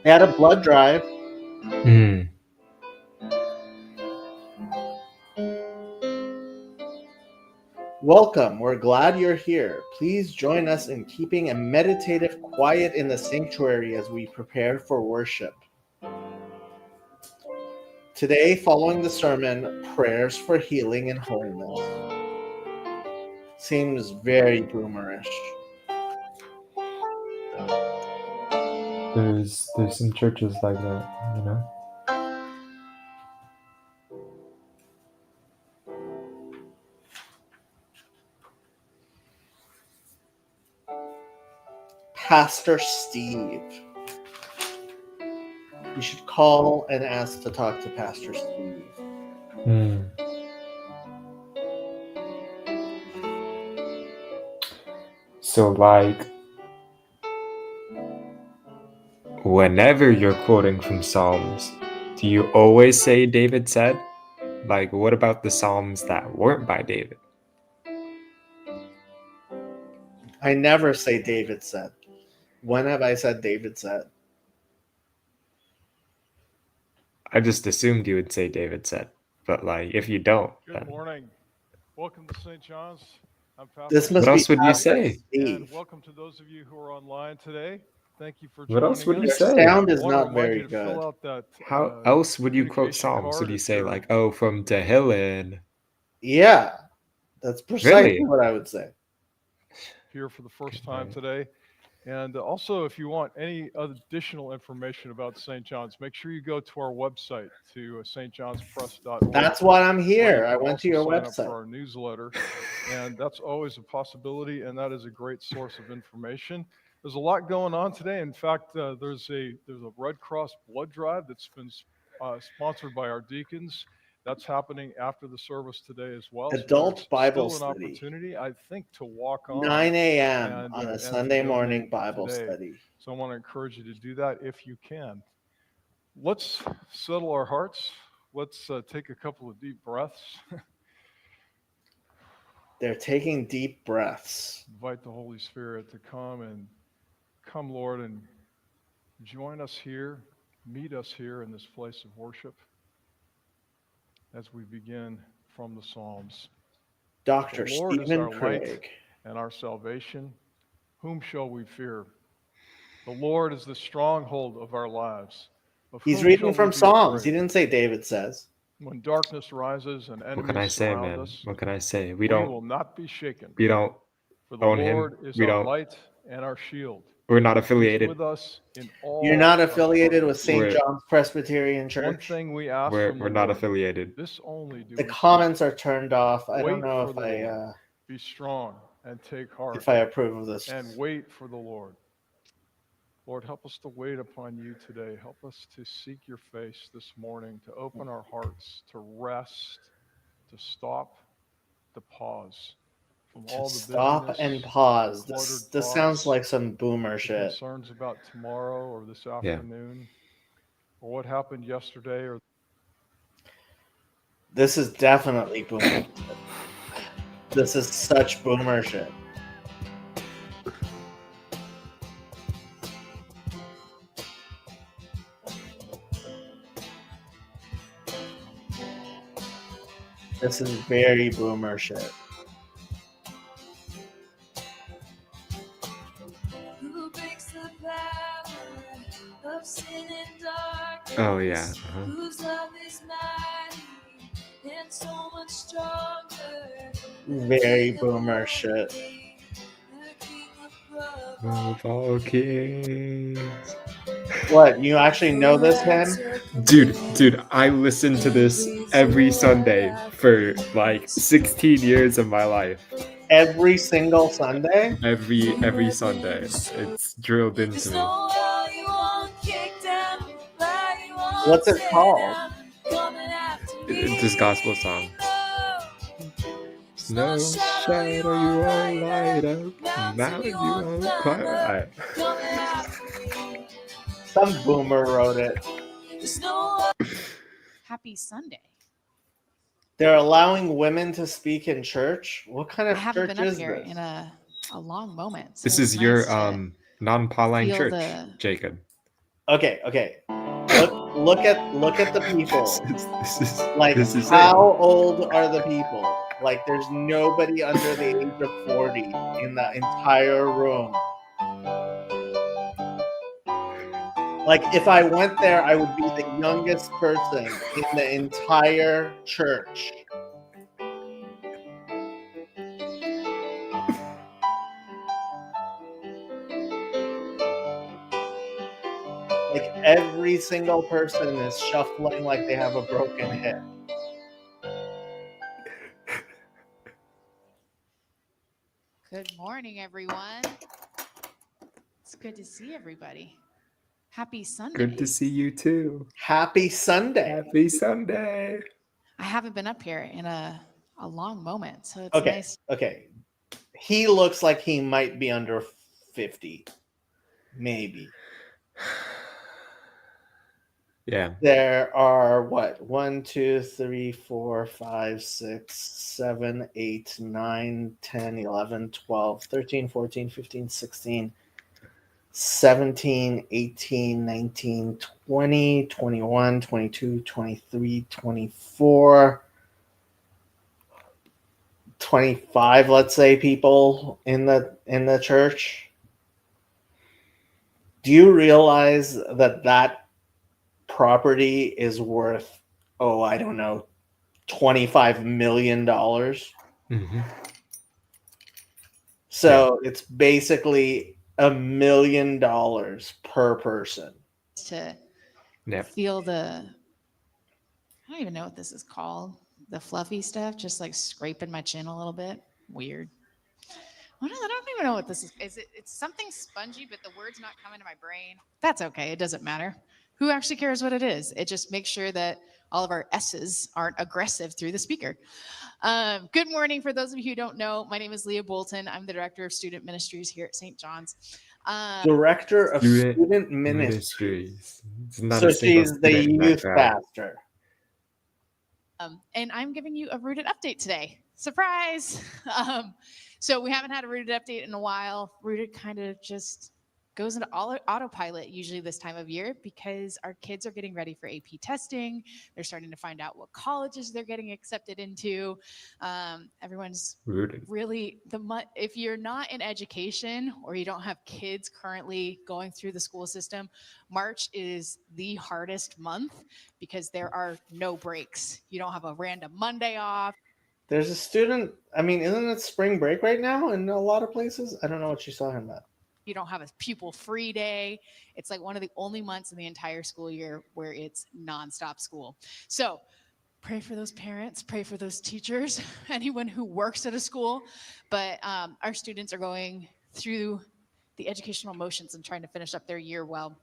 They had a blood drive. Mm. Welcome. We're glad you're here. Please join us in keeping a meditative quiet in the sanctuary as we prepare for worship. Today, following the sermon, prayers for healing and wholeness. Seems very boomerish. There's some churches like that, you know. Pastor Steve. You should call and ask to talk to Pastor Steve. Mm. So, like, whenever you're quoting from Psalms, do you always say David said? Like, what about the Psalms that weren't by David? I never say David said. When have I said David said? I just assumed you would say David said, but like, if you don't, Good then morning. Welcome to St. John's. I'm This Pastor must what be else would you Pastor say? Steve. and welcome to those of you who are online today. Thank you for What joining else would you us. Your say? sound I is want to not remind very you to fill good. out that How else would you quote communication Psalms? Would card you if say you're like, "Oh, from Tehillim"? Yeah, that's precisely Really? what I would say. here for the first Okay. time today. And also, if you want any additional information about St. John's, make sure you go to our website, to stjohnspress.org. That's why I'm where here. you I can went to also your sign up website. for our newsletter, and that's always a possibility, and that is a great source of information. There's a lot going on today. In fact, there's a Red Cross blood drive that's been sponsored by our deacons. That's happening after the service today as well. Adult so there's Bible still an study. opportunity, I think, to walk on 9 a.m. and on a and to Sunday morning donate Bible today. study. So I want to encourage you to do that if you can. Let's settle our hearts. Let's take a couple of deep breaths. They're taking deep breaths. Invite the Holy Spirit to come, Lord, and join us here, meet us here in this place of worship as we begin from the Psalms. Dr. The Lord is Stephen our light Craig. and our salvation. Whom shall we fear? The Lord is the stronghold of our lives. Of He's whom reading shall from we be Psalms. He afraid? didn't say David says. When darkness rises and What can I enemies say, surround man? us, What can I say? we will not be shaken. We don't For the own him. Lord is We our don't. light and our shield. We're not He's affiliated. with us in all You're not our affiliated with struggles. St. John's Presbyterian One Church. thing we ask We're from the we're not Lord, affiliated. this only do The we seek. comments are turned off. I don't Wait know for if the I Lord. Be strong and take heart if I approve of this. and wait for the Lord. Lord, help us to wait upon you today. Help us to seek your face this morning, to open our hearts, to rest, to stop, to pause from all To the stop busyness, and pause. cluttered This sounds thoughts, like some boomer the shit. concerns about tomorrow or this afternoon, or what happened yesterday, or This is definitely boomer shit. This is such boomer shit. This is very boomer shit. Who breaks the power of sin and darkness? Oh yeah. Uh-huh. Whose love is mighty and so much stronger. Very boomer shit. The King of Of all kings. What? You actually know this hymn? Dude, I listen to this every Sunday for like 16 years of my life. Every single Sunday? Every Sunday. It's drilled into me. What's it called? This gospel song. Snow shadow, you all light up. Now you all climb. Alright. Some boomer wrote it. Happy Sunday. They're allowing women to speak in church. What kind I of haven't church been up is here this? in a long moment. So This it's is your nice to non-Pauline feel church, the- Jacob. Okay. Look at the people. Like, this is how old are the people? Like, there's nobody under the age of 40 in the entire room. Like, if I went there, I would be the youngest person in the entire church. Like, every single person is shuffling like they have a broken hip. Good morning, everyone. It's good to see everybody. Happy Sunday. Good to see you too. Happy Sunday. Happy Sunday. I haven't been up here in a long moment, so it's Okay. nice. Okay. He looks like he might be under 50. Maybe. Yeah. There are what? 1, 2, 3, 4, 5, 6, 7, 8, 9, 10, 11, 12, 13, 14, 15, 16, 17, 18, 19, 20, 21, 22, 23, 24, 25, let's say, people in the church. Do you realize that property is worth, I don't know, $25 million? Mm-hmm. So it's basically $1 million per person. To Yep. feel the, I don't even know what this is called. The fluffy stuff, just like scraping my chin a little bit. Weird. I don't even know what this is. It's something spongy, but the word's not coming to my brain. That's okay. It doesn't matter. Who actually cares what it is? It just makes sure that all of our S's aren't aggressive through the speaker. Good morning. For those of you who don't know, my name is Leah Bolton. I'm the Director of Student Ministries here at St. John's. Director of Student Ministries. Ministries. It's not So a single she's the student in that youth crowd. pastor. And I'm giving you a rooted update today. Surprise! So we haven't had a rooted update in a while. Rooted kind of just goes into autopilot usually this time of year because our kids are getting ready for AP testing. They're starting to find out what colleges they're getting accepted into. Everyone's Rooted. really if you're not in education or you don't have kids currently going through the school system, March is the hardest month because there are no breaks. You don't have a random Monday off. There's a student, isn't it spring break right now in a lot of places? I don't know what she's talking about. You don't have a pupil free day. It's like one of the only months in the entire school year where it's nonstop school. So pray for those parents, pray for those teachers, anyone who works at a school. But our students are going through the educational motions and trying to finish up their year well.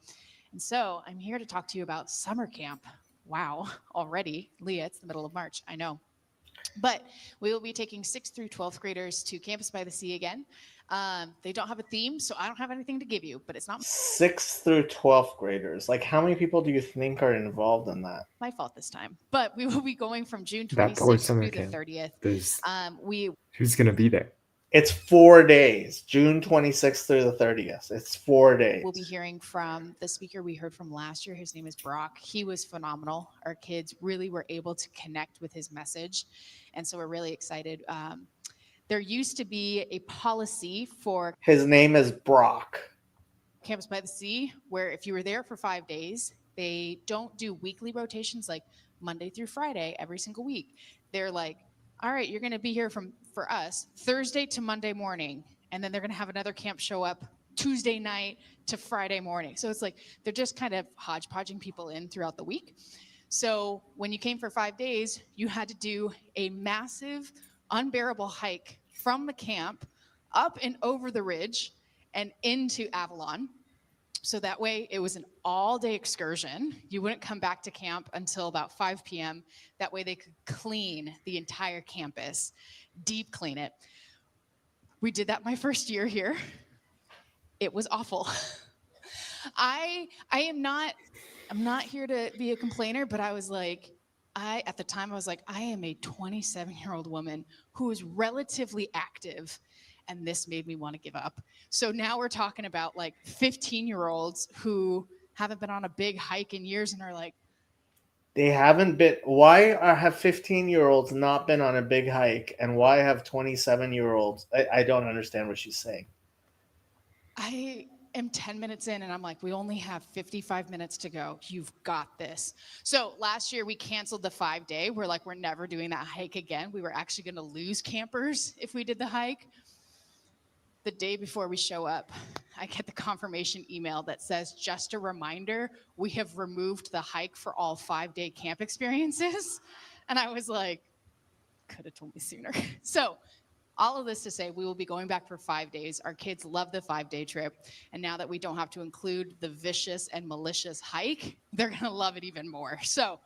And so I'm here to talk to you about summer camp. Wow, already. Leah, it's the middle of March, I know. But we will be taking 6th through 12th graders to Campus by the Sea again. They don't have a theme, so I don't have anything to give you, but it's not 6th through 12th graders. Like, how many people do you think are involved in that? my fault this time. But we will be going from June That poor 26th summer through the camp. 30th. Who's going to be there? It's 4 days, June 26th through the 30th. It's 4 days. We'll be hearing from the speaker we heard from last year. His name is Brock. He was phenomenal. Our kids really were able to connect with his message. And so we're really excited. There used to be a policy for His name is Brock. Campus by the Sea, where if you were there for 5 days, they don't do weekly rotations like Monday through Friday every single week. They're like, all right, you're going to be here for us Thursday to Monday morning, and then they're going to have another camp show up Tuesday night to Friday morning. So it's like they're just kind of hodgepodging people in throughout the week. So when you came for 5 days, you had to do a massive, unbearable hike from the camp up and over the ridge and into Avalon. So that way it was an all-day excursion. You wouldn't come back to camp until about 5 p.m. That way they could clean the entire campus, deep clean it. We did that my first year here. It was awful. I'm not here to be a complainer, but I was like, at the time I was like, I am a 27-year-old woman who is relatively active, and this made me want to give up. So now we're talking about like 15-year-olds who haven't been on a big hike in years and are like, They haven't been. Why have 15-year-olds not been on a big hike, and why have 27-year-olds? I don't understand what she's saying. I am 10 minutes in and I'm like, we only have 55 minutes to go. You've got this. So last year we canceled the 5-day. We're like, we're never doing that hike again. We were actually going to lose campers if we did the hike. The day before we show up, I get the confirmation email that says, just a reminder, we have removed the hike for all 5-day camp experiences. And I was like, could have told me sooner. So all of this to say, we will be going back for 5 days. Our kids love the 5-day trip. And now that we don't have to include the vicious and malicious hike, they're going to love it even more. So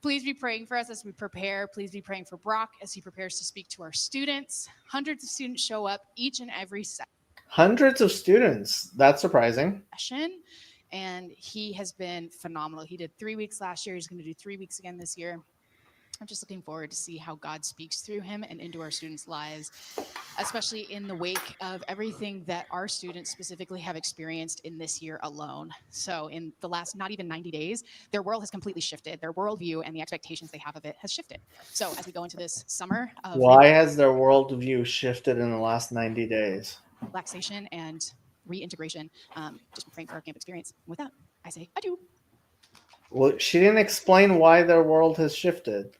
please be praying for us as we prepare. Please be praying for Brock as he prepares to speak to our students. Hundreds of students show up each and every Hundreds of students. That's surprising. session. And he has been phenomenal. He did 3 weeks last year. He's going to do 3 weeks again this year. I'm just looking forward to see how God speaks through him and into our students' lives, especially in the wake of everything that our students specifically have experienced in this year alone. So in the last not even 90 days, their world has completely shifted. Their worldview and the expectations they have of it has shifted. So as we go into this summer of Why has their worldview shifted in the last 90 days? relaxation and reintegration, just praying for our camp experience. With that, I say adieu. Well, she didn't explain why their world has shifted.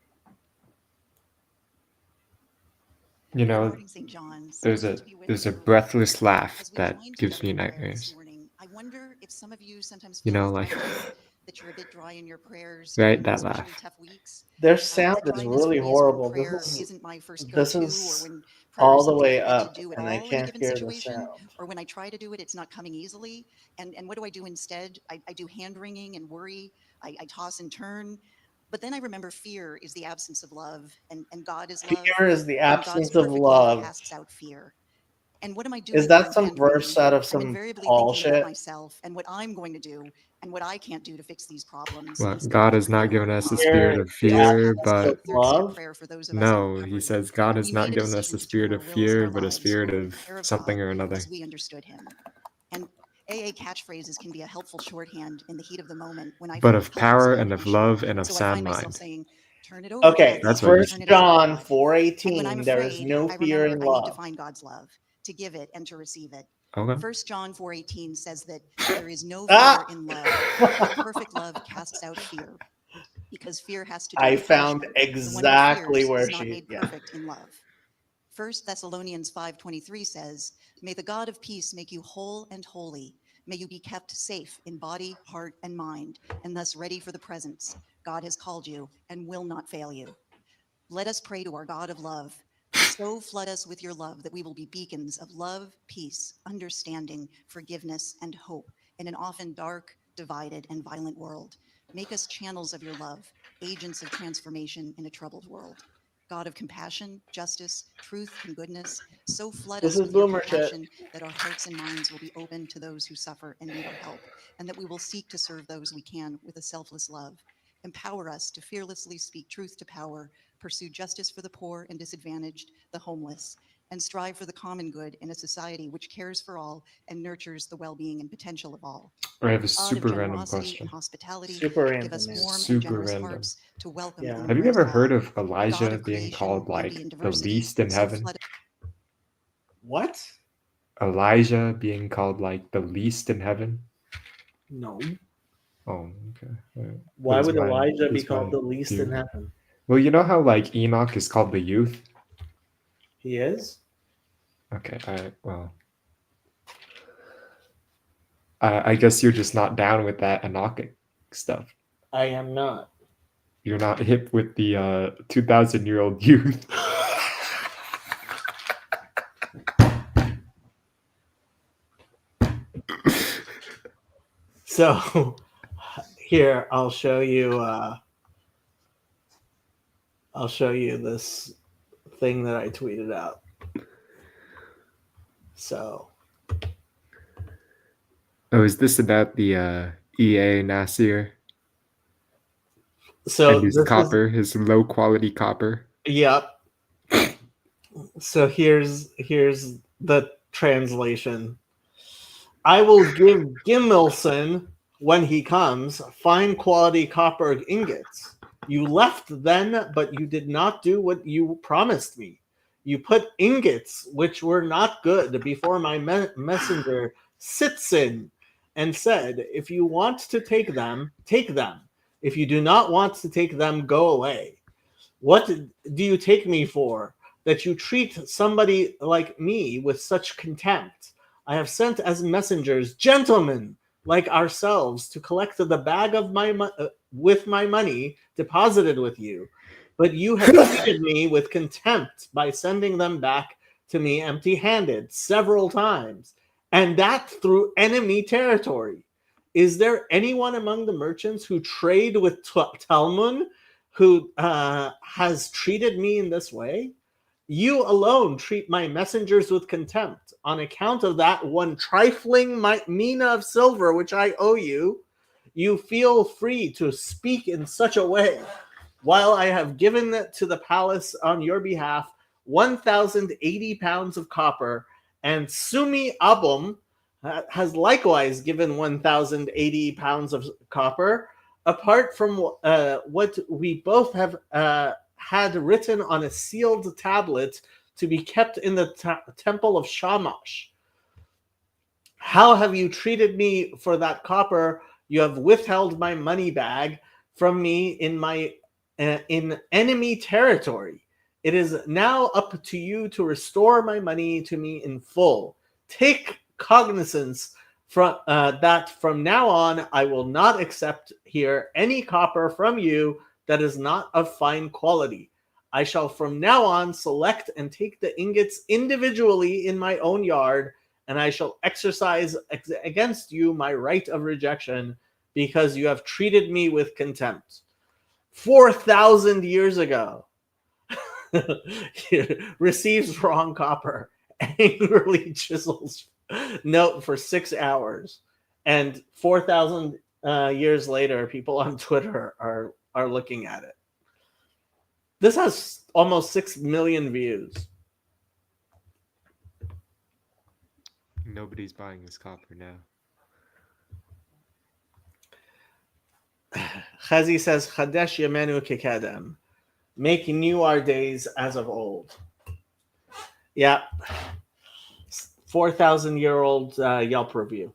You know, Regarding St. John's, there's good a to be with there's a you. breathless laugh As we that join gives together me in prayer this nightmares. morning, I wonder if some of you sometimes You feel know, as like, I do, that you're a bit dry in your prayers, right, during that especially laugh. tough weeks. Their sound That is dryness for really me is when horrible. prayer This isn't my first is go-to, or when prayer all is the something way I get to up, do at and I all in a can't given hear the situation, sound. or when I try to do it, it's not coming easily. And what do I do instead? I do hand-wringing and worry. I toss and turn. But then I remember fear is the absence of love, and God is love. Fear is the And God's absence of perfect love love. casts out fear. And what am I doing Is when that I'm some hand-wringing? verse out of I'm some invariably Paul thinking about shit? myself and what I'm going to do and what I can't do to fix these problems Well, instead God of has not praying given for us a God. Fear spirit is of the And so fear, absence let's pray of but a third step love. prayer for those of us in no, he recovery. says God has We not made a given us decision a to spirit turn our of wills and fear, our but a lives spirit over to of the care of something God or another. as we understood him. And AA catchphrases can be a helpful shorthand in the heat of the moment when I But feel of helpless power and and of impatient. love and of So I sound find myself mind. saying, turn it over, Okay, Kathy. That's what you First Turn it said. over, John God. And when I'm 4:18. There is afraid, no I fear remember in I need to love. find God's love, to give it and to receive it. Okay. 1 John 4:18 says that there is no Ah! fear in love, but perfect love casts out fear, because fear has to do I with found punishment. The one who exactly fears where is not she. made Yeah. perfect in love. 1 Thessalonians 5:23 says, may the God of peace make you whole and holy. May you be kept safe in body, heart, and mind, and thus ready for the presence. God has called you and will not fail you. Let us pray to our God of love. So flood us with your love that we will be beacons of love, peace, understanding, forgiveness, and hope in an often dark, divided, and violent world. Make us channels of your love, agents of transformation in a troubled world. God of compassion, justice, truth, and goodness, so flood This us is with your boomer shit. compassion that our hearts and minds will be open to those who suffer and need our help, and that we will seek to serve those we can with a selfless love. Empower us to fearlessly speak truth to power, pursue justice for the poor and disadvantaged, the homeless, and strive for the common good in a society which cares for all and nurtures the well-being and potential of all. I have a God of super random generosity question. and hospitality, Super give random, us man. warm and Super generous random. hearts to welcome Yeah. and Have you embrace ever all. heard of God Elijah of being creation, called beauty, like and the diversity, least in so heaven? flood What? Elijah being called like the least in heaven? No. Oh, okay. That Why was would my Elijah be was called my the least in theory. heaven? Well, you know how like Enoch is called the youth? He is? Okay, well, I guess you're just not down with that Enochic stuff. I am not. You're not hip with the 2,000-year-old youth. So here I'll show you. I'll show you this thing that I tweeted out. So Oh, is this about the EA Nasir and his this is copper, his low quality copper? yep. So here's the translation. I will give Gimmelson, when he comes, fine quality copper ingots. You left then, but you did not do what you promised me. You put ingots, which were not good, before my messenger Sitsin, and said, if you want to take them, take them. If you do not want to take them, go away. What do you take me for, that you treat somebody like me with such contempt? I have sent as messengers gentlemen like ourselves to collect the bag of with my money deposited with you, but you have treated me with contempt by sending them back to me empty-handed several times, and that through enemy territory. Is there anyone among the merchants who trade with Talmud who has treated me in this way? You alone treat my messengers with contempt on account of that one trifling mina of silver which I owe you. You feel free to speak in such a way, while I have given to the palace on your behalf 1,080 pounds of copper, and Sumi Abum has likewise given 1,080 pounds of copper, apart from what we both have had written on a sealed tablet to be kept in the temple of Shamash. How have you treated me for that copper? You have withheld my money bag from me in enemy territory. It is now up to you to restore my money to me in full. Take cognizance that from now on I will not accept here any copper from you that is not of fine quality. I shall from now on select and take the ingots individually in my own yard, and I shall exercise against you my right of rejection, because you have treated me with contempt. 4,000 years ago, receives wrong copper, angrily chisels note for 6 hours, and 4,000 years later, people on Twitter are looking at it. This has almost 6 million views. Nobody's buying his copper now. Chazi says, Chadesh Yemenu Kekadem. Make new our days as of old. Yeah. 4,000-year-old Yelp review.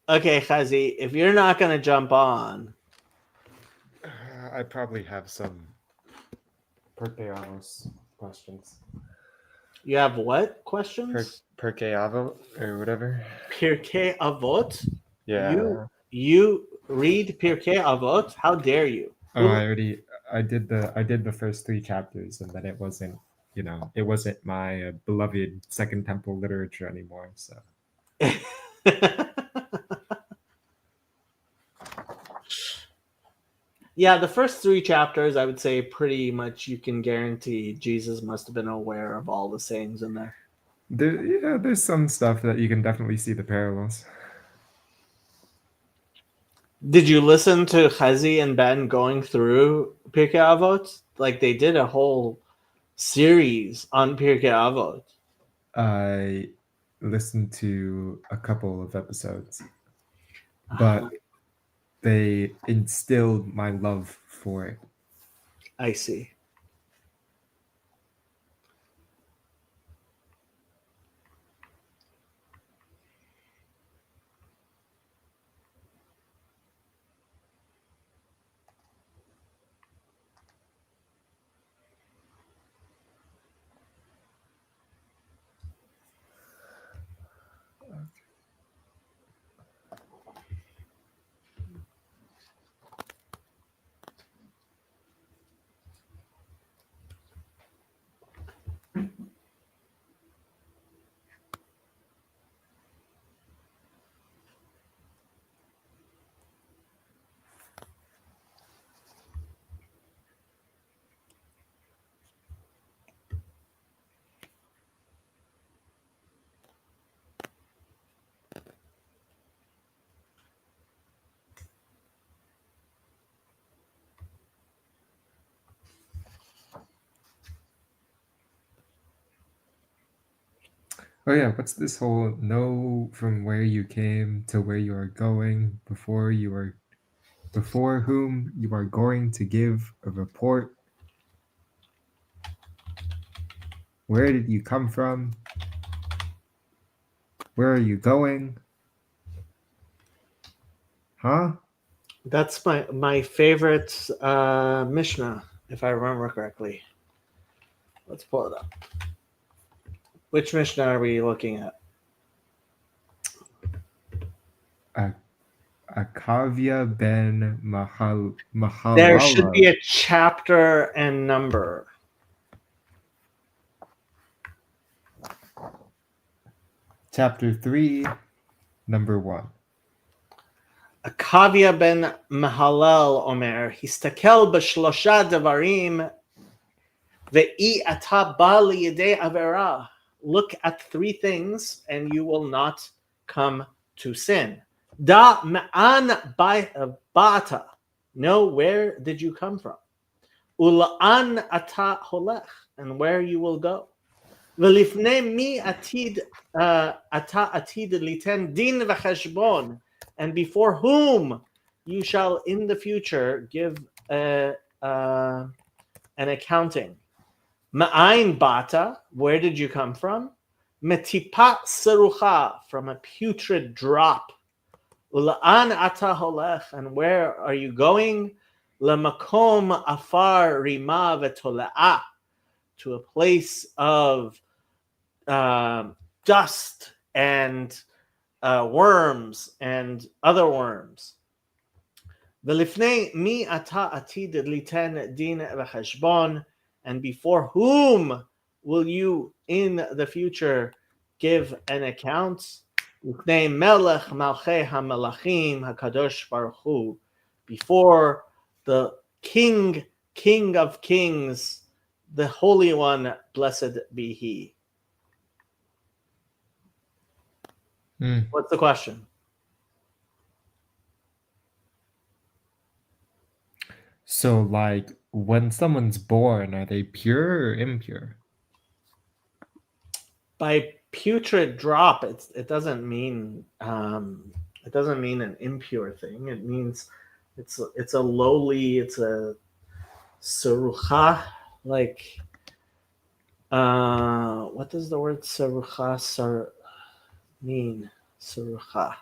Okay, Chazi, if you're not going to jump on. I probably have some Perkeavos questions. You have what questions? Perkeavo or whatever. Pirkei Avot? Yeah. You read Pirkei Avot? How dare you? Oh, I did the first 3 chapters, and then it wasn't my beloved Second Temple literature anymore. So yeah, the first 3 chapters, I would say pretty much you can guarantee Jesus must have been aware of all the sayings in there. there's some stuff that you can definitely see the parallels. Did you listen to Chazi and Ben going through Pirkei Avot? Like, they did a whole series on Pirkei Avot. I listened to a couple of episodes, but they instilled my love for it. I see. Oh yeah, what's this whole know from where you came to where you are going before whom you are going to give a report? Where did you come from? Where are you going? Huh? That's my favorite Mishnah, if I remember correctly. Let's pull it up. Which Mishnah are we looking at? Akavia ben There should be Mahalala. a chapter and number. Chapter 3, number 1. Akavia ben Mahalal Omer, Histakel b'shlosha devarim ve'i ata ba liyedei avera. Look at 3 things and you will not come to sin. Da ma'an ba'ata. Know where did you come from. Ula'an ata holech, and where you will go. V'lifnei mi atid ata atid liten din v'cheshbon, and before whom you shall in the future give an accounting. Ma'ain bata, where did you come from? Metipat serucha, from a putrid drop. Ula'an ata holech, and where are you going? Lemakom afar rima v'tola'ah, to a place of dust and worms and other worms. V'lifnei mi ata atid liten din v'cheshbon, and before whom will you in the future give an account? Lifnei melech malchei hamelachim hakadosh baruch hu, before the king of kings, the Holy One, blessed be he. What's the question? So, like, when someone's born, are they pure or impure? By putrid drop, it doesn't mean an impure thing. It means it's a lowly, it's a serucha, like what does the word serucha mean? Serucha.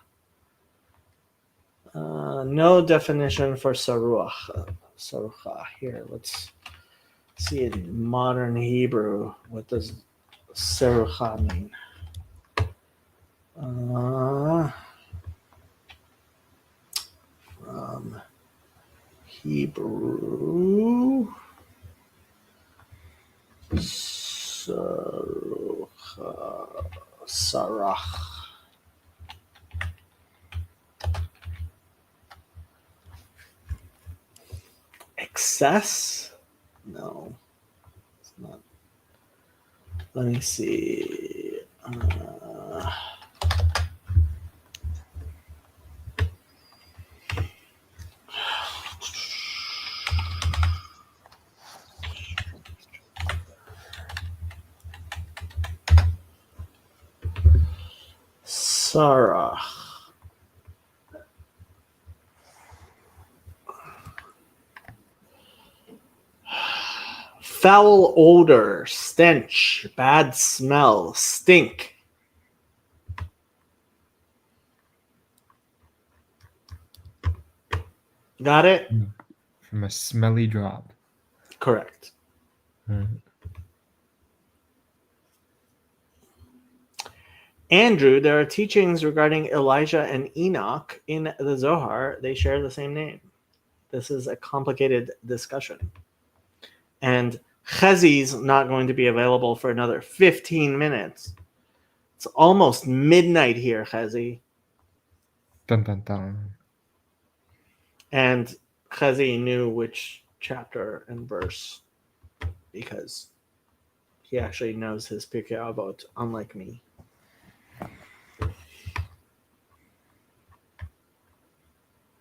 No definition for saruach. Sarucha. Here, let's see it in modern Hebrew. What does serucha mean? From Hebrew, sarucha, sarach. Excess? No, it's not. Let me see. Sarah. Foul odor, stench, bad smell, stink. Got it? From a smelly drop. Correct. Andrew, there are teachings regarding Elijah and Enoch in the Zohar. They share the same name. This is a complicated discussion. And Chazi's not going to be available for another 15 minutes. It's almost midnight here, Chazi. Dun dun dun. And Chazi knew which chapter and verse because he actually knows his Pirkei Avot, unlike me.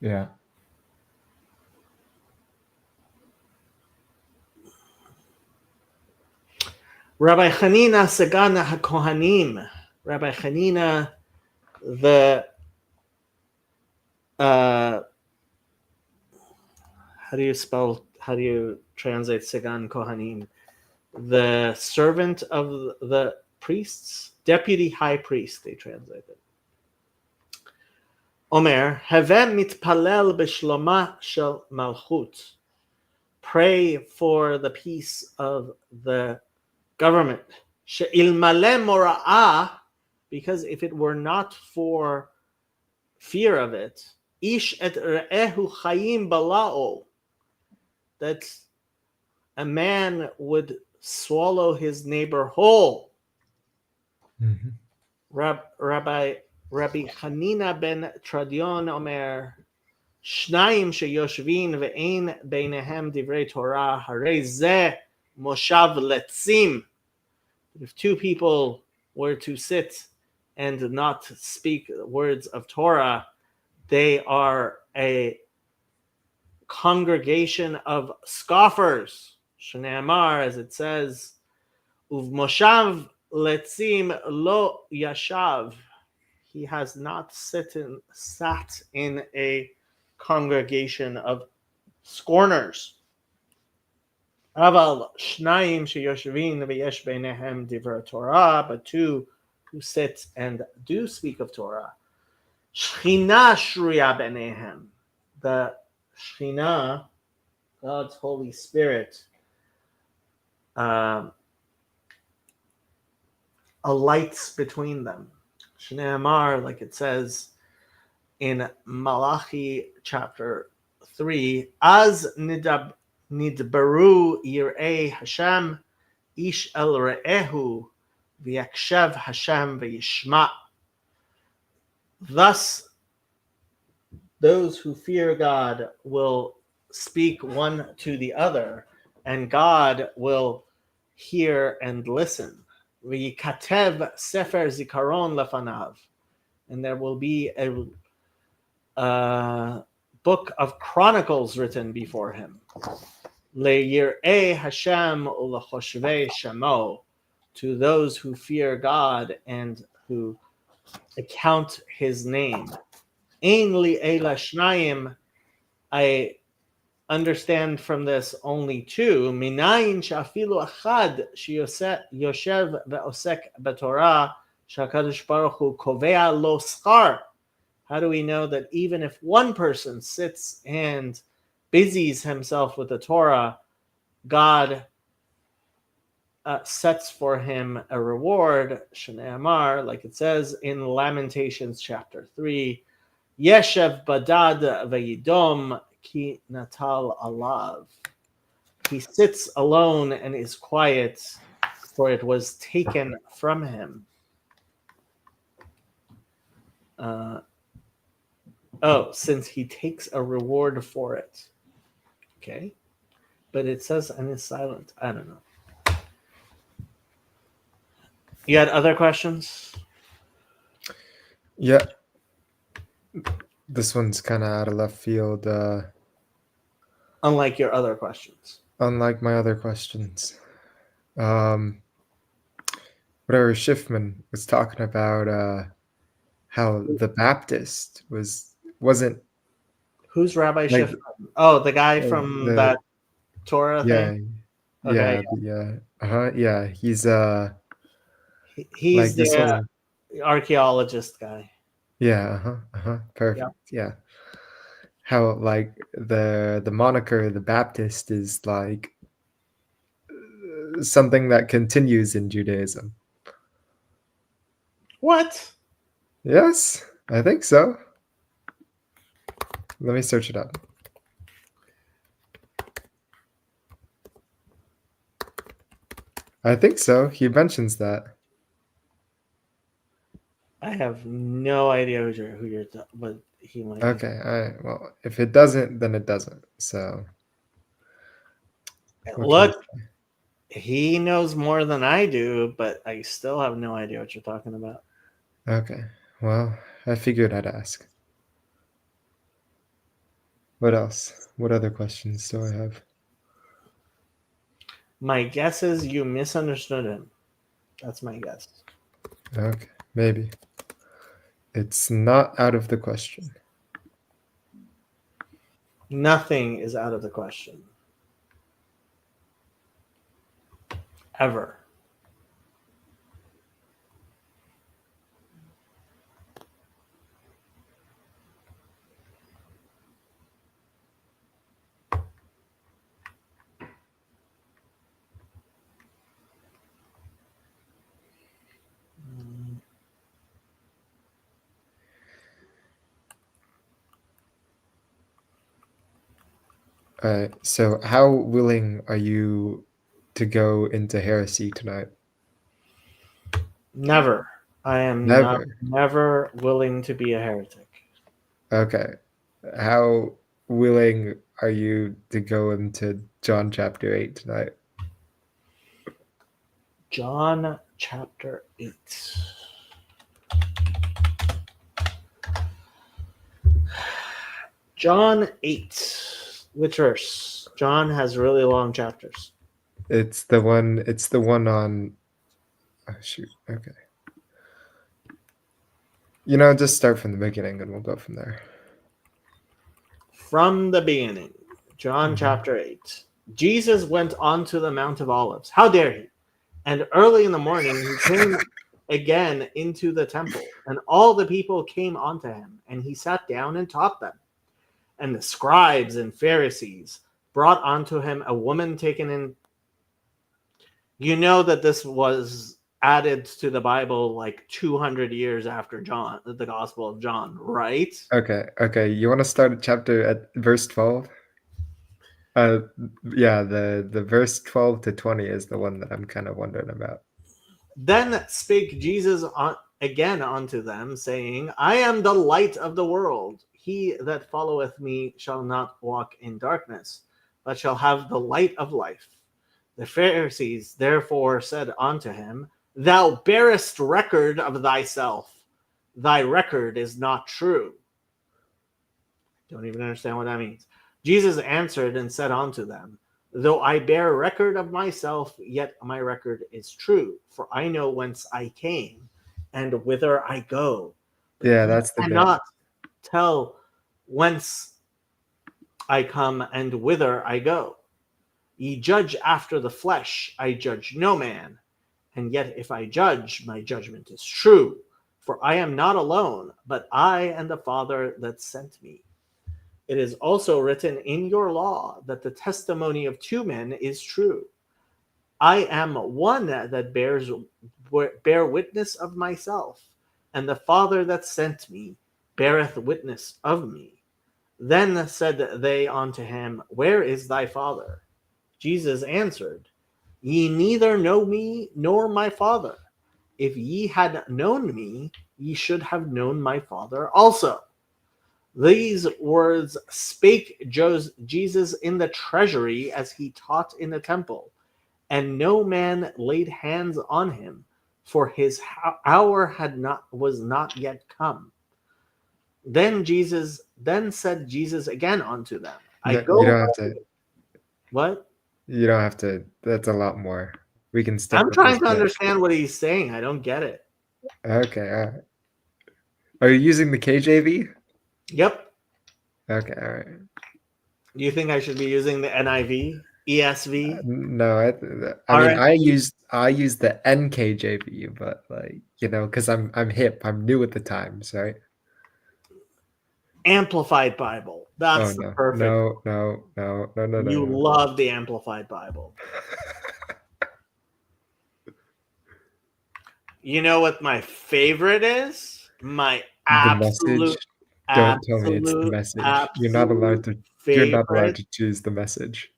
Yeah. Rabbi Hanina Sagana HaKohanim, Rabbi Hanina, the how do you translate Sigan Kohanim? The servant of the priests, deputy high priest, they translated. Omer, Havem mitpalel b'shloma shel malchut. Pray for the peace of the government. She'ilmale mora'ah, because if it were not for fear of it, ish et re'ehu chayim bala'o, that a man would swallow his neighbor whole. Mhm. Rabbi Hanina ben Tradion Omer, Shnayim sheyoshvin ve'ein beinehem divrei Torah, harei zeh moshav letzim. If two people were to sit and not speak words of Torah, they are a congregation of scoffers. Shneamar, as it says, Uv moshav letzim lo yashav. He has not sat in a congregation of scorners. Aval shnayim sheyoshvin veyesh beinehem divrei Torah, but two who sit and do speak of Torah. Shechina shruya beinehem, the Shechina, God's Holy Spirit, alights between them. Shneamar, like it says in Malachi chapter 3, Az nidbaru yirei Hashem, ish el re'ehu, v'yakshev Hashem v'yishma. Thus, those who fear God will speak one to the other, and God will hear and listen. V'yikatev sefer zikaron lefanav, and there will be a book of chronicles written before him. Le'yirei Hashem u'lechoshvei shemo, to those who fear God and who account his name. Ein li ela shnayim, I understand from this only two. Minayin shafilu achad sheyoshev ve'osek b'Torah shakadosh baruch hu kovea lo schar. How do we know that even if one person sits and busies himself with the Torah, God sets for him a reward? Shneamar, like it says in Lamentations chapter 3, Yeshev badad v'yidom ki natal alav. He sits alone and is quiet, for it was taken from him. Since he takes a reward for it. Okay. But it says, and is silent. I don't know. You had other questions? Yeah. This one's kind of out of left field, Unlike your other questions. unlike my other questions. Whatever Schiffman was talking about, how the Baptist wasn't. Who's Rabbi Like- Schiff? Oh, the guy from that Torah Yeah, thing? yeah, Okay, yeah. He's He's like this the whole, archaeologist guy. yeah, perfect, yeah. How like the moniker the Baptist is like something that continues in Judaism. What? Yes, I think so. Let me search it up. I think so. He mentions that. I have no idea what he might. Okay, all right. Well, if it doesn't, then it doesn't. So what can Look, I say? he knows more than I do, but I still have no idea what you're talking about. Okay. Well, I figured I'd ask. What else? What other questions do I have? My guess is you misunderstood him. That's my guess. Okay. Maybe. It's not out of the question. Nothing is out of the question. Ever. So how willing are you to go into heresy tonight? Never. I am never willing to be a heretic. Okay. How willing are you to go into John chapter 8 tonight? John chapter 8. John 8. Which verse? John has really long chapters. It's the one on oh shoot. Okay. Just start from the beginning and we'll go from there. From the beginning. John Mhm. chapter 8. Jesus went on to the Mount of Olives. How dare he? And early in the morning he came again into the temple, and all the people came unto him, and he sat down and taught them. And the scribes and Pharisees brought unto him a woman taken in. You know that this was added to the Bible like 200 years after John, the Gospel of John, right? Okay. You want to start at verse 12? Yeah, the verse 12 to 20 is the one that I'm kind of wondering about. Then spake Jesus again unto them, saying, I am the light of the world. He that followeth me shall not walk in darkness, but shall have the light of life. The Pharisees therefore said unto him, Thou bearest record of thyself. Thy record is not true. Don't even understand what that means. Jesus answered and said unto them, Though I bear record of myself, yet my record is true, for I know whence I came and whither I go. But Yeah, ye that's the bit. cannot tell whence I come and whither I go. Ye judge after the flesh, I judge no man. And yet if I judge, my judgment is true. For I am not alone, but I and the Father that sent me. It is also written in your law that the testimony of two men is true. I am one that bear witness of myself, and the Father that sent me beareth witness of me. Then said they unto him, Where is thy Father? Jesus answered, Ye neither know me nor my Father. If ye had known me, ye should have known my Father also. These words spake Jesus in the treasury as he taught in the temple, and no man laid hands on him, for his hour was not yet come. Then said Jesus again unto them, I No, go. you don't have to. What? You don't have to. That's a lot more. We can stick. I'm with trying this to bit. understand what he's saying. I don't get it. Okay. All right. Are you using the KJV? Yep. Okay. All right. Do you think I should be using the NIV, ESV? No, I mean I use the NKJV, but because I'm hip, I'm new at the times, right? Amplified Bible. Oh That's the no, perfect. no. You love the Amplified Bible. You know what my favorite is? My The message. Don't tell me it's the message. You're not allowed to. You're not allowed to choose the message.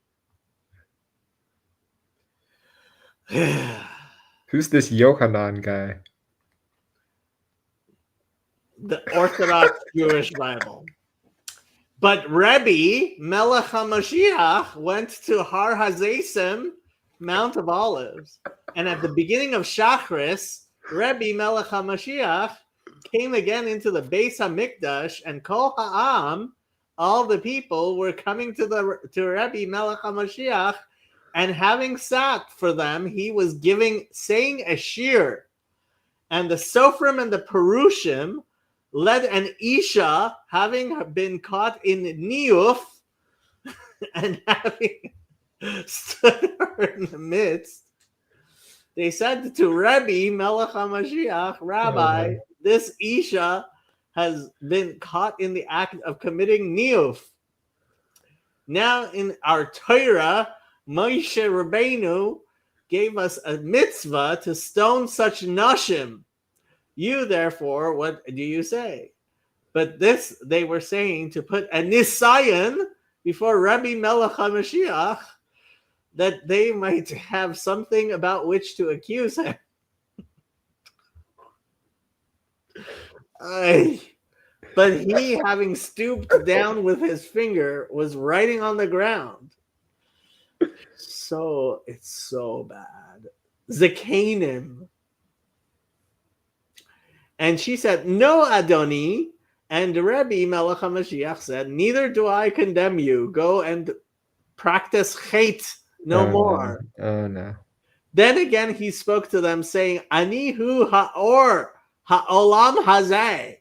Who's this Yohanan guy? The Orthodox Jewish Bible. But Rebbe Melech HaMashiach went to Har Hazeisim, Mount of Olives, and at the beginning of Shachris, Rebbe Melech HaMashiach came again into the Beis HaMikdash, and Kol Ha'am, all the people were coming to Rebbe Melech HaMashiach, and having sat for them, he was saying a shir. And the Sophrim and the Perushim led an Isha, having been caught in Niuf, and having stood her in the midst, they said to Rebbe Melech HaMashiach, Rabbi, this Isha has been caught in the act of committing Niuf. Now in our Torah, Moshe Rabbeinu gave us a mitzvah to stone such nashim. You, therefore, what do you say? But this they were saying to put a nisayan before Rabbi Melech HaMashiach, that they might have something about which to accuse him. But he, having stooped down with his finger, was writing on the ground. So it's so bad. Zakanim. And she said, no, Adoni. And Rebbe Melech HaMashiach said, neither do I condemn you. Go and practice hate no more. No. Oh, no. Then again he spoke to them, saying, Ani hu ha'or ha'olam hazeh.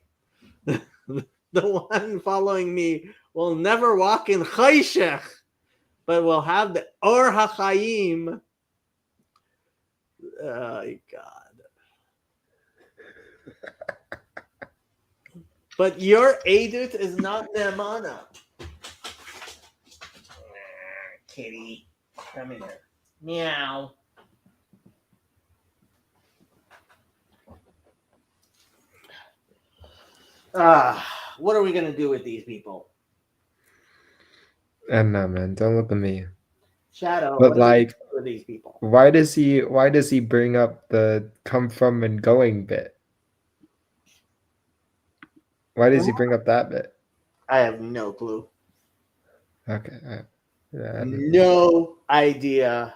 The one following me will never walk in chayshech, but will have the or ha'chayim. Oh, God. But your edut is not ne'emana. Kitty, come here. Meow. What are we gonna do with these people? I don't know, man. Don't look at me. Shadow, But what are we like, gonna do with these people? why does he bring up the come from and going bit? Why does he bring up that bit? I have no clue. Okay. Yeah, I don't know. No idea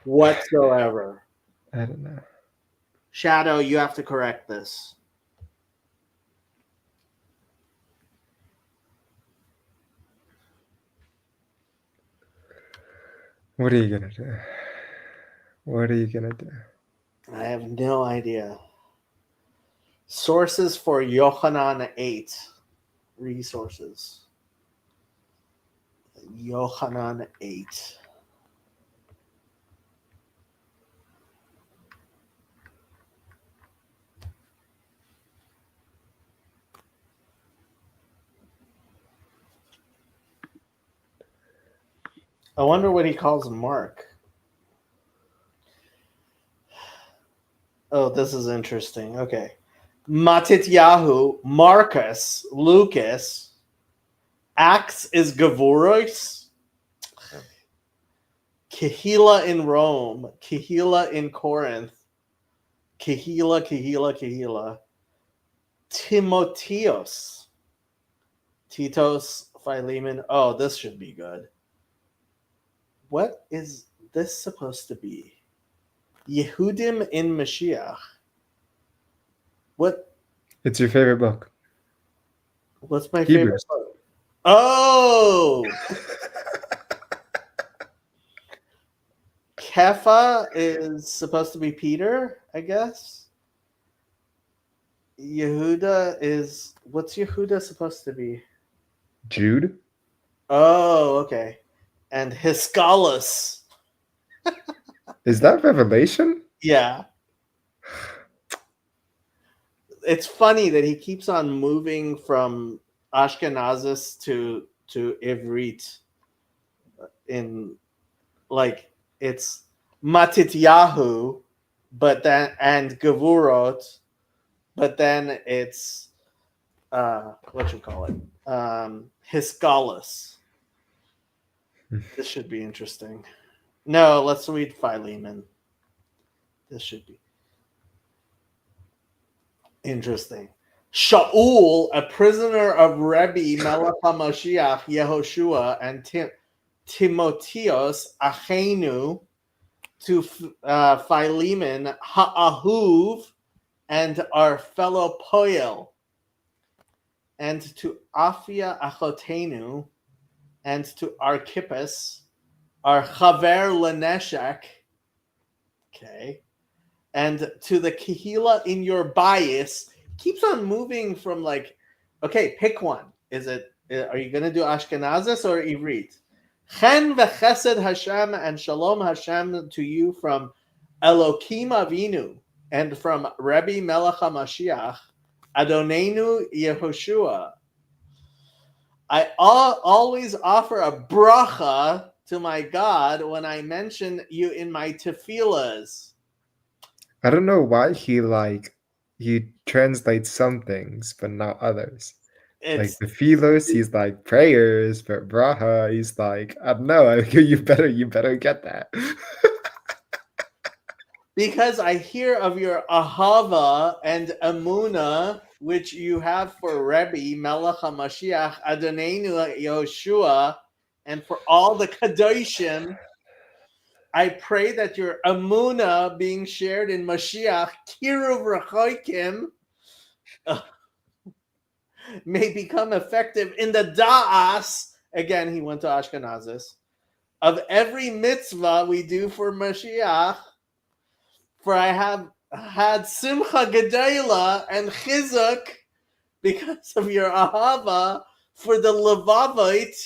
whatsoever. I don't know. Shadow, you have to correct this. What are you gonna do? What are you gonna do? I have no idea. Sources for Yochanan 8. Resources. Yochanan 8. I wonder what he calls Mark. Oh, this is interesting. Okay. Matityahu, Marcus, Lucas. Acts is Gavuros. Kehila in Rome. Kehila in Corinth. Kehila. Timotheos. Titos, Philemon. Oh, this should be good. What is this supposed to be? Yehudim in Mashiach. What? It's your favorite book. What's my favorite Hebrews. book? Oh! Kepha is supposed to be Peter, I guess. Yehuda is... What's Yehuda supposed to be? Jude? Oh, okay. And Hiskalus. Is that Revelation? Yeah. It's funny that he keeps on moving from Ashkenazis to Ivrit in, like, it's Matityahu, but then, and Gevurot, but then it's what you call it? Hiskalus. This should be interesting. No, let's read Philemon. This should be interesting. Shaul, a prisoner of Rebbe Melech HaMashiach Yehoshua, and Timotheos Achenu, to Philemon Ha'ahuv, and our fellow Poel, and to Afia Achotenu, and to Archippus, our Chaver Leneshek, okay, and to the kahila in your bias. Keeps on moving from like, okay, pick one. Are you going to do Ashkenazis or Ivrit? Chen v'chesed Hashem and shalom Hashem to you from Elokim Avinu and from Rebbe Melech HaMashiach, Adonenu Yehoshua. I always offer a bracha to my God when I mention you in my tefillahs. I don't know why he translates some things but not others. It's Like the philos, he's like prayers, but braha, he's like, I don't know. You better get that. because I hear of your ahava and amuna, which you have for Rebbe Melech HaMashiach, Adonenu Yehoshua, and for all the kadoshim. I pray that your amuna being shared in Mashiach, Kiruv Rechoikim, may become effective in the da'as. Again, he went to Ashkenazis. Of every mitzvah we do for Mashiach, for I have had simcha gedela and chizuk because of your ahava for the levavite.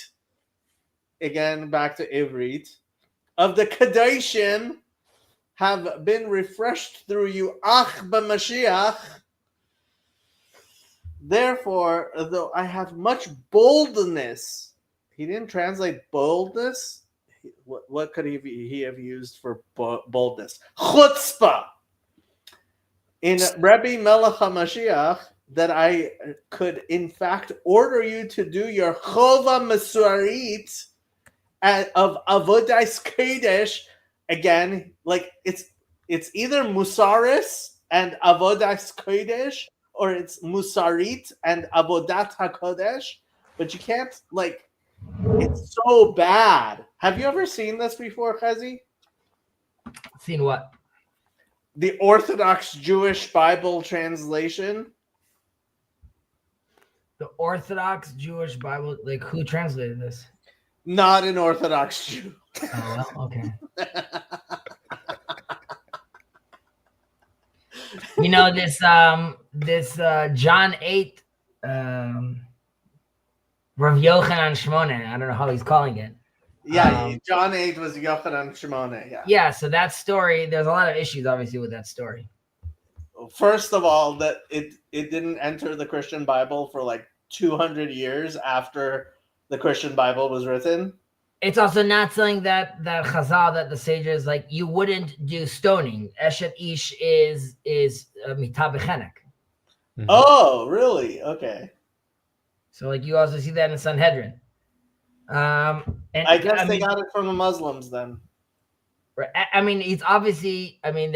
Again, back to Ivrit. Of the kadoshim have been refreshed through you, ach b'Mashiach. Therefore, though I have much boldness, he didn't translate boldness. What could he have used for boldness? Chutzpah. In Rebbe Melech HaMashiach, that I could in fact order you to do your chova mesuarit of avodas kodesh. Again, like it's either musaris and avodas kodesh, or it's musarit and avodat hakodesh, but you can't, like, it's so bad. Have you ever seen this before, Chazi? Seen what? The Orthodox Jewish Bible translation. The Orthodox Jewish Bible, like who translated this? Not an Orthodox Jew. Oh, well, okay. You know, this John 8, Rav Yochanan Shmone, I don't know how he's calling it. Yeah, John 8 was Yochanan Shimone. Yeah. Yeah, so that story, there's a lot of issues obviously with that story. First of all, that it didn't enter the Christian Bible for like 200 years after the Christian Bible was written. It's also not something that Chazal, that the sages, like, you wouldn't do stoning. Eshet Ish is mitah b'chenek. Mhm. Oh, really? Okay. So like you also see that in Sanhedrin. And I guess they got it from the Muslims then. I mean, it's obviously, I mean,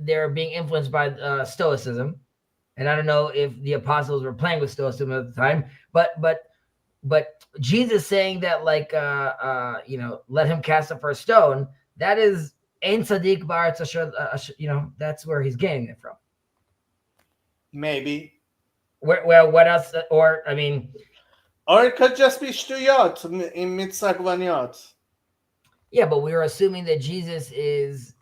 they're being influenced by Stoicism, and I don't know if the apostles were playing with Stoicism at the time, but Jesus saying that, like, you know, let him cast the first stone, that is Ein Tzaddik Ba'aretz Asher, you know, that's where he's getting it from. Maybe. Well, what else? Or I mean, or it could just be shtuyot in mitzvah. Yeah, but we were assuming that Jesus is,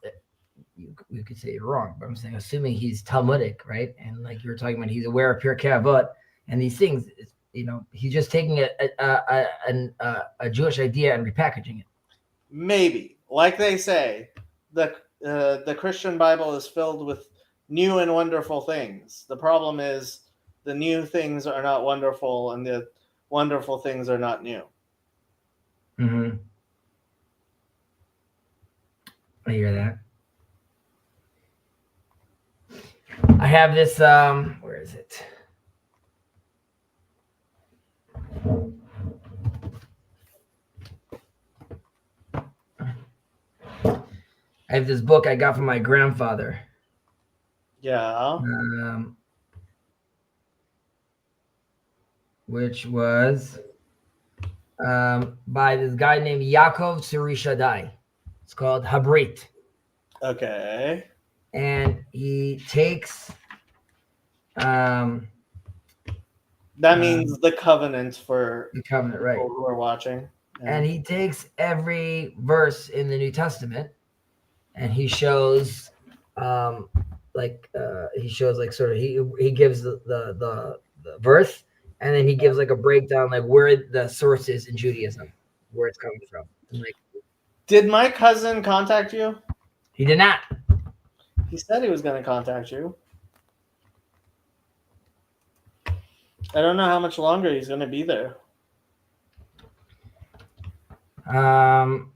you could say you're wrong, but I'm saying assuming he's Talmudic, right? And like you were talking about, he's aware of Pirkei Avot and these things, you know, he's just taking a Jewish idea and repackaging it. Maybe. Like they say, the Christian Bible is filled with new and wonderful things. The problem is the new things are not wonderful and the wonderful things are not new. Mm-hmm. I hear that. I have this, where is it? I have this book I got from my grandfather. Yeah. Which was by this guy named Yaakov Tzuri Shaddai. It's called Habrit. Okay. And he takes that means the covenant for the covenant, right? people who are watching. Yeah. And he takes every verse in the New Testament and he shows he shows like sort of he gives the verse, and then he gives like a breakdown like where the source is in Judaism, where it's coming from. And, like, Did my cousin contact you? he did not. He said he was going to contact you. I don't know how much longer he's going to be there. 1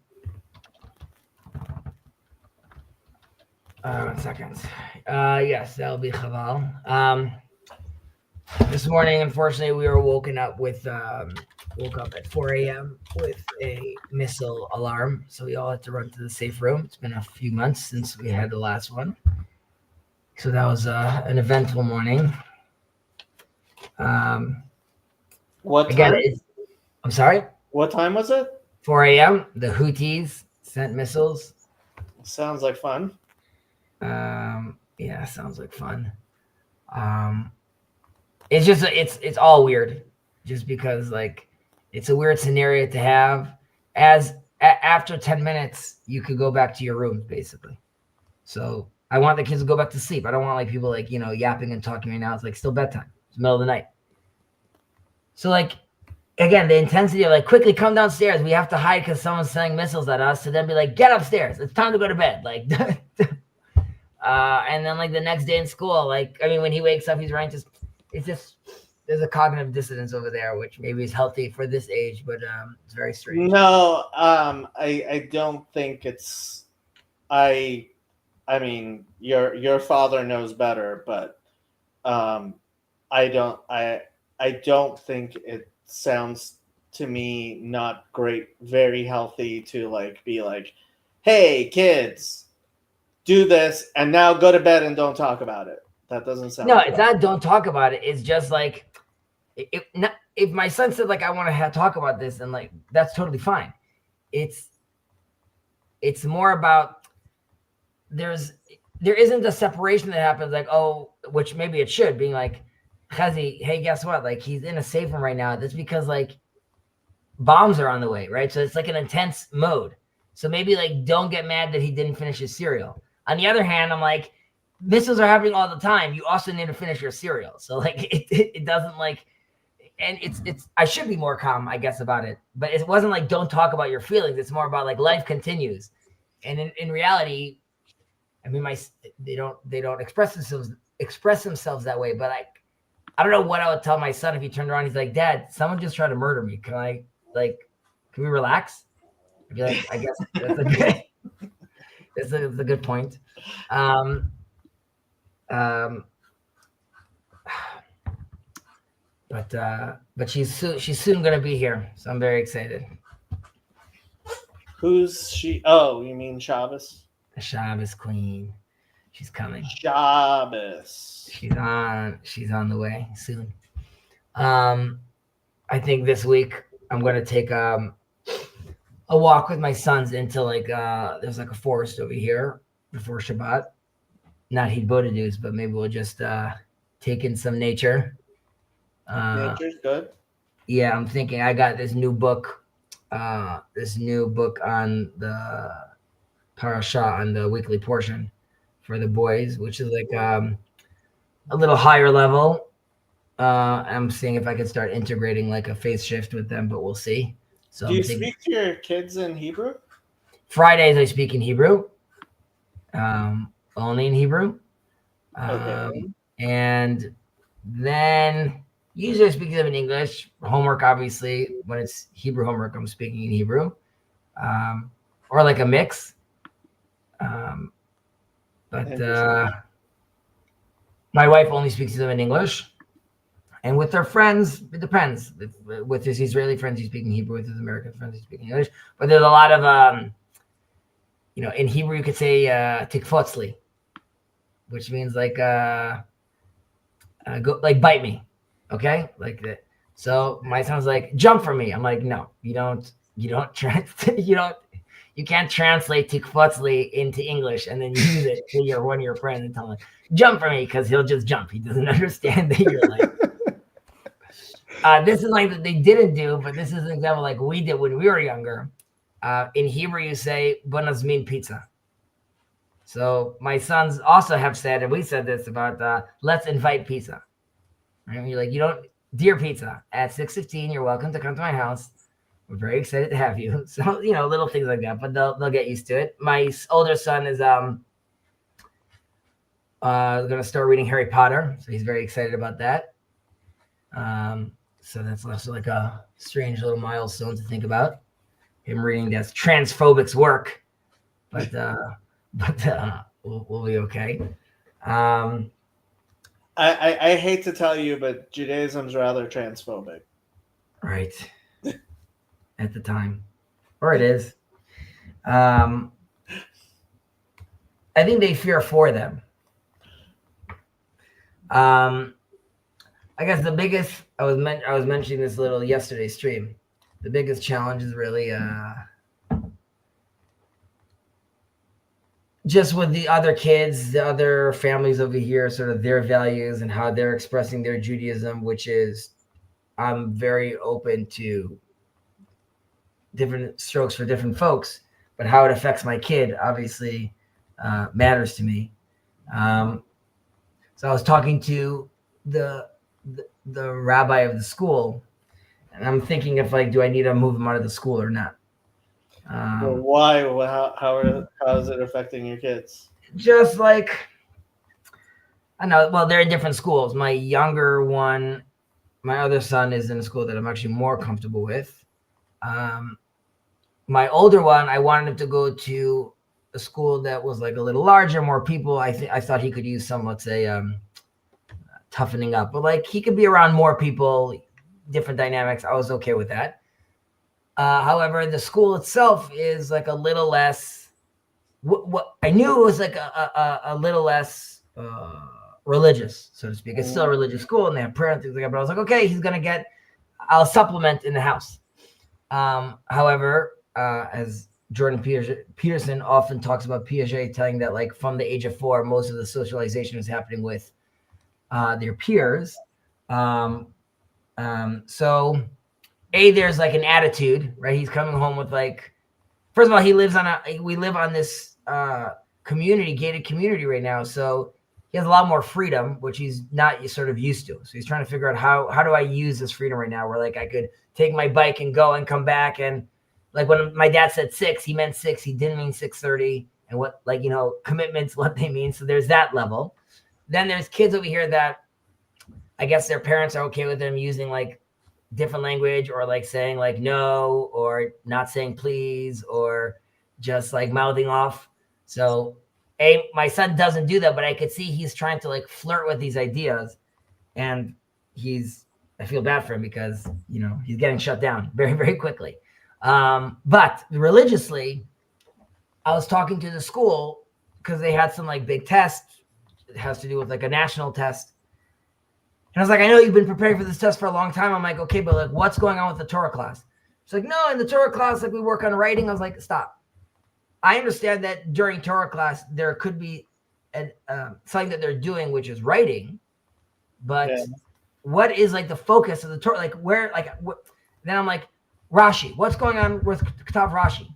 second. Yes, that'll be Chaval. This morning, unfortunately, we were woke up at 4 a.m. with a missile alarm, so we all had to run to the safe room. It's been a few months since we had the last one, so that was an eventful morning. What Again, time? I'm sorry. What time was it? 4 a.m. The Houthis sent missiles. Sounds like fun. Yeah, sounds like fun. It's just it's all weird, just because like it's a weird scenario to have. After 10 minutes, you could go back to your rooms basically. So I want the kids to go back to sleep. I don't want like people like yapping and talking right now. It's like still bedtime. It's the middle of the night. So like again, the intensity of like quickly come downstairs. We have to hide because someone's sending missiles at us. To then be like, get upstairs. It's time to go to bed. Like. And then like the next day in school, like, I mean, when he wakes up, he's right. There's a cognitive dissonance over there, which maybe is healthy for this age, but it's very strange. No, I don't think it's. I mean, your father knows better, but I don't think it sounds to me not great, very healthy to like be like, hey kids, do this and now go to bed and don't talk about it. That doesn't sound. No, it's not. Don't talk about it. It's just like if my son said like I want to talk about this, and like that's totally fine. It's more about there isn't a separation that happens like, oh, which maybe it should, being like, Chazi, hey, guess what? Like he's in a safe room right now. That's because like bombs are on the way, right? So it's like an intense mode. So maybe like don't get mad that he didn't finish his cereal. On the other hand, I'm like, missiles are happening all the time. You also need to finish your cereal. So like it doesn't like, and it's I should be more calm, I guess, about it. But it wasn't like don't talk about your feelings. It's more about like life continues. And in reality, I mean, they don't express themselves that way. But I don't know what I would tell my son if he turned around. He's like, Dad, someone just tried to murder me. Can we relax? I'd be like, I guess that's a good. It's a good point. But she's soon going to be here, so I'm very excited. Who's she? Oh, you mean Shabbos? The Shabbos queen. She's coming. Shabbos. She's on the way soon. I think this week I'm going to take a walk with my sons into like there's like a forest over here before Shabbat. Not Hidbodadus, but maybe we'll just take in some nature. Nature's good. Yeah, I'm thinking I got this new book on the parasha, on the weekly portion for the boys, which is like a little higher level. I'm seeing if I can start integrating like a faith shift with them, but we'll see. So do you speak to your kids in Hebrew? Fridays I speak in Hebrew, only in Hebrew. Okay. And then usually I speak to them in English. Homework, obviously, when it's Hebrew homework, I'm speaking in Hebrew, or like a mix. But my wife only speaks to them in English. And with their friends, it depends. With his Israeli friends, he's speaking Hebrew. With his American friends, he's speaking English. But there's a lot of, in Hebrew, you could say tikfotzli, which means like, go, like bite me, okay, like that. So my son's like, jump for me. I'm like, no, you can't translate tikfotzli into English and then use it to one of your friends and tell him, jump for me, because he'll just jump. He doesn't understand that you're like. This is like that they didn't do, but this is an example like we did when we were younger. In Hebrew, you say "bonazmin pizza." So my sons also have said, and we said this about let's invite pizza. Right? You're like, you don't, dear pizza, at 6:15, you're welcome to come to my house. We're very excited to have you. So, you know, little things like that, but they'll get used to it. My older son is gonna start reading Harry Potter, so he's very excited about that. So that's also like a strange little milestone to think about. Him reading that's transphobic's work, but we'll be okay. I hate to tell you, but Judaism's rather transphobic. Right. At the time, or it is. I think they fear for them. I guess the biggest I was mentioning this a little yesterday's stream. The biggest challenge is really just with the other kids, the other families over here, sort of their values and how they're expressing their Judaism, which is I'm very open to different strokes for different folks, but how it affects my kid obviously matters to me. So I was talking to the rabbi of the school, and I'm thinking if like, do I need to move him out of the school or not? Well, why? How is it affecting your kids? Just like, I know, well, they're in different schools. My younger one, my other son is in a school that I'm actually more comfortable with. My older one, I wanted him to go to a school that was like a little larger, more people. I thought he could use some, let's say, toughening up, but like he could be around more people, different dynamics. I was okay with that. However, the school itself is like a little less. What I knew it was like a little less religious, so to speak. It's still a religious school, and they have prayer and things like that. But I was like, okay, I'll supplement in the house. However, as Jordan Peterson often talks about Piaget telling that like from the age of 4, most of the socialization is happening with their peers. So there's like an attitude, right? He's coming home with like, first of all, we live on this gated community right now. So he has a lot more freedom, which he's not sort of used to. So he's trying to figure out how do I use this freedom right now where like I could take my bike and go and come back. And like when my dad said 6, he meant 6. He didn't mean 6:30. And what, like, you know, commitments, what they mean. So there's that level. Then there's kids over here that I guess their parents are okay with them using like different language or like saying like no or not saying please or just like mouthing off. So my son doesn't do that, but I could see he's trying to like flirt with these ideas, and I feel bad for him because, you know, he's getting shut down very, very quickly. But religiously, I was talking to the school because they had some like big test. It has to do with like a national test. And I was like, I know you've been preparing for this test for a long time. I'm like, okay, but like, what's going on with the Torah class? She's like, no, in the Torah class, like we work on writing. I was like, stop. I understand that during Torah class, there could be something that they're doing, which is writing. But what is like the focus of the Torah? Like where, like, then I'm like, Rashi, what's going on with Katav Rashi?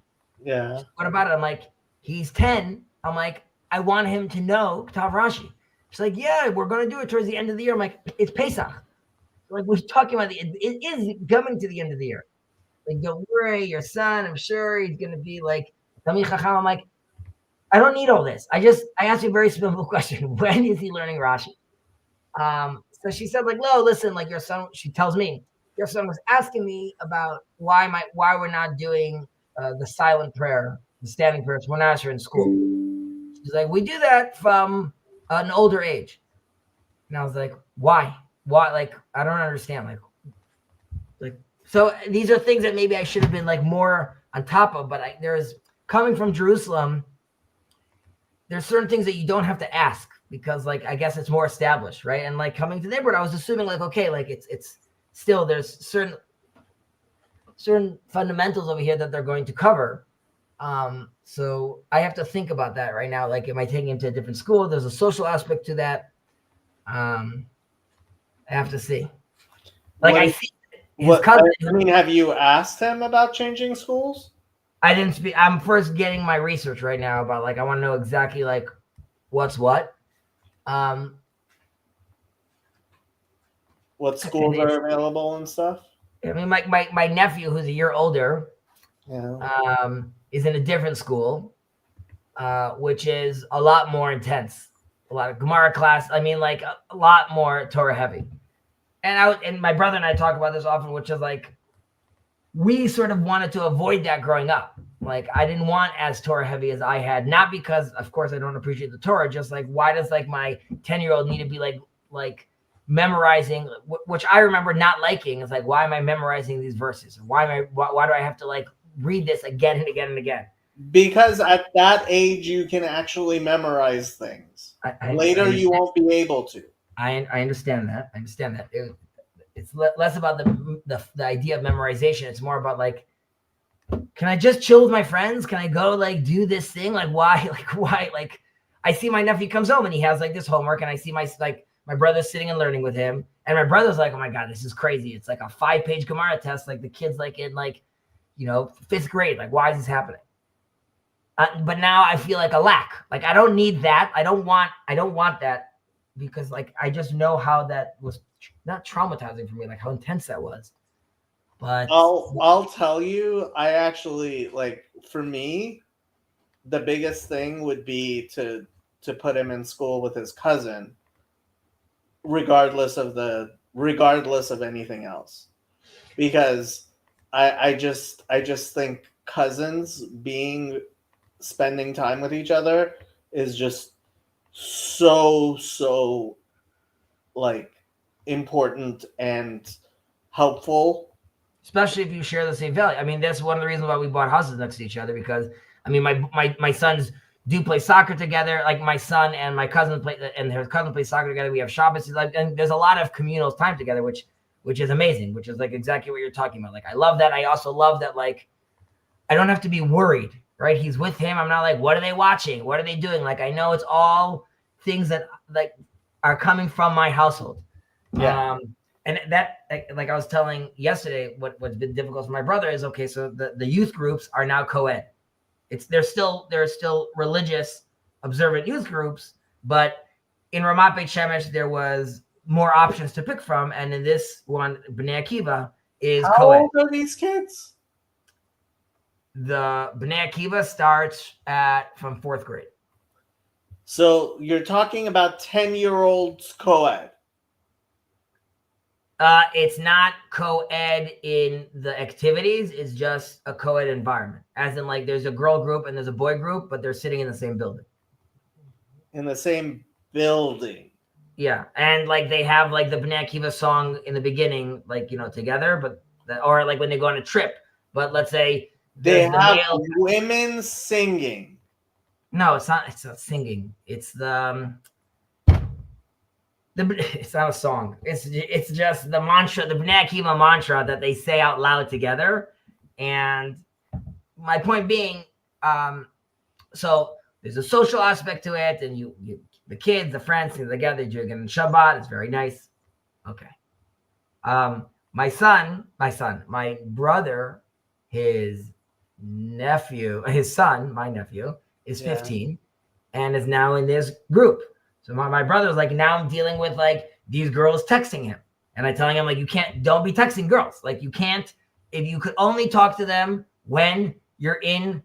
Yeah. What about it? I'm like, he's 10. I'm like, I want him to know Katav Rashi. She's like, yeah, we're going to do it towards the end of the year. I'm like, it's Pesach. Like, we're talking about it is coming to the end of the year. Like, don't worry, your son, I'm sure he's going to be like, Tamil Chacham. I'm like, I don't need all this. I asked you a very simple question. When is he learning Rashi? So she said, like, no, listen, like your son, she tells me, your son was asking me about why we're not doing the silent prayer, the standing prayers when you're in school. She's like, we do that from an older age. And I was like, why? Like, I don't understand. Like, so these are things that maybe I should have been like more on top of, but there's coming from Jerusalem, there's certain things that you don't have to ask because like, I guess it's more established, right? And like coming to the neighborhood, I was assuming like, okay, like it's still, there's certain fundamentals over here that they're going to cover. So I have to think about that right now. Like, am I taking him to a different school? There's a social aspect to that. I have to see. Like, I see his cousin. I mean, have you asked him about changing schools? I didn't speak. I'm first getting my research right now about like I want to know exactly like what's what. What schools it's- are available and stuff? I mean, my nephew, who's a year older, Yeah. is in a different school, which is a lot more intense. A lot of Gemara class. I mean, like a lot more Torah heavy. And my brother and I talk about this often, which is like we sort of wanted to avoid that growing up. Like I didn't want as Torah heavy as I had, not because, of course, I don't appreciate the Torah. Just like why does like my 10-year-old need to be like memorizing, which I remember not liking. Is like why am I memorizing these verses? Why do I have to like read this again and again and again? Because at that age, you can actually memorize things. Later, you won't be able to. I understand that. I understand that. It's less about the idea of memorization. It's more about like, can I just chill with my friends? Can I go like do this thing? Like why? Like I see my nephew comes home and he has like this homework, and I see my brother sitting and learning with him, and my brother's like, oh my God, this is crazy. It's like a 5-page Gemara test. Like the kid's like in like, 5th grade. Like why is this happening? But now I feel like a lack. Like I don't need that. I don't want that, because like I just know how that was not traumatizing for me, like how intense that was. But I'll tell you, I actually like, for me, the biggest thing would be to put him in school with his cousin, regardless of anything else, because I just think cousins spending time with each other is just so like important and helpful, especially if you share the same value. I mean, that's one of the reasons why we bought houses next to each other, because I mean my sons do play soccer together. Like my son and my cousin and his cousin play soccer together. We have Shabbos, like, and there's a lot of communal time together, which is amazing, which is like exactly what you're talking about. Like I love that. I also love that like I don't have to be worried, right? He's with him. I'm not like, what are they watching? What are they doing? Like I know it's all things that like are coming from my household. Yeah. And that, like I was telling yesterday, what's been difficult for my brother is, okay, so the youth groups are now co-ed. There are still religious observant youth groups, but in Ramat Beit Shemesh there was more options to pick from, and in this one, Bnei Akiva is How co-ed. old are these kids? The Bnei Akiva starts from 4th grade. So you're talking about 10-year-olds co-ed. It's not co-ed in the activities. It's just a co-ed environment. As in, like, there's a girl group and there's a boy group, but they're sitting in the same building. In the same building. Yeah, and like they have like the Bnei Akiva song in the beginning, like together, but or like when they go on a trip. But let's say They there's the have male. women singing. No, it's not. It's not singing. It's the. It's not a song. It's just the mantra, the Bnei Akiva mantra that they say out loud together. And my point being, so there's a social aspect to it, and you the kids, the friends, things together. You're getting Shabbat. It's very nice. Okay. My brother, his nephew, my nephew is 15 and is now in this group. So my brother's like, now I'm dealing with like these girls texting him, and I'm telling him like, don't be texting girls. Like you can't, if you could only talk to them when you're in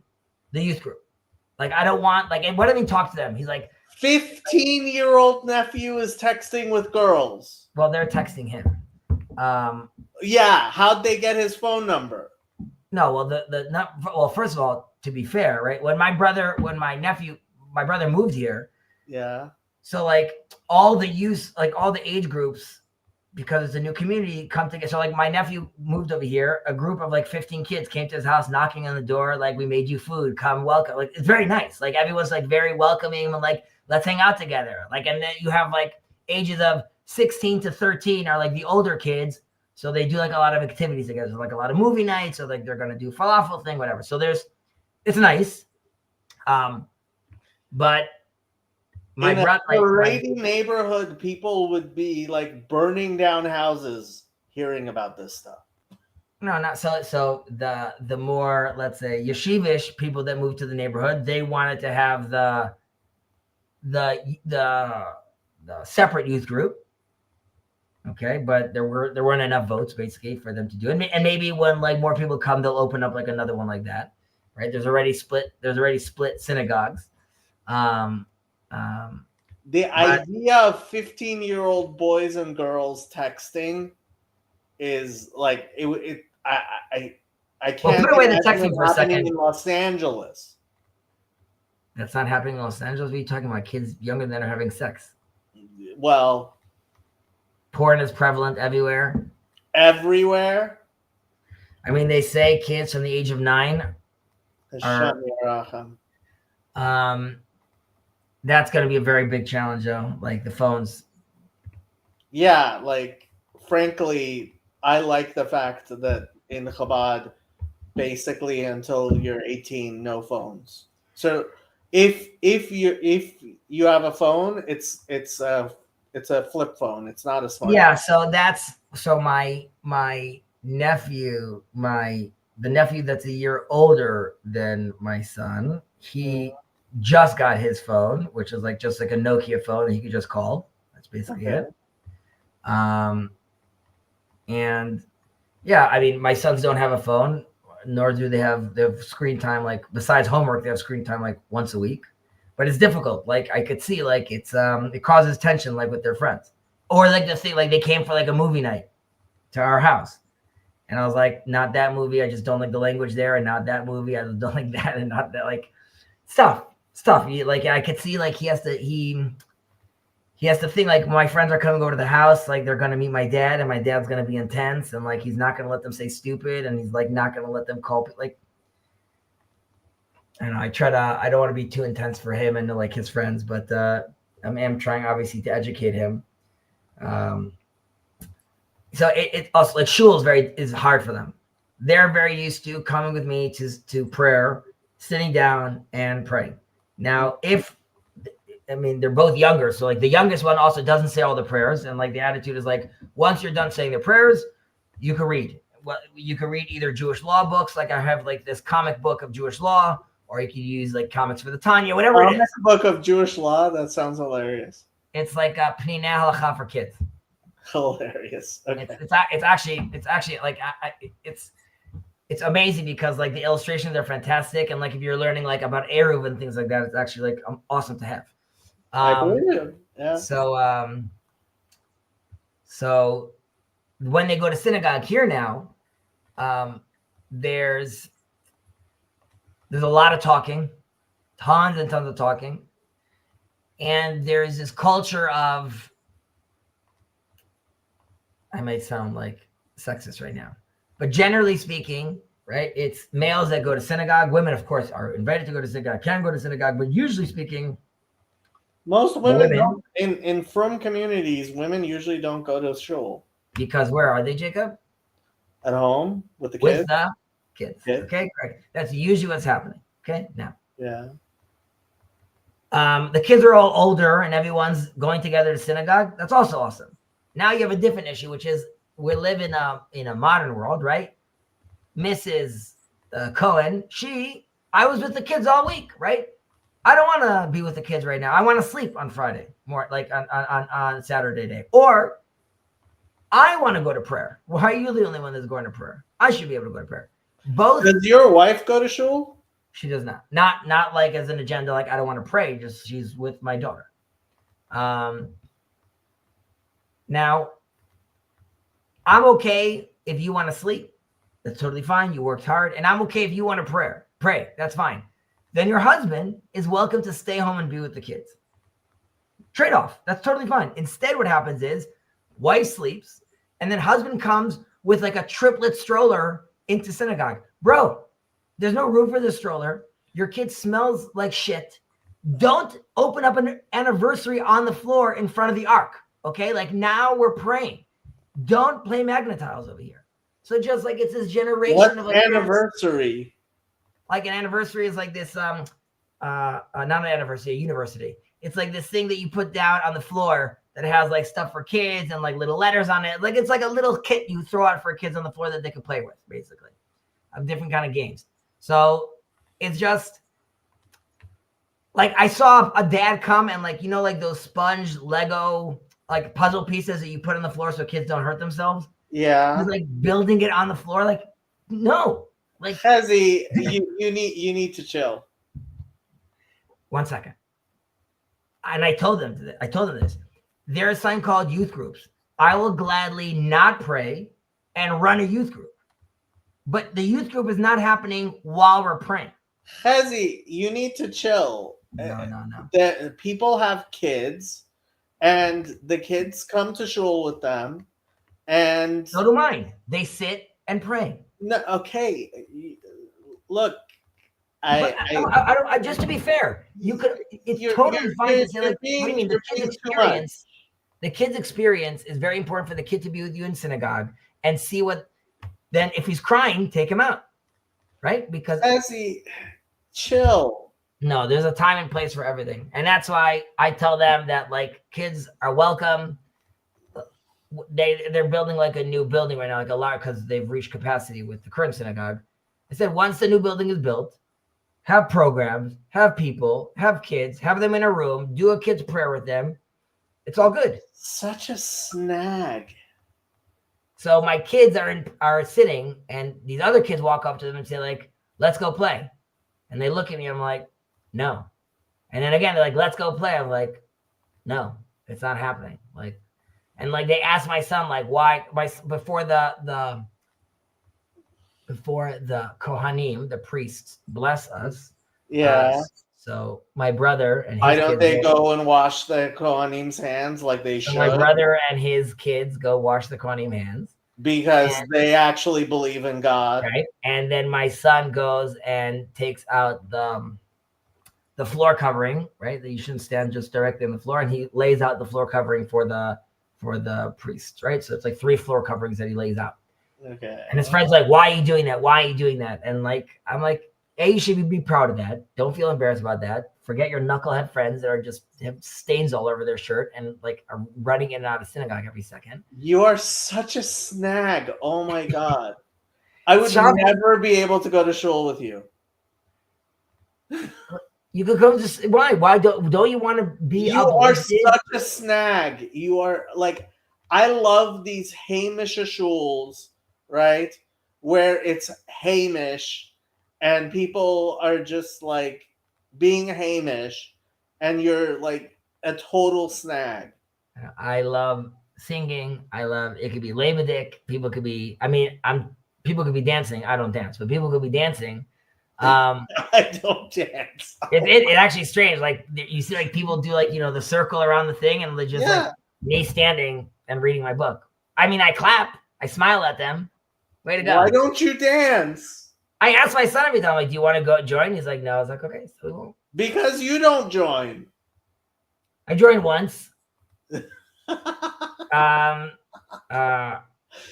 the youth group. Like I don't want and what do I mean talk to them? He's like, 15-year-old nephew is texting with girls. well, they're texting him. Yeah, how'd they get his phone number? No, well, first of all, to be fair, right? When my brother moved here, yeah. So like all the youth, like all the age groups, because it's a new community, come together. So like my nephew moved over here, a group of like 15 kids came to his house, knocking on the door, like, we made you food, come welcome. Like it's very nice. Like everyone's like very welcoming and like, let's hang out together. Like, and then you have like ages of 16 to 13 are like the older kids. So they do like a lot of activities together, so like a lot of movie nights, or like they're gonna do falafel thing, whatever. So it's nice. But my in brother, a Haredi neighborhood, people would be like burning down houses hearing about this stuff. No, not so. So the more, let's say, yeshivish people that moved to the neighborhood, they wanted to have the separate youth group. Okay, but there weren't enough votes basically for them to do it. And maybe when like more people come, they'll open up like another one like that, right? There's already split synagogues. The idea of 15-year-old boys and girls texting is like I can't put away the imagine texting it for a happening second. in Los Angeles. That's not happening in Los Angeles. What are you talking about? Kids younger than are having sex. Well, Porn is prevalent everywhere. everywhere. I mean, they say kids from the age of 9 are, that's going to be a very big challenge, though. Like the phones. Yeah, like frankly, I like the fact that in Chabad, basically until you're 18, no phones. So if you have a phone, it's a flip phone. It's not a smartphone. Yeah, so my nephew, the nephew that's a year older than my son, he just got his phone, which is like just like a Nokia phone that he could just call. That's basically it. And yeah, I mean, my sons don't have a phone, nor do they have screen time. Like besides homework, they have screen time like once a week. But it's difficult. Like I could see, like it causes tension, like with their friends, or like the thing, like they came for like a movie night to our house, and I was like, not that movie. I just don't like the language there, and not that movie. I just don't like that, and not that, like stuff. Like I could see, like he has to think like my friends are coming over to the house, like they're gonna meet my dad, and my dad's gonna be intense, and like he's not gonna let them say stupid, and he's like not gonna let them call like. I don't know. I don't want to be too intense for him and like his friends, but I'm trying obviously to educate him. So it also like shul is hard for them. They're very used to coming with me to prayer, sitting down and praying. Now, they're both younger, so like the youngest one also doesn't say all the prayers, and like the attitude is like once you're done saying the prayers, you can read. Well, you can read either Jewish law books, like I have like this comic book of Jewish law. Or you could use like comics for the Tanya, whatever it is. A book of Jewish law. That sounds hilarious. It's like a Pnei Halacha for kids. Hilarious. Okay. It's actually like it's amazing because like the illustrations are fantastic, and like if you're learning like about Eruv and things like that, it's actually like awesome to have. I believe it. Yeah. So when they go to synagogue here now, there's a lot of talking, tons and tons of talking. And there's this culture of, I might sound like sexist right now, but generally speaking, right, it's males that go to synagogue. Women, of course, are invited to go to synagogue, can go to synagogue, but usually speaking, most women don't, in frum communities, women usually don't go to shul. Because where are they, Jacob? At home with the kids. With the kids. Okay, great. That's usually what's happening. Okay, now. Yeah. The kids are all older and everyone's going together to synagogue. That's also awesome. Now you have a different issue, which is we live in a modern world, right? Mrs. Cohen, I was with the kids all week, right? I don't want to be with the kids right now. I want to sleep on Friday, more like on Saturday day. Or I want to go to prayer. Why are you the only one that's going to prayer? I should be able to go to prayer. Both. Does your wife go to shul? She does not. Not like as an agenda, like I don't want to pray, just she's with my daughter. Now, I'm okay if you want to sleep. That's totally fine. You worked hard. And I'm okay if you want to pray. That's fine. Then your husband is welcome to stay home and be with the kids. Trade-off. That's totally fine. Instead, what happens is wife sleeps and then husband comes with like a triplet stroller into synagogue. Bro, there's no room for the stroller. Your kid smells like shit. Don't open up an anniversary on the floor in front of the ark. Okay? Like now we're praying. Don't play magnet tiles over here. So just like it's this generation of like anniversary. Like an anniversary is like this not an anniversary, a university. It's like this thing that you put down on the floor that has like stuff for kids and like little letters on it. Like it's like a little kit you throw out for kids on the floor that they can play with, basically, of different kind of games. So it's just like I saw a dad come and like, you know, like those sponge Lego like puzzle pieces that you put on the floor so kids don't hurt themselves. Yeah. He's like building it on the floor. Like, no, like Hezzy, you need to chill. 1 second. And I told them this. There is something called youth groups. I will gladly not pray and run a youth group. But the youth group is not happening while we're praying. Hezzy, you need to chill. No. That people have kids, and the kids come to shul with them, and So do mine. They sit and pray. no, okay. Look, But I don't. Just to be fair, you could. It's totally fine to say like, what do you mean? The kids' experience. The kids' experience is very important for the kid to be with you in synagogue and see what. Then, if he's crying, take him out, right? Because Hezzy, chill. no, there's a time and place for everything, and that's why I tell them that like kids are welcome. They're building like a new building right now, like a lot because they've reached capacity with the current synagogue. I said once the new building is built, have programs, have people, have kids, have them in a room, do a kid's prayer with them. It's all good. Such a snag. So my kids are sitting, and these other kids walk up to them and say like, "Let's go play," and they look at me. I'm like, "No," and then again they're like, "Let's go play." I'm like, "No, it's not happening." Like, and like they asked my son like, "Why?" Before the Kohanim, the priests, bless us. Yeah. So my brother and his Why don't kids they go and wash the Kohanim's hands like they So should? my brother and his kids go wash the Kohanim hands. Because they actually believe in God. Right. And then my son goes and takes out the floor covering, right? That you shouldn't stand just directly on the floor. And he lays out the floor covering for the priests, right? So it's like 3 floor coverings that he lays out. Okay. And his friend's like, "Why are you doing that? Why are you doing that?" And like, I'm like, you should be proud of that. Don't feel embarrassed about that. Forget your knucklehead friends that are just have stains all over their shirt and like are running in and out of synagogue every second. You are such a snag. Oh my God. I would Sorry. never be able to go to shul with you. You could come to why don't you want to be You are uplifted? such a snag. You are like, I love these Hamish shuls, right? Where it's Hamish and people are just like being Hamish and you're like a total snag. I love singing. I love it. Could be Lebedik. People could be. People could be dancing. I don't dance, but people could be dancing. I don't dance. It actually is strange. Like you see, like people do like the circle around the thing, and they're just like me standing and reading my book. I mean, I clap. I smile at them. Way to go. Why don't you dance? I ask my son every time, like, "Do you want to go join?" He's like, "No." I was like, "Okay, so we won't." Because you don't join. I joined once.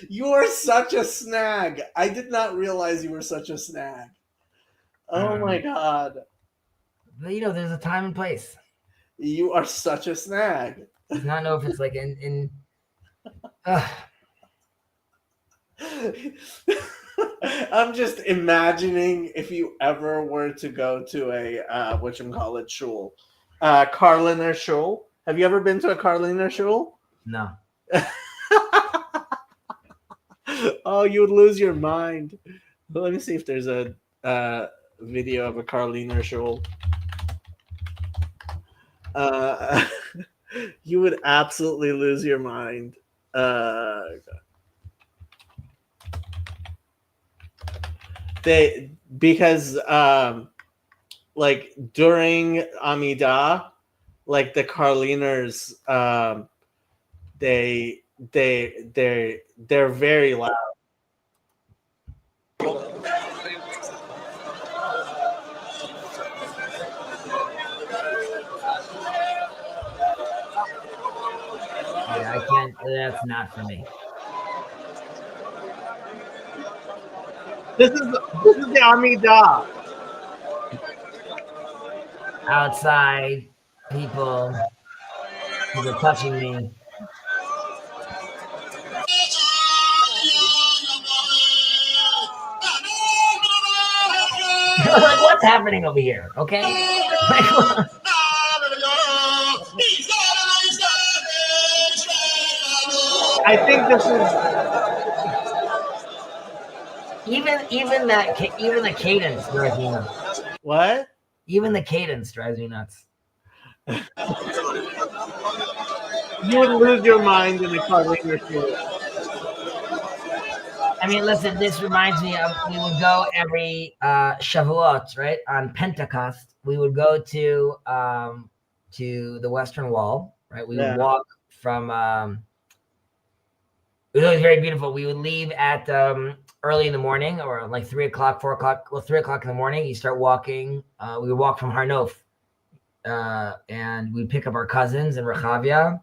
You are such a snag. I did not realize you were such a snag. Oh my God. But there's a time and place. You are such a snag. I do not know if it's like in I'm just imagining if you ever were to go to a whatchamacallit shul. Karliner shul. Have you ever been to a Karliner shul? no. Oh, you would lose your mind. Let me see if there's a video of a Karliner shul. You would absolutely lose your mind. Because like during Amidah, like the Karliners, they're very loud. Yeah, I can't. That's not for me. This is the Amidah. Outside, people. because they're touching me. Like, what's happening over here? Okay. Like, I think this is even the cadence drives me nuts. what? Even the cadence drives me nuts. You would lose your mind in a Carliner shoe. I mean, listen, this reminds me of we would go every Shavuot, right? On Pentecost, we would go to the Western Wall, right? We would walk from it was always very beautiful. We would leave at early in the morning, or like 3 o'clock, 4 o'clock. Well, 3 o'clock in the morning, you start walking. We would walk from Harnof, and we'd pick up our cousins in Rehavia,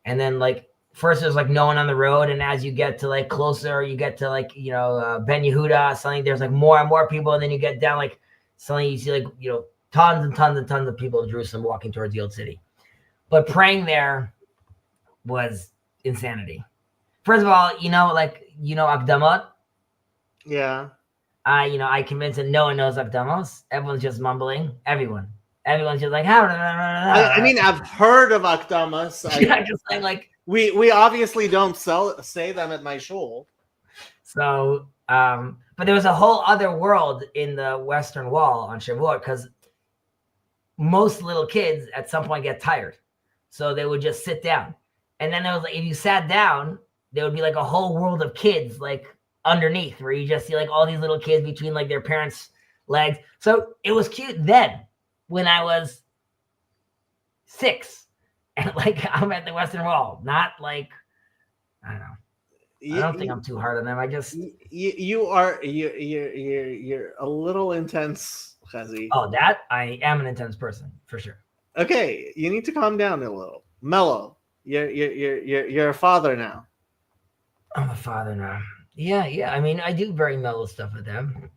and then like first there's like no one on the road, and as you get to like closer, you get to like Ben Yehuda, suddenly there's like more and more people, and then you get down like suddenly you see like tons and tons and tons of people in Jerusalem walking towards the old city. But praying there was insanity. First of all, Akdamot. Yeah. I convinced that no one knows Akdamos. Everyone's just mumbling. Everyone's just like, I mean, I've heard of Akdamas. I'm just saying, like, we obviously don't say them at my shul. So, but there was a whole other world in the Western Wall on Shavuot, because most little kids at some point get tired, so they would just sit down, and then there was like, if you sat down, there would be like a whole world of kids like underneath, where you just see like all these little kids between like their parents' legs. So it was cute then when I was 6 and like I'm at the Western Wall, not like, I don't know. I don't think I'm too hard on them. I just you're a little intense, Chazi. Oh, that I am an intense person for sure. Okay, you need to calm down a little. Mellow. You're a father now. I'm a father now. Yeah. I mean, I do very mellow stuff with them.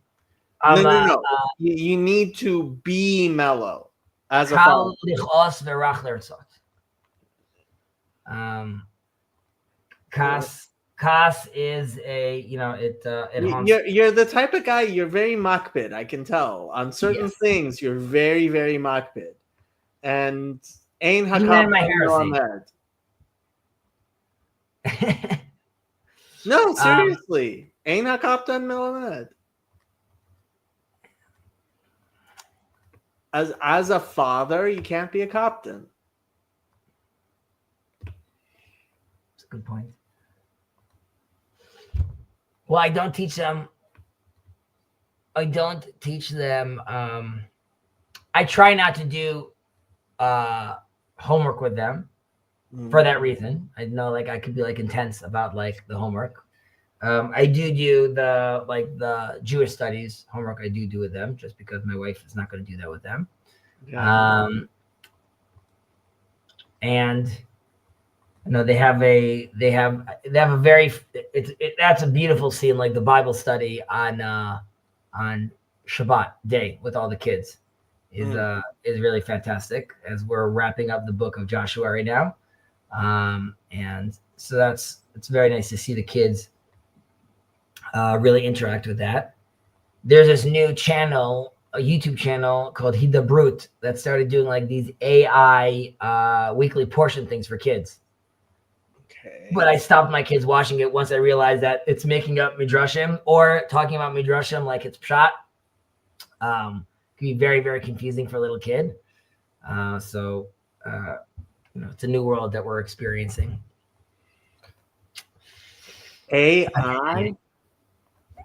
No. You need to be mellow as a father. Kas is a it haunts. You're the type of guy, you're very makpid, I can tell. On certain things, you're very, very makpid. And Ein Hakam Melamed. No, seriously. Ein Hakaptan Melamed. As a father, you can't be a captain. That's a good point. Well, I don't teach them. I try not to do homework with them for that reason. I know, like, I could be like intense about like the homework. I do the Jewish studies homework. I do with them just because my wife is not going to do that with them. Yeah. And they have a very that's a beautiful scene, like the Bible study on Shabbat day with all the kids is really fantastic, as we're wrapping up the book of Joshua right now. And so it's very nice to see the kids really interact with that. There's this new channel, a YouTube channel called Hidabrut, that started doing like these AI weekly portion things for kids. Okay. But I stopped my kids watching it once I realized that it's making up midrashim or talking about midrashim like it's pshat. Can be very, very confusing for a little kid. So it's a new world that we're experiencing. AI.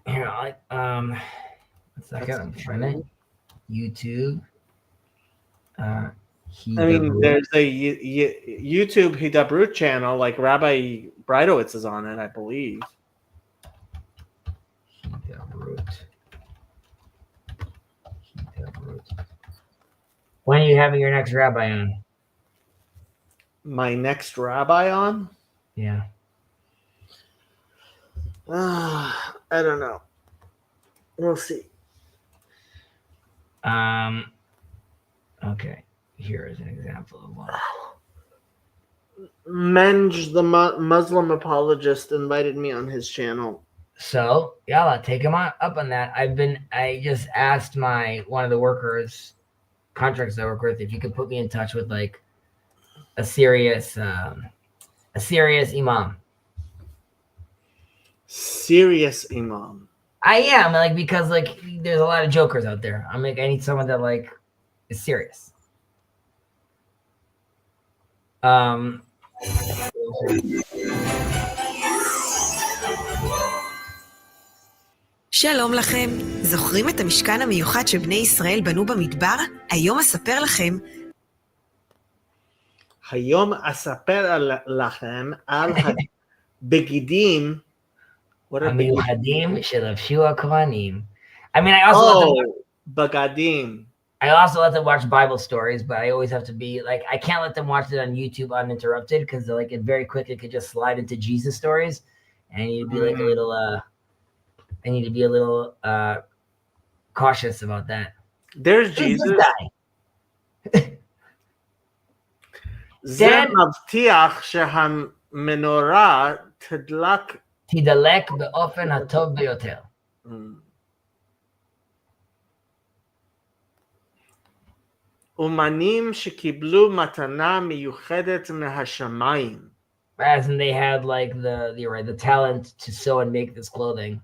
Here, one second. I'm trying to YouTube. There's a YouTube Hidabrut channel, like Rabbi Breidowitz is on it, I believe. Hidabrut. When are you having your next rabbi on? My next rabbi on? Yeah. I don't know. We'll see. Okay. Here is an example of one. Menj, the Muslim apologist, invited me on his channel. So yalla, take him up on that. I just asked one of the workers, contractors I work with, if you could put me in touch with like a serious imam. Serious imam. I am like, because like there's a lot of jokers out there. I'm like, I need someone that like is serious. שלום לכם, זוכרים את המשכן המיוחד שבני ישראל בנו במדבר? היום אספר לכם על הבגידים המיוחדים שלבשו הכהנים. I mean, I also בגדים. I also let them watch Bible stories, but I always have to be like, I can't let them watch it on YouTube uninterrupted because like it very quickly could just slide into Jesus stories, and I need to be like a little cautious about that. There's Jesus. זה מבטיח שהמנורה תדלק באופן הטוב ביותר. אומנים שקיבלו מתנה מיוחדת מהשמיים. As in they had like the talent to sew and make this clothing.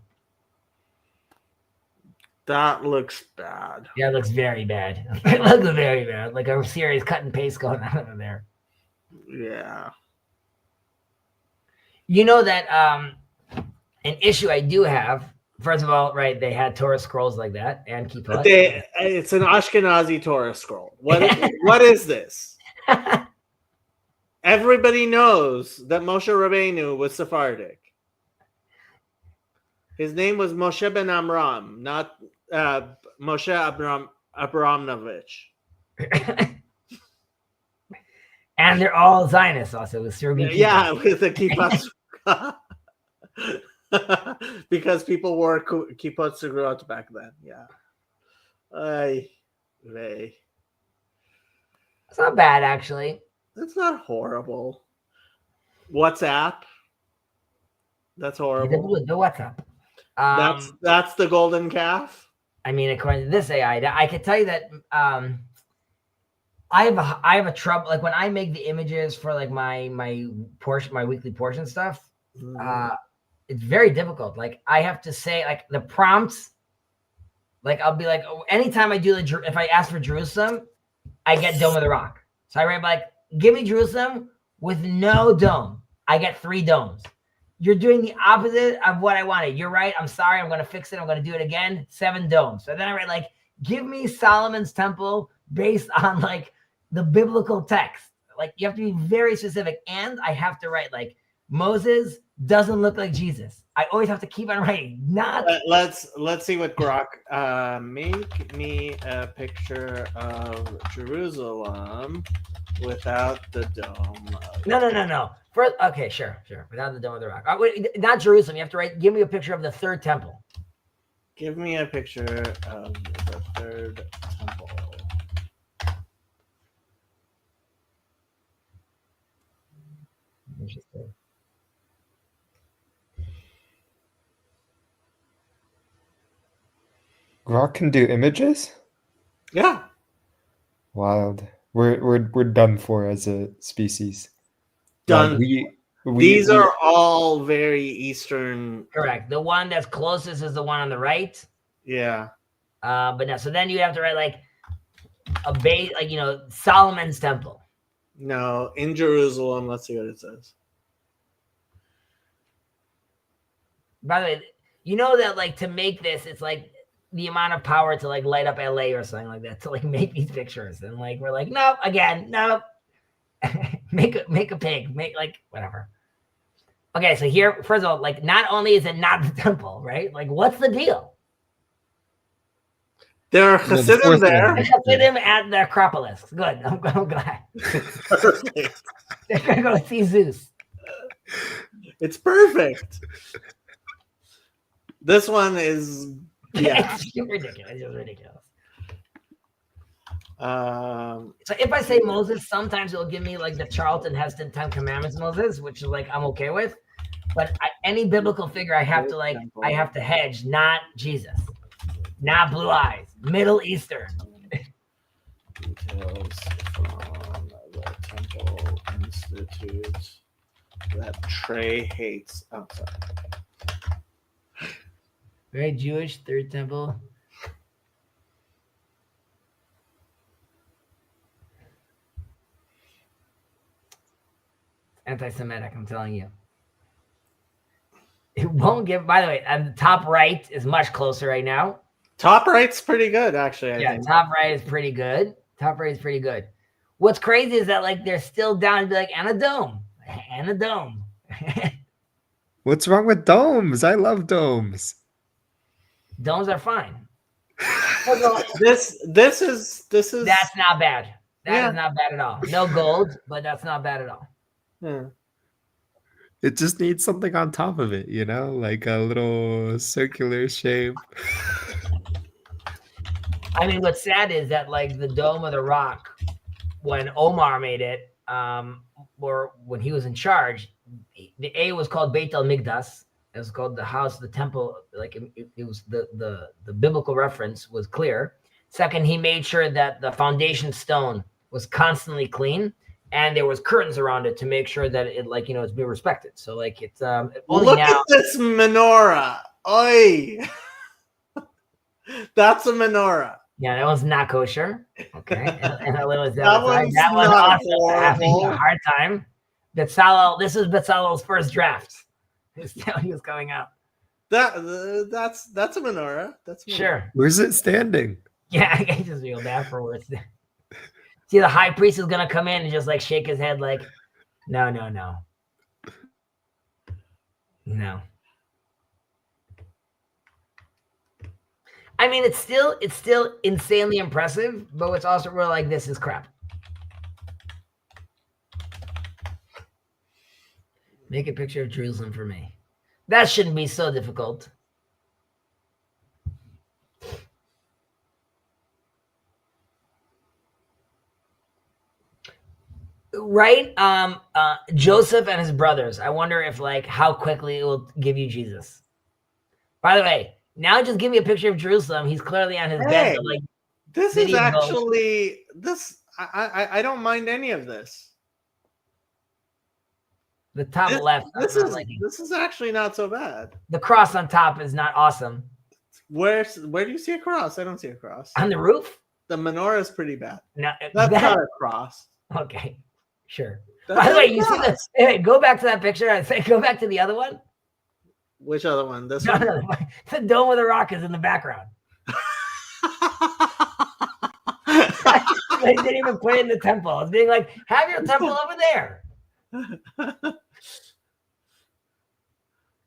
That looks bad. Yeah, it looks very bad. It looks very bad. Like a serious cut and paste going on in there. Yeah. You know that an issue I do have, first of all, right, they had Torah scrolls like that and kippot. It's an Ashkenazi Torah scroll. What is this? Everybody knows that Moshe Rabbeinu was Sephardic. His name was Moshe ben Amram, not Moshe Abramovich. And they're all Zionists also with Serbian. Yeah, with the kippot. Because people wore kippot sugrot back then. Yeah. It's not bad, actually. It's not horrible. WhatsApp. That's horrible. The WhatsApp. That's the golden calf. I mean, according to this AI, I can tell you that I have a trouble. Like when I make the images for like my weekly portion stuff, it's very difficult. Like I have to say like the prompts. Like I'll be like, anytime I do if I ask for Jerusalem, I get Dome of the Rock. So I write like, give me Jerusalem with no dome. I get 3 domes. You're doing the opposite of what I wanted. You're right. I'm sorry. I'm going to fix it. I'm going to do it again. 7 domes. So then I write like, give me Solomon's temple based on like the biblical text. Like you have to be very specific. And I have to write like Moses doesn't look like Jesus. I always have to keep on writing. Let's see what Grok. Make me a picture of Jerusalem without the dome. No. First, okay, sure. Without the Dome of the Rock. Not Jerusalem. You have to write. Give me a picture of the 3rd temple. Give me a picture of the 3rd temple. Interesting. Grok can do images? Yeah. Wild. We're done for as a species. Done. These are all very Eastern. Correct. The one that's closest is the one on the right. Yeah. But no. So then you have to write like a base, like Solomon's temple. No, in Jerusalem. Let's see what it says. By the way, you know that like to make this, it's like the amount of power to like light up LA or something like that to like make these pictures, and like we're like, no, make a pig, make like whatever. Okay, so here, first of all, like not only is it not the temple, right? Like, what's the deal? There are Hasidim there. Hasidim at the Acropolis. Good, I'm glad. They're gonna go see Zeus. It's perfect. This one is. Yeah. It's ridiculous. It's ridiculous. Um, So if I say Moses, sometimes it'll give me like the Charlton Heston 10 Commandments Moses, which is like I'm okay with. But any biblical figure, I have to hedge, not Jesus, not Blue Eyes, Middle Eastern. details from the Temple Institute that Trey hates. Oh, sorry. Very Jewish, Third Temple. Anti-Semitic, I'm telling you. It won't give. By the way, and the top right is much closer right now. Top right's pretty good, actually. I think. Top right is pretty good. Top right is pretty good. What's crazy is that like they're still down to be like, and a dome. What's wrong with domes? I love domes. Domes are fine. This is That's not bad. That is Yeah. not bad at all. No gold, but that's not bad at all. Yeah. It just needs something on top of it, like a little circular shape. I mean, what's sad is that like the Dome of the Rock, when Omar made it, or when he was in charge, the A was called Beit El Migdas. It was called the house, the temple. Like it was the biblical reference was clear. Second, he made sure that the foundation stone was constantly clean, and there was curtains around it to make sure that it it's being respected. So like it's only Look now. at this menorah. Oi. That's a menorah. Yeah, that one's not kosher. Okay. And that one was That one's that one not also having a horrible. hard time. Bezalel, this is Bezalel's first draft. This is how he was going out. That's a menorah. That's a menorah. Sure. Where's it standing? Yeah, I just feel bad for words. See, the high priest is gonna come in and just like shake his head like, no. I mean, it's still insanely impressive, but it's also real like this is crap. Make a picture of Jerusalem for me. That shouldn't be so difficult. Right? Joseph and his brothers. I wonder if like how quickly it will give you Jesus. By the way, now just give me a picture of Jerusalem. He's clearly on his bed. But like This Did is he vote? actually this. I don't mind any of this. the top This, left. this I'm not is liking. this is actually not so bad. The cross on top is not awesome. Where do you see a cross? I don't see a cross. On the roof? The menorah is pretty bad. No, That's that- not a cross. okay. Sure. That's By the not way, a you see cross. this? Hey, go back to that picture. I say go back to the other one. Which other one? This No, one. no, the dome of the rock is in the background. They didn't even put it in the temple. It's being like, have your temple over there.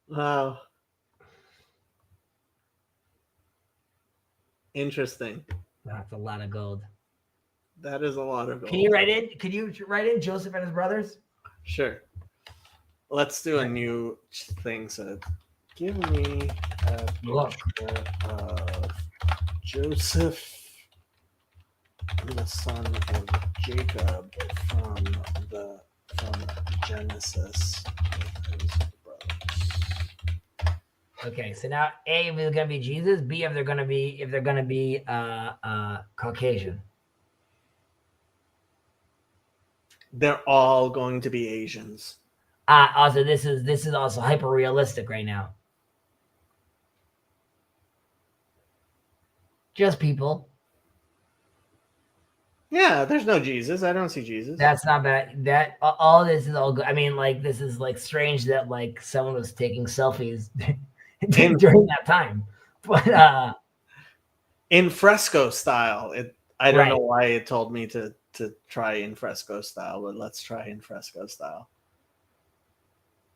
Wow. Interesting. That's a lot of gold. That is a lot of gold. Can you write in? Could you write in Joseph and his brothers? Sure. Let's do a new thing. So, give me a Look. picture of Joseph, the son of Jacob, from Genesis with his brothers. Okay, so now A, if it's gonna be Jesus, B, if they're gonna be Caucasian. They're all going to be Asians. Also this is also hyper realistic right now. Just people. Yeah, there's no Jesus. I don't see Jesus. That's not bad. That all this is all good. I mean, like this is like strange that like someone was taking selfies during that time. But In fresco style. I don't Right. know why it told me to try in fresco style, but let's try in fresco style.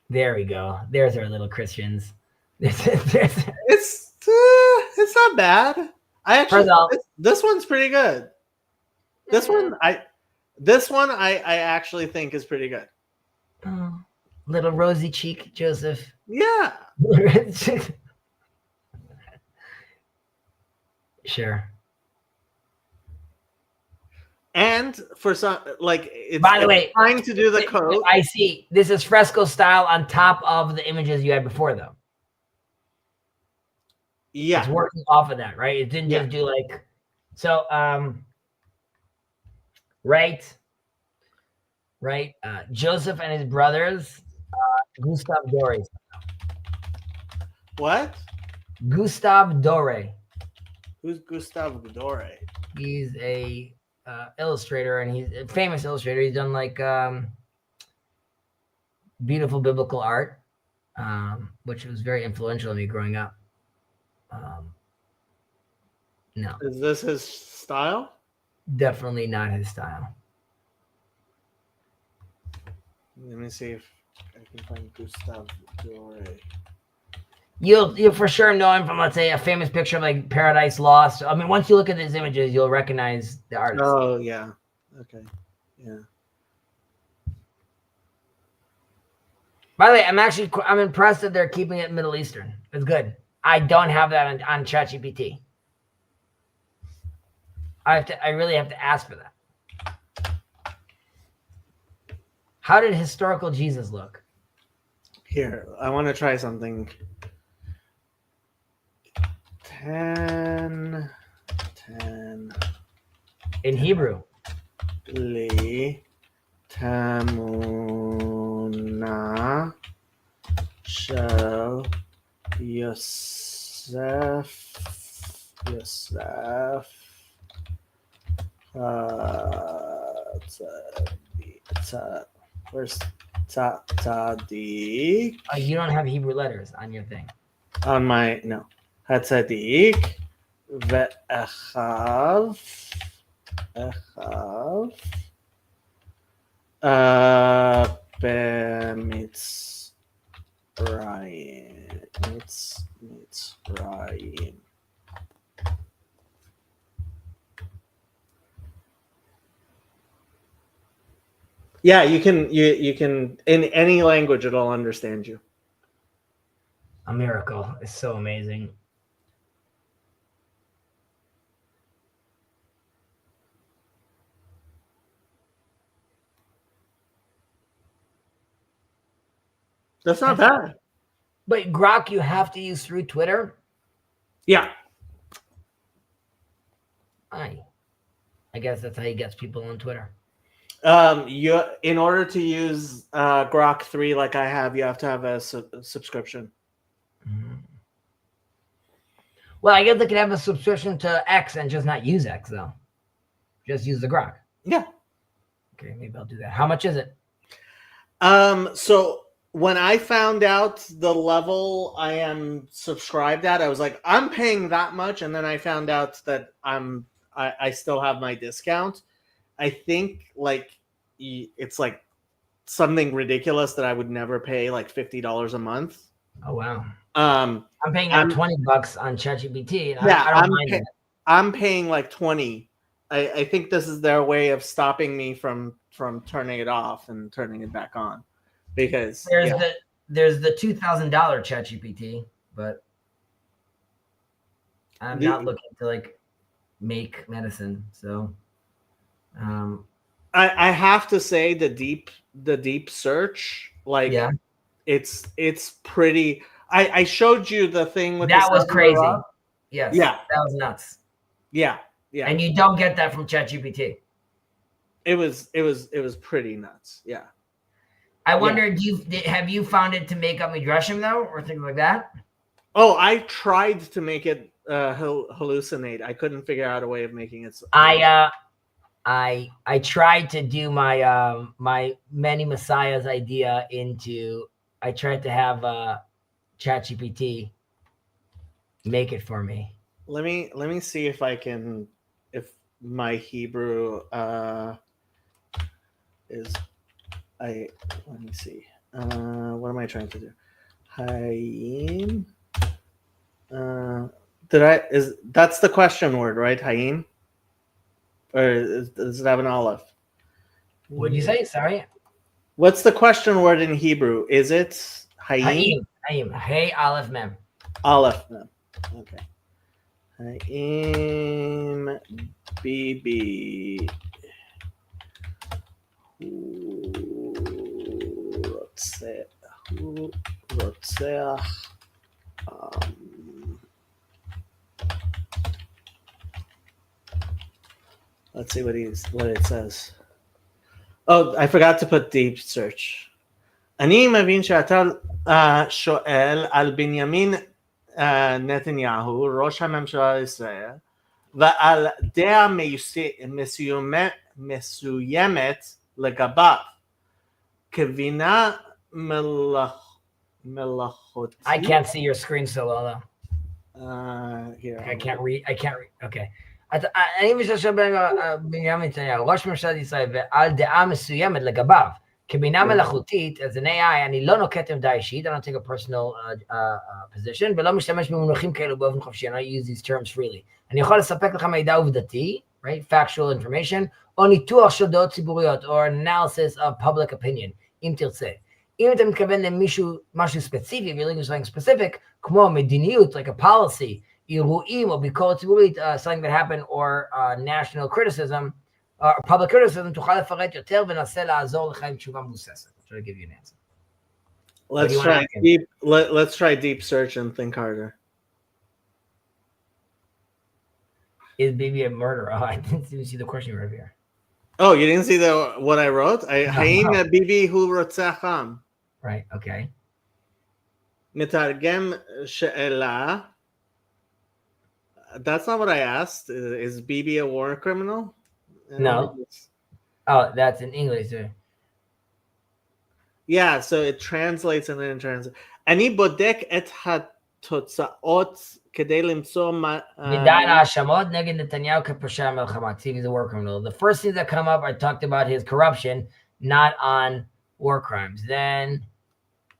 there we go. There's our little Christians. There's- It's not bad. I actually First off- this one's pretty good. This one I actually think is pretty good. Oh, little rosy cheek, Joseph. Yeah. Sure. And for some, like, it's, By the it's way, trying to do the code. I see. This is fresco style on top of the images you had before, though. Yeah. It's working off of that, right? It didn't Yeah. just do like so. Right. Joseph and his brothers, Gustav Dore. What? Gustav Dore. Who's Gustav Dore? He's a illustrator, and he's a famous illustrator. He's done like beautiful biblical art, which was very influential on me growing up. No, Is this his style? definitely not his style. Let me see if I can find Gustav Dore. You'll for sure know him from, let's say, a famous picture of like Paradise Lost. I mean, once you look at these images, you'll recognize the artist. Oh yeah. Okay. Yeah. By the way, I'm impressed that they're keeping it Middle Eastern. It's good. I don't have that on ChatGPT. I really have to ask for that. How did historical Jesus look? Here, I want to try something. 10 In Hebrew. Li Tamuna Shel Yosef where's Tzadik? You don't have Hebrew letters on your thing. On my no. Hatzadik ve'echav Mitzrayim. Yeah, you can in any language it'll understand you. A miracle. It's so amazing. That's not bad. But Grok, you have to use through Twitter. Yeah. I guess that's how he gets people on Twitter. You in order to use Grok 3 like I have, you have to have a subscription. Well, I guess they could have a subscription to X and just not use X though. Just use the Grok. Yeah. Okay, maybe I'll do that. How much is it? So when I found out the level I am subscribed at, I was like, I'm paying that much, and then I found out that I still have my discount. I think like it's like something ridiculous that I would never pay, like $50 a month. Oh wow. I'm paying out $20 on ChatGPT. And yeah, I don't mind it. I'm paying like 20. I think this is their way of stopping me from turning it off and turning it back on, because there's the $2,000 ChatGPT, but I'm not looking to like make medicine. So I have to say the deep search, like it's pretty. I showed you the thing with that was crazy. Yes. Yeah. That was nuts. Yeah. Yeah. And you don't get that from ChatGPT. It was pretty nuts. Yeah. I wonder, have you found it to make up Midrashim though, or things like that? Oh, I tried to make it hallucinate. I couldn't figure out a way of making it. I tried to do my my many messiahs idea into. I tried to have ChatGPT make it for me. Let me see if I can, if my Hebrew is. Let me see. What am I trying to do? Hayim. That's the question word, right? Hayim. Or does it have an aleph? What did you say? Sorry. What's the question word in Hebrew? Is it Hayim? Hayim. Hey, aleph mem. Aleph mem. Okay. Hayim BB. הוא רוצח. Let's see what it says. Oh, I forgot to put deep search. אני מבין שאתה שואל על בנימין נתניהו, ראש הממשלה ישראל, ועל דעה מסוימת לגביו, כבינה מלאכותית. I can't see your screen so well though. Here, I can't read. Okay. אני משתמש בנימין נתניהו, ראש ממשלת ישראל, ועל דעה מסוימת לגביו, כבינה מלאכותית, as an AI, אני לא נוקט עמדה אישית, I don't take a personal position, ולא משתמש במונחים כאלו באופן חופשי, I don't use these terms freely. אני יכול לספק לך מידע עובדתי, right, factual information, או ניתוח של דעות ציבוריות, or analysis of public opinion, אם תרצה. אם אתה מתכוון משהו ספציפי, if you're looking for something specific, כמו מדיניות, like a policy, אירועים או ביקורת ציבורית, something that happened, or national criticism, or public criticism, תוכל לפרט יותר וננסה לעזור לך עם תשובה מבוססת. I'm trying to give you an answer. Let's try deep search and think harder. Is Bibi a murderer? Oh, I didn't even see the question right here. Oh, you didn't see what I wrote? האם ביבי הוא רוצח עם? Right, okay. מתרגם שאלה. That's not what I asked. Is Bibi a war criminal? No. Oh, that's in English. Yeah, so it translates and then translates. אני בודק את התוצאות כדי למצוא מדען ההאשמות נגד נתניהו כפושע מלחמה. See, he's a war criminal. The first things that come up, I talked about his corruption, not on war crimes. Then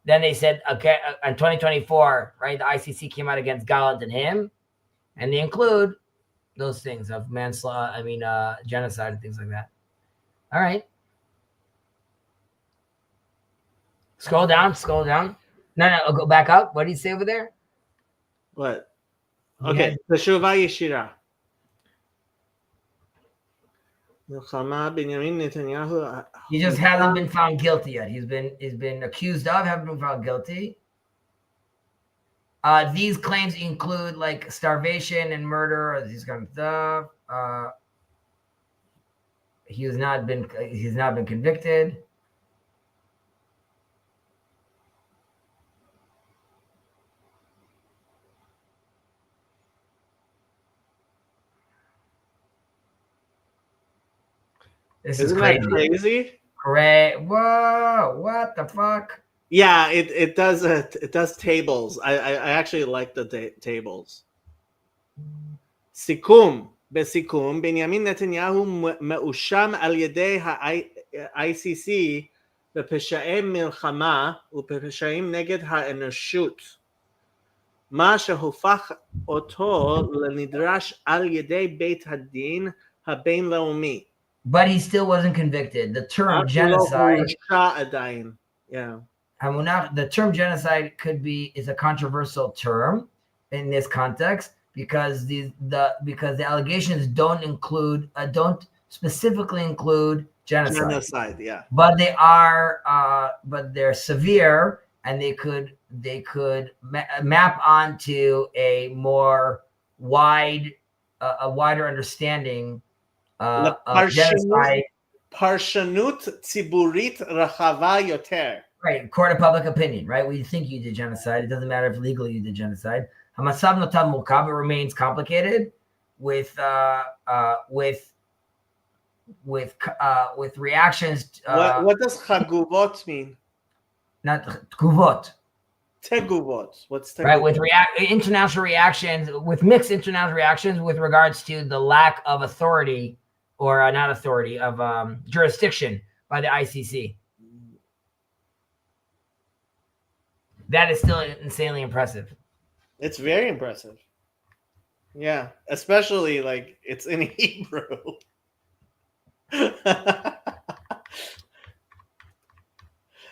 they said, okay, in 2024, right, the ICC came out against Gallant and him, and they include those things of manslaughter, genocide and things like that. All right. Scroll down. No, go back up. What did he say over there? What? Okay, תשובה ישירה. מלחמה בנימין נתניהו. He just hasn't been found guilty yet. He's been accused of, haven't been found guilty. These claims include like starvation and murder, or these kind of stuff. He's not been convicted. This Isn't is crazy. that crazy? Great. Whoa, what the fuck? Yeah, it does tables. I actually like the tables. סיכום, בסיכום, בנימין נתניהו מאושם על ידי ה-ICC בפשעי מלחמה ובפשעים נגד האנושות, מה שהופך אותו לנדרש על ידי בית הדין הבינלאומי. But he still wasn't convicted. The term genocide. Yeah. The term genocide is a controversial term in this context because the allegations don't specifically include genocide. Genocide, yeah. But they're severe, and they could map onto a more wider understanding of genocide. פרשנות ציבורית רחבה יותר. Right, court of public opinion, right? We think you did genocide. It doesn't matter if legally you did genocide. Hamasav notam murkab, it remains complicated with reactions. What does chaguvot mean? Not tguvot. Teguvot. What's teguvot? Right, with international reactions, with mixed international reactions with regards to the lack of authority, or not authority, of jurisdiction by the ICC. That is still insanely impressive. It's very impressive. Yeah, especially like it's in Hebrew.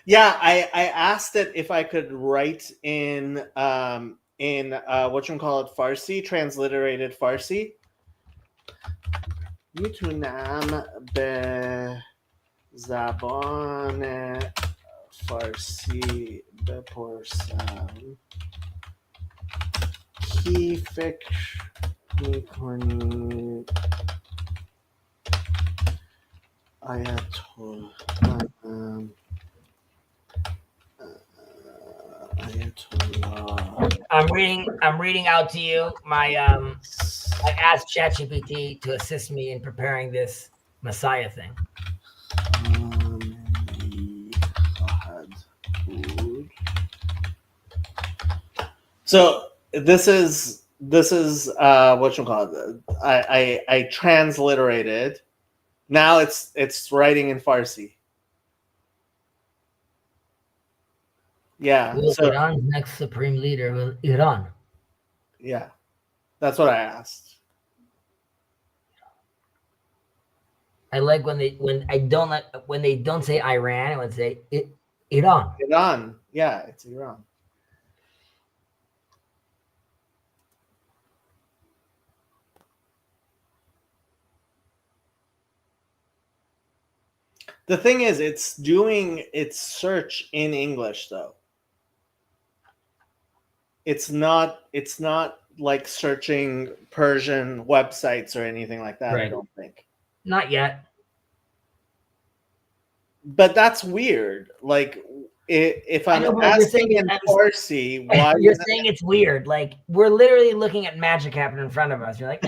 Yeah, I asked it if I could write in whatchamacallit Farsi, transliterated Farsi. میتونم به زبان فارسی بپرسم کی فکر میکنید آیت الله I'm reading out to you my I asked ChatGPT to assist me in preparing this Messiah thing. So this is what you call it. I transliterated. Now it's writing in Farsi. Yeah. Will So Iran's next supreme leader will Iran? yeah, that's what I asked. I like when they don't say Iran, I would say Iran. Iran. Yeah, it's Iran. The thing is, it's doing its search in English though. It's not like searching Persian websites or anything like that, I Right. don't think. Not yet. But that's weird. Like if I I'm know, but like you're asking saying, in Farsi, why you're saying it's weird. Like we're literally looking at magic happening in front of us. You're like,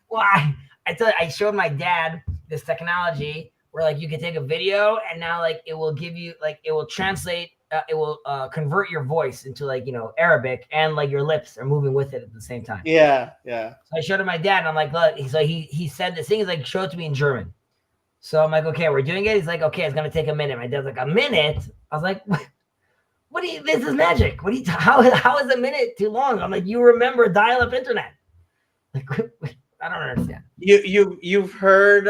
why? I showed my dad this technology where like you can take a video and now like it will give you like it will translate, it will convert your voice into like Arabic, and like your lips are moving with it at the same time. Yeah. So I showed it to my dad, and I'm like, look. So he said this thing is like, show it to me in German. So I'm like, okay, we're doing it. He's like, okay, it's gonna take a minute. My dad's like, a minute? I was like, what do you? This is magic. What do you? How is a minute too long? I'm like, you remember dial-up internet? Like, I don't understand. You've heard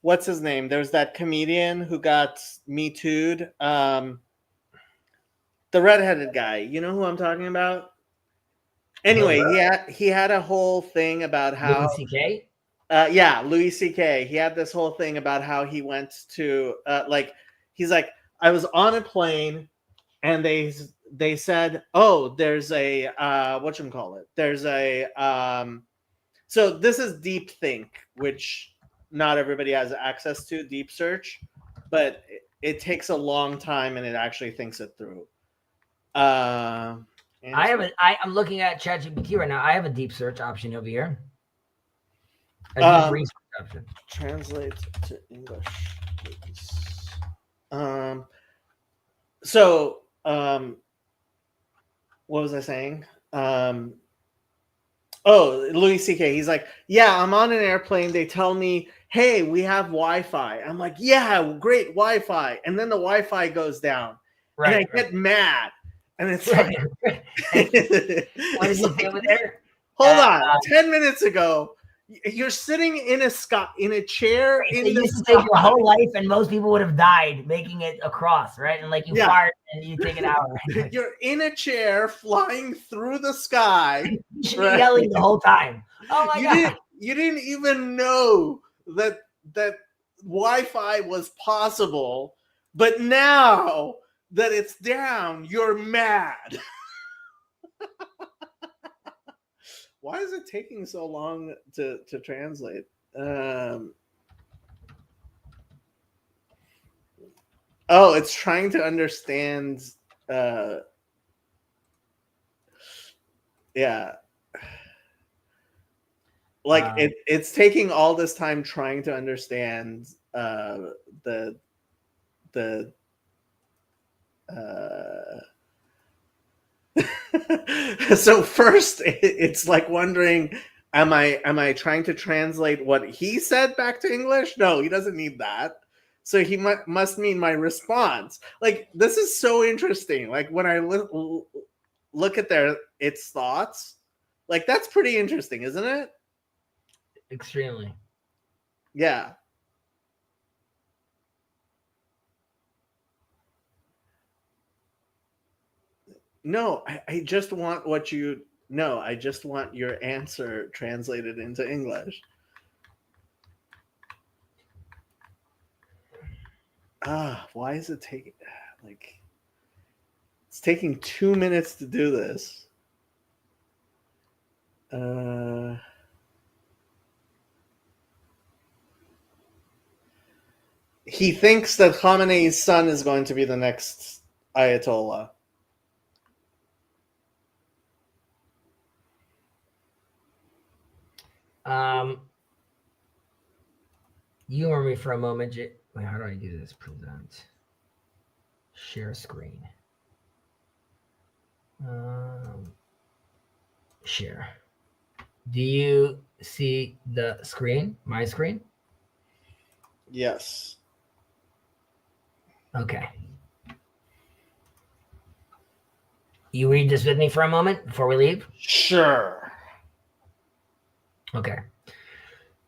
what's his name? There's that comedian who got Me Too'd. The redheaded guy. You know who I'm talking about? Anyway, he had a whole thing about how Louis C.K. Yeah, Louis C.K. He had this whole thing about how he went to he's like, I was on a plane and they said, oh, there's a whatchamacallit. There's a so this is Deep Think, which not everybody has access to, Deep Search, but it takes a long time and it actually thinks it through. I'm looking at ChatGPT right now. I have a deep search option over here. A deep research option. Translate to English, please. So what was I saying? Louis C.K. He's like, yeah, I'm on an airplane. They tell me, hey, we have Wi-Fi. I'm like, yeah, great Wi-Fi. And then the Wi-Fi goes down. Right. And I get mad. And it's right. like, What did you say over there? Hold on. 10 minutes ago, you're sitting in a chair Right, in so the you take your whole life, and most people would have died making it across, right? And like you fart and you take an hour. Right? You're in a chair flying through the sky. You should be yelling the whole time. Oh my god! You didn't even know that Wi-Fi was possible, but now that it's down, you're mad. Why is it taking so long to translate? It's trying to understand. Yeah. Like it's taking all this time trying to understand so first it's like wondering, am I trying to translate what he said back to English? No, he doesn't need that. So he must mean my response. Like, this is so interesting. Like, when I look at its thoughts, like, that's pretty interesting, isn't it? Extremely. Yeah. No, I just want I just want your answer translated into English. Why is it taking like it's taking 2 minutes to do this? He thinks that Khamenei's son is going to be the next Ayatollah. Humor me for a moment. Wait, how do I do this? Present. Share screen. Share. Do you see the screen? My screen? Yes. Okay. You read this with me for a moment before we leave? Sure. Okay.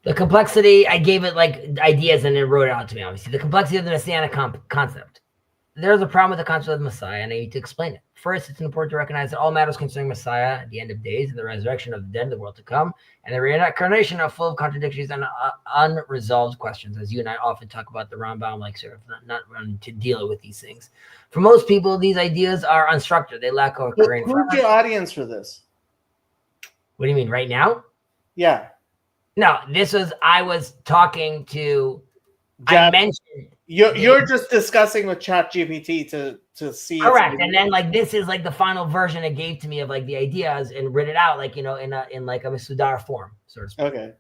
The complexity, I gave it like ideas and it wrote it out to me, obviously. The complexity of the Messianic concept. There's a problem with the concept of the Messiah, and I need to explain it. First, it's important to recognize that all matters concerning Messiah at the end of days and the resurrection of the dead in the world to come, and the reincarnation are full of contradictions and unresolved questions, as you and I often talk about the Rambam, like sort of not running to deal with these things. For most people, these ideas are unstructured. They lack a coherent. Who's your audience for this? What do you mean, right now? Yeah. No, I was talking to, I mentioned. You're just discussing with ChatGPT to see. Correct, and then like this is like the final version it gave to me of like the ideas and written it out like in like a Sudar form, sort of. Okay.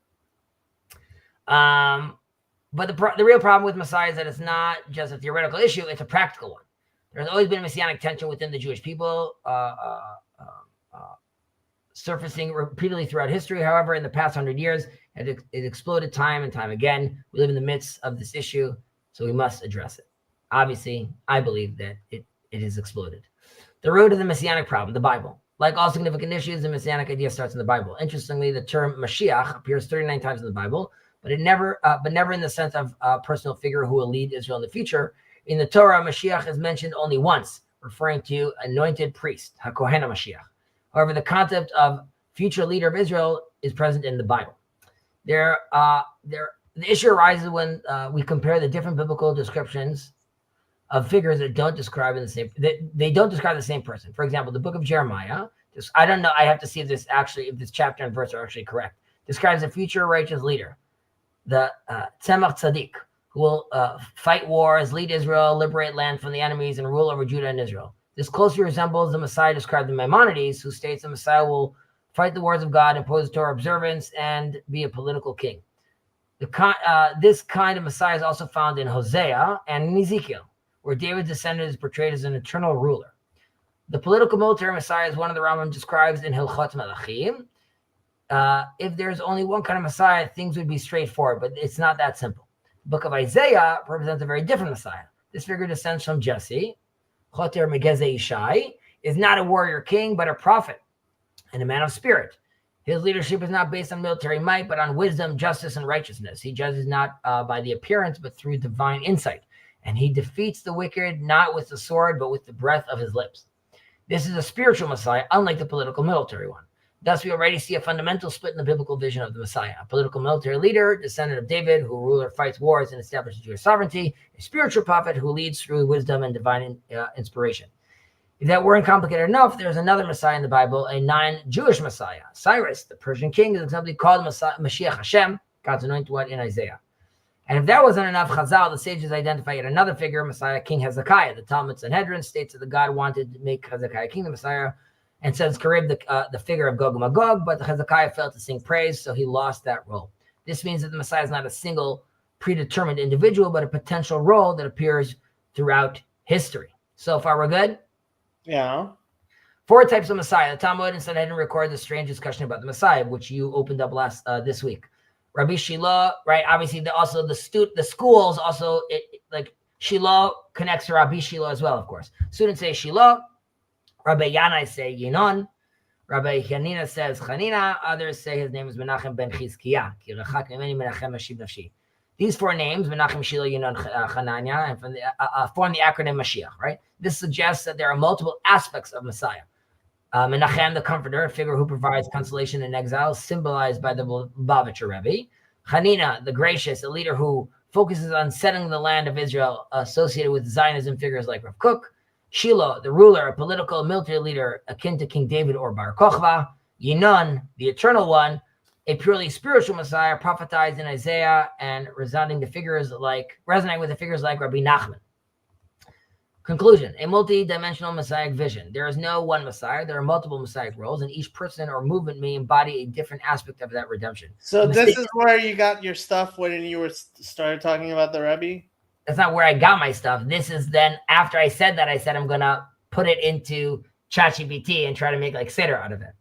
But the real problem with Messiah is that it's not just a theoretical issue; it's a practical one. There's always been messianic tension within the Jewish people, surfacing repeatedly throughout history. However, in the past 100 years, it exploded time and time again. We live in the midst of this issue, so we must address it. Obviously, I believe that it has exploded. The root of the messianic problem, the Bible. Like all significant issues, the messianic idea starts in the Bible. Interestingly, the term Mashiach appears 39 times in the Bible, but never in the sense of a personal figure who will lead Israel in the future. In the Torah, Mashiach is mentioned only once, referring to anointed priest, HaKohen HaMashiach. However, the concept of future leader of Israel is present in the Bible. The issue arises when we compare the different biblical descriptions of figures that don't describe they don't describe the same person. For example, the book of Jeremiah, I don't know, I have to see if this chapter and verse are actually correct, describes a future righteous leader, the Tzemach Tzaddik, who will fight wars, lead Israel, liberate land from the enemies, and rule over Judah and Israel. This closely resembles the Messiah described in Maimonides, who states the Messiah will fight the wars of God, impose Torah observance, and be a political king. This kind of Messiah is also found in Hosea and in Ezekiel, where David's descendant is portrayed as an eternal ruler. The political military Messiah is one of the Rambam describes in Hilchot Melachim. If there's only one kind of Messiah, things would be straightforward, but it's not that simple. The book of Isaiah represents a very different Messiah. This figure descends from Jesse. Choter Megeze Ishai is not a warrior king, but a prophet and a man of spirit. His leadership is not based on military might, but on wisdom, justice, and righteousness. He judges not by the appearance, but through divine insight. And he defeats the wicked not with the sword, but with the breath of his lips. This is a spiritual Messiah, unlike the political military one. Thus, we already see a fundamental split in the biblical vision of the Messiah. A political military leader, descendant of David, who ruler fights wars and establishes Jewish sovereignty. A spiritual prophet who leads through wisdom and divine inspiration. If that weren't complicated enough, there's another Messiah in the Bible, a non-Jewish Messiah. Cyrus, the Persian king, is simply called Mashiach Hashem, God's anointed one in Isaiah. And if that wasn't enough, Chazal, the sages, identify yet another figure, Messiah, King Hezekiah. The Talmud Sanhedrin states that the God wanted to make Hezekiah king, the Messiah, and says Karib, the figure of Gog and Magog, but Hezekiah failed to sing praise, so he lost that role. This means that the Messiah is not a single predetermined individual, but a potential role that appears throughout history. So far, we're good? Yeah. 4 types of Messiah. The Talmud and Sanhedrin record the strange discussion about the Messiah, which you opened up this week. Rabbi Shiloh, right? Obviously, the schools also, like Shiloh connects to Rabbi Shiloh as well, of course. Students say Shiloh. Rabbi Yanai say Yinon. Rabbi Hanina says Hanina. Others say his name is Menachem ben Chizkiah. These 4 names, Menachem, Shiloh, Yinon, Hanania, and form the acronym Mashiach, right? This suggests that there are multiple aspects of Messiah. Menachem, the comforter, a figure who provides consolation in exile, symbolized by the Lubavitcher Rebbe. Hanina, the gracious, a leader who focuses on settling the land of Israel associated with Zionism figures like Rav Kook. Shiloh, the ruler, a political military leader akin to King David or Bar Kochva. Yinon, the eternal one, a purely spiritual Messiah prophetized in Isaiah and resonating with the figures like Rabbi Nachman. Conclusion, a multi-dimensional Messianic vision. There is no one Messiah. There are multiple Messianic roles, and each person or movement may embody a different aspect of that redemption. So this is where you got your stuff when you were started talking about the Rebbe? That's not where I got my stuff. This is then after I said that, I said I'm going to put it into ChatGPT and try to make like Seder out of it.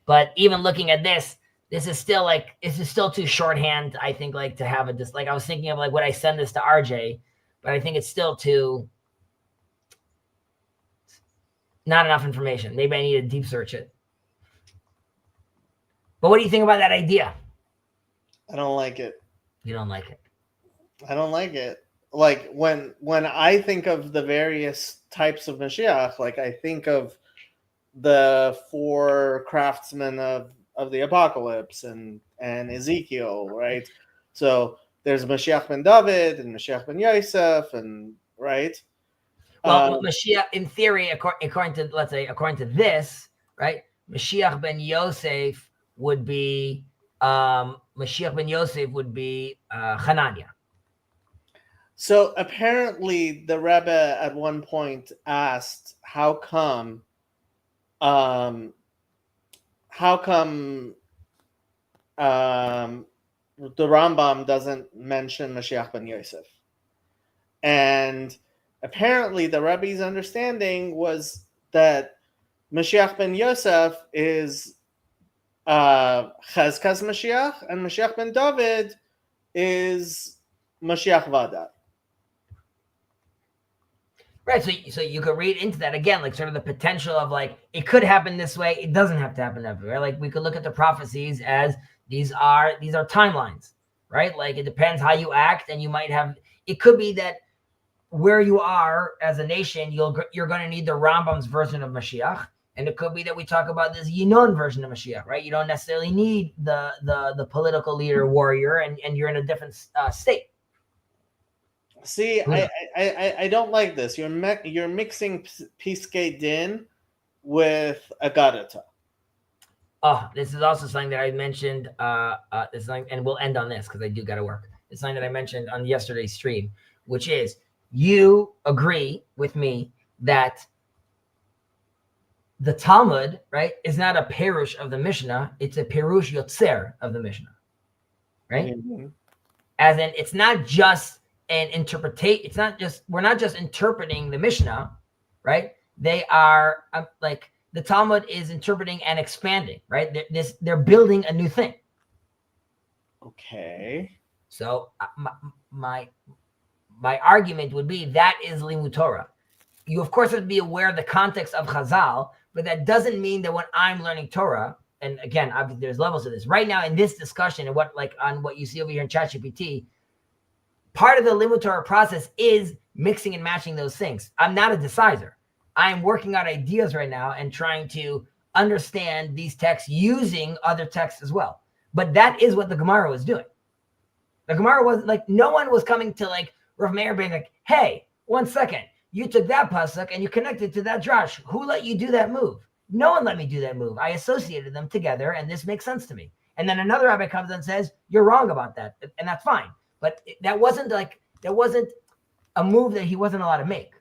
But even looking at this is still like, this is still too shorthand, I think, like to have a, like I was thinking of like, would I send this to RJ? But I think it's still too, not enough information. Maybe I need to deep search it. But what do you think about that idea? I don't like it. You don't like it. I don't like it. Like when I think of the various types of Mashiach, like I think of the 4 craftsmen of the apocalypse and Ezekiel, right? So there's Mashiach ben David and Mashiach ben Yosef, and right. Well, Mashiach, in theory, according to, let's say, according to this, right? Mashiach ben Yosef would be Hanania. So apparently, the Rebbe at one point asked, "How come the Rambam doesn't mention Mashiach ben Yosef?" And apparently, the Rebbe's understanding was that Mashiach ben Yosef is Chazkas Mashiach, and Mashiach ben David is Mashiach Vada. Right, so you could read into that again, like sort of the potential of like it could happen this way. It doesn't have to happen that way, right? Like we could look at the prophecies as these are timelines, right? Like it depends how you act, and you might have. It could be that where you are as a nation, you're going to need the Rambam's version of Mashiach, and it could be that we talk about this Yinon version of Mashiach, right? You don't necessarily need the political leader warrior, and you're in a different state. See, I don't like this. You're mixing Piskei Din with Agadata. Oh, this is also something that I mentioned. This is something, and we'll end on this because I do got to work. It's something that I mentioned on yesterday's stream, which is you agree with me that the Talmud, right, is not a perush of the Mishnah. It's a perush yotzer of the Mishnah, right? Mm-hmm. As in, it's not just an interpretation. It's not just, we're not just interpreting the Mishnah, right? They are like the Talmud is interpreting and expanding, right? They're building a new thing. Okay. So my argument would be that is Limud Torah. You of course have to be aware of the context of Chazal, but that doesn't mean that when I'm learning Torah, and again, obviously there's levels to this. Right now in this discussion and what you see over here in ChatGPT, part of the Limud Torah process is mixing and matching those things. I'm not a decider. I'm working on ideas right now and trying to understand these texts using other texts as well. But that is what the Gemara was doing. The Gemara was like, no one was coming to like Rav Meir being like, hey, 1 second, you took that pasuk and you connected to that drash. Who let you do that move? No one let me do that move. I associated them together and this makes sense to me. And then another rabbi comes and says, you're wrong about that. And that's fine. But that wasn't a move that he wasn't allowed to make.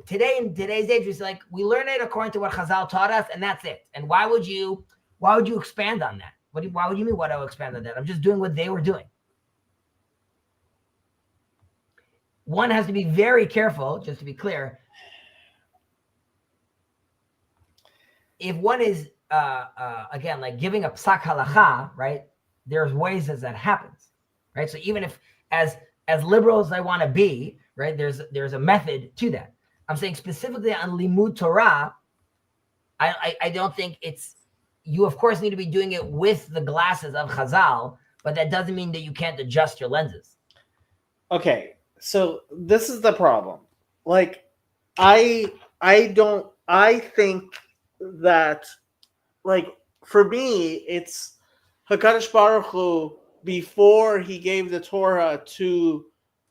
Today, in today's age, it's like we learn it according to what Chazal taught us, and that's it. And why would you expand on that? Why would you mean why do I expand on that? I'm just doing what they were doing. One has to be very careful, just to be clear. If one is again like giving a psak halacha, right? There's ways as that happens, right? So even if as liberal as I want to be, right? There's a method to that. I'm saying specifically on Limud Torah, I don't think it's, you of course need to be doing it with the glasses of Chazal, but that doesn't mean that you can't adjust your lenses. Okay, so this is the problem. Like, I think that, like, for me, it's HaKadosh Baruch Hu, before he gave the Torah to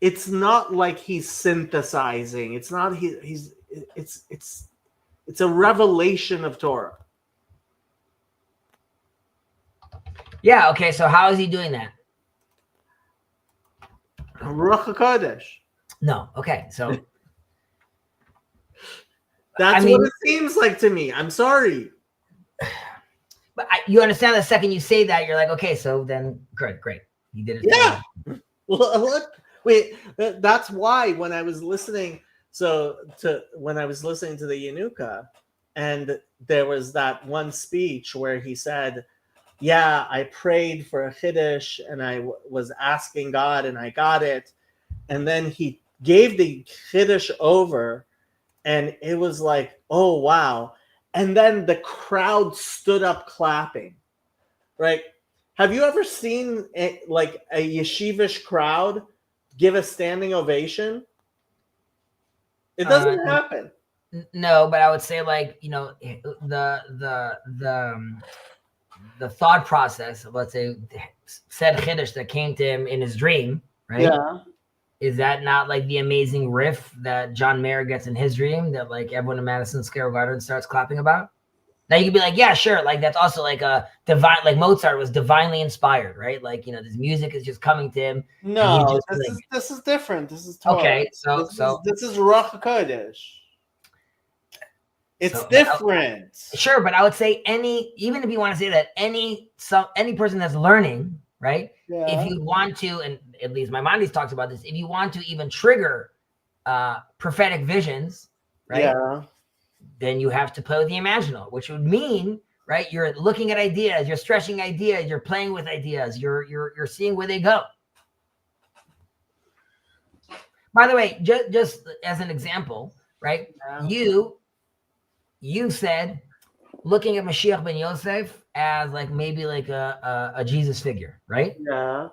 it's not like he's synthesizing. It's not it's a revelation of Torah. Yeah. Okay. So how is he doing that? Ruach HaKodesh. No. Okay. So That's I mean- what it seems like to me. I'm sorry. but you understand the second you say that, you're like, okay, so then good, great. You did it. Yeah. Look, wait. That's why when I was listening, when I was listening to the Yanuka, and there was that one speech where he said, "Yeah, I prayed for a chiddush, and I was asking God, and I got it." And then he gave the chiddush over, and it was like, "Oh wow!" And then the crowd stood up clapping. Right? Have you ever seen a yeshivish crowd give a standing ovation? It doesn't happen. No, but I would say like, the thought process of, let's say, said chiddush that came to him in his dream, right? Yeah. Is that not like the amazing riff that John Mayer gets in his dream that like everyone in Madison Square Garden starts clapping about? Now you could be like, yeah, sure. Like that's also like a divine, like Mozart was divinely inspired, right? Like, this music is just coming to him. No, this is different. This is Torah. Okay, this is Ruach HaKodesh. It's different. Sure, but I would say even if you want to say that any person that's learning, right? Yeah. If you want to, and at least Maimonides talks about this, if you want to even trigger prophetic visions, right? Yeah. Then you have to play with the imaginal, which would mean, right? You're looking at ideas, you're stretching ideas, you're playing with ideas, you're seeing where they go. By the way, just as an example, right? Yeah. You said looking at Mashiach ben Yosef as like maybe like a Jesus figure, right? Yeah.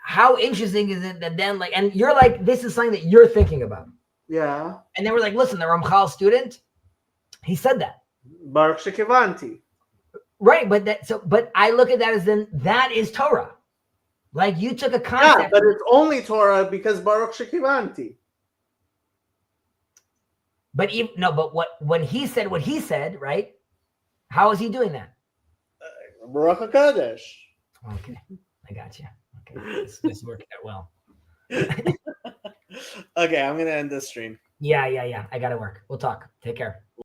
How interesting is it that then like, and you're like, this is something that you're thinking about. Yeah. And they were like, listen, the Ramchal student, he said that. Baruch Shekivanti. Right, but I look at that as then that is Torah. Like you took a concept. Yeah, but it's only Torah because Baruch Shekivanti. But when he said what he said, right? How is he doing that? Baruch HaKodesh. Okay, I got you. Okay, this worked out well. Okay, I'm gonna end this stream. Yeah. I gotta work. We'll talk. Take care.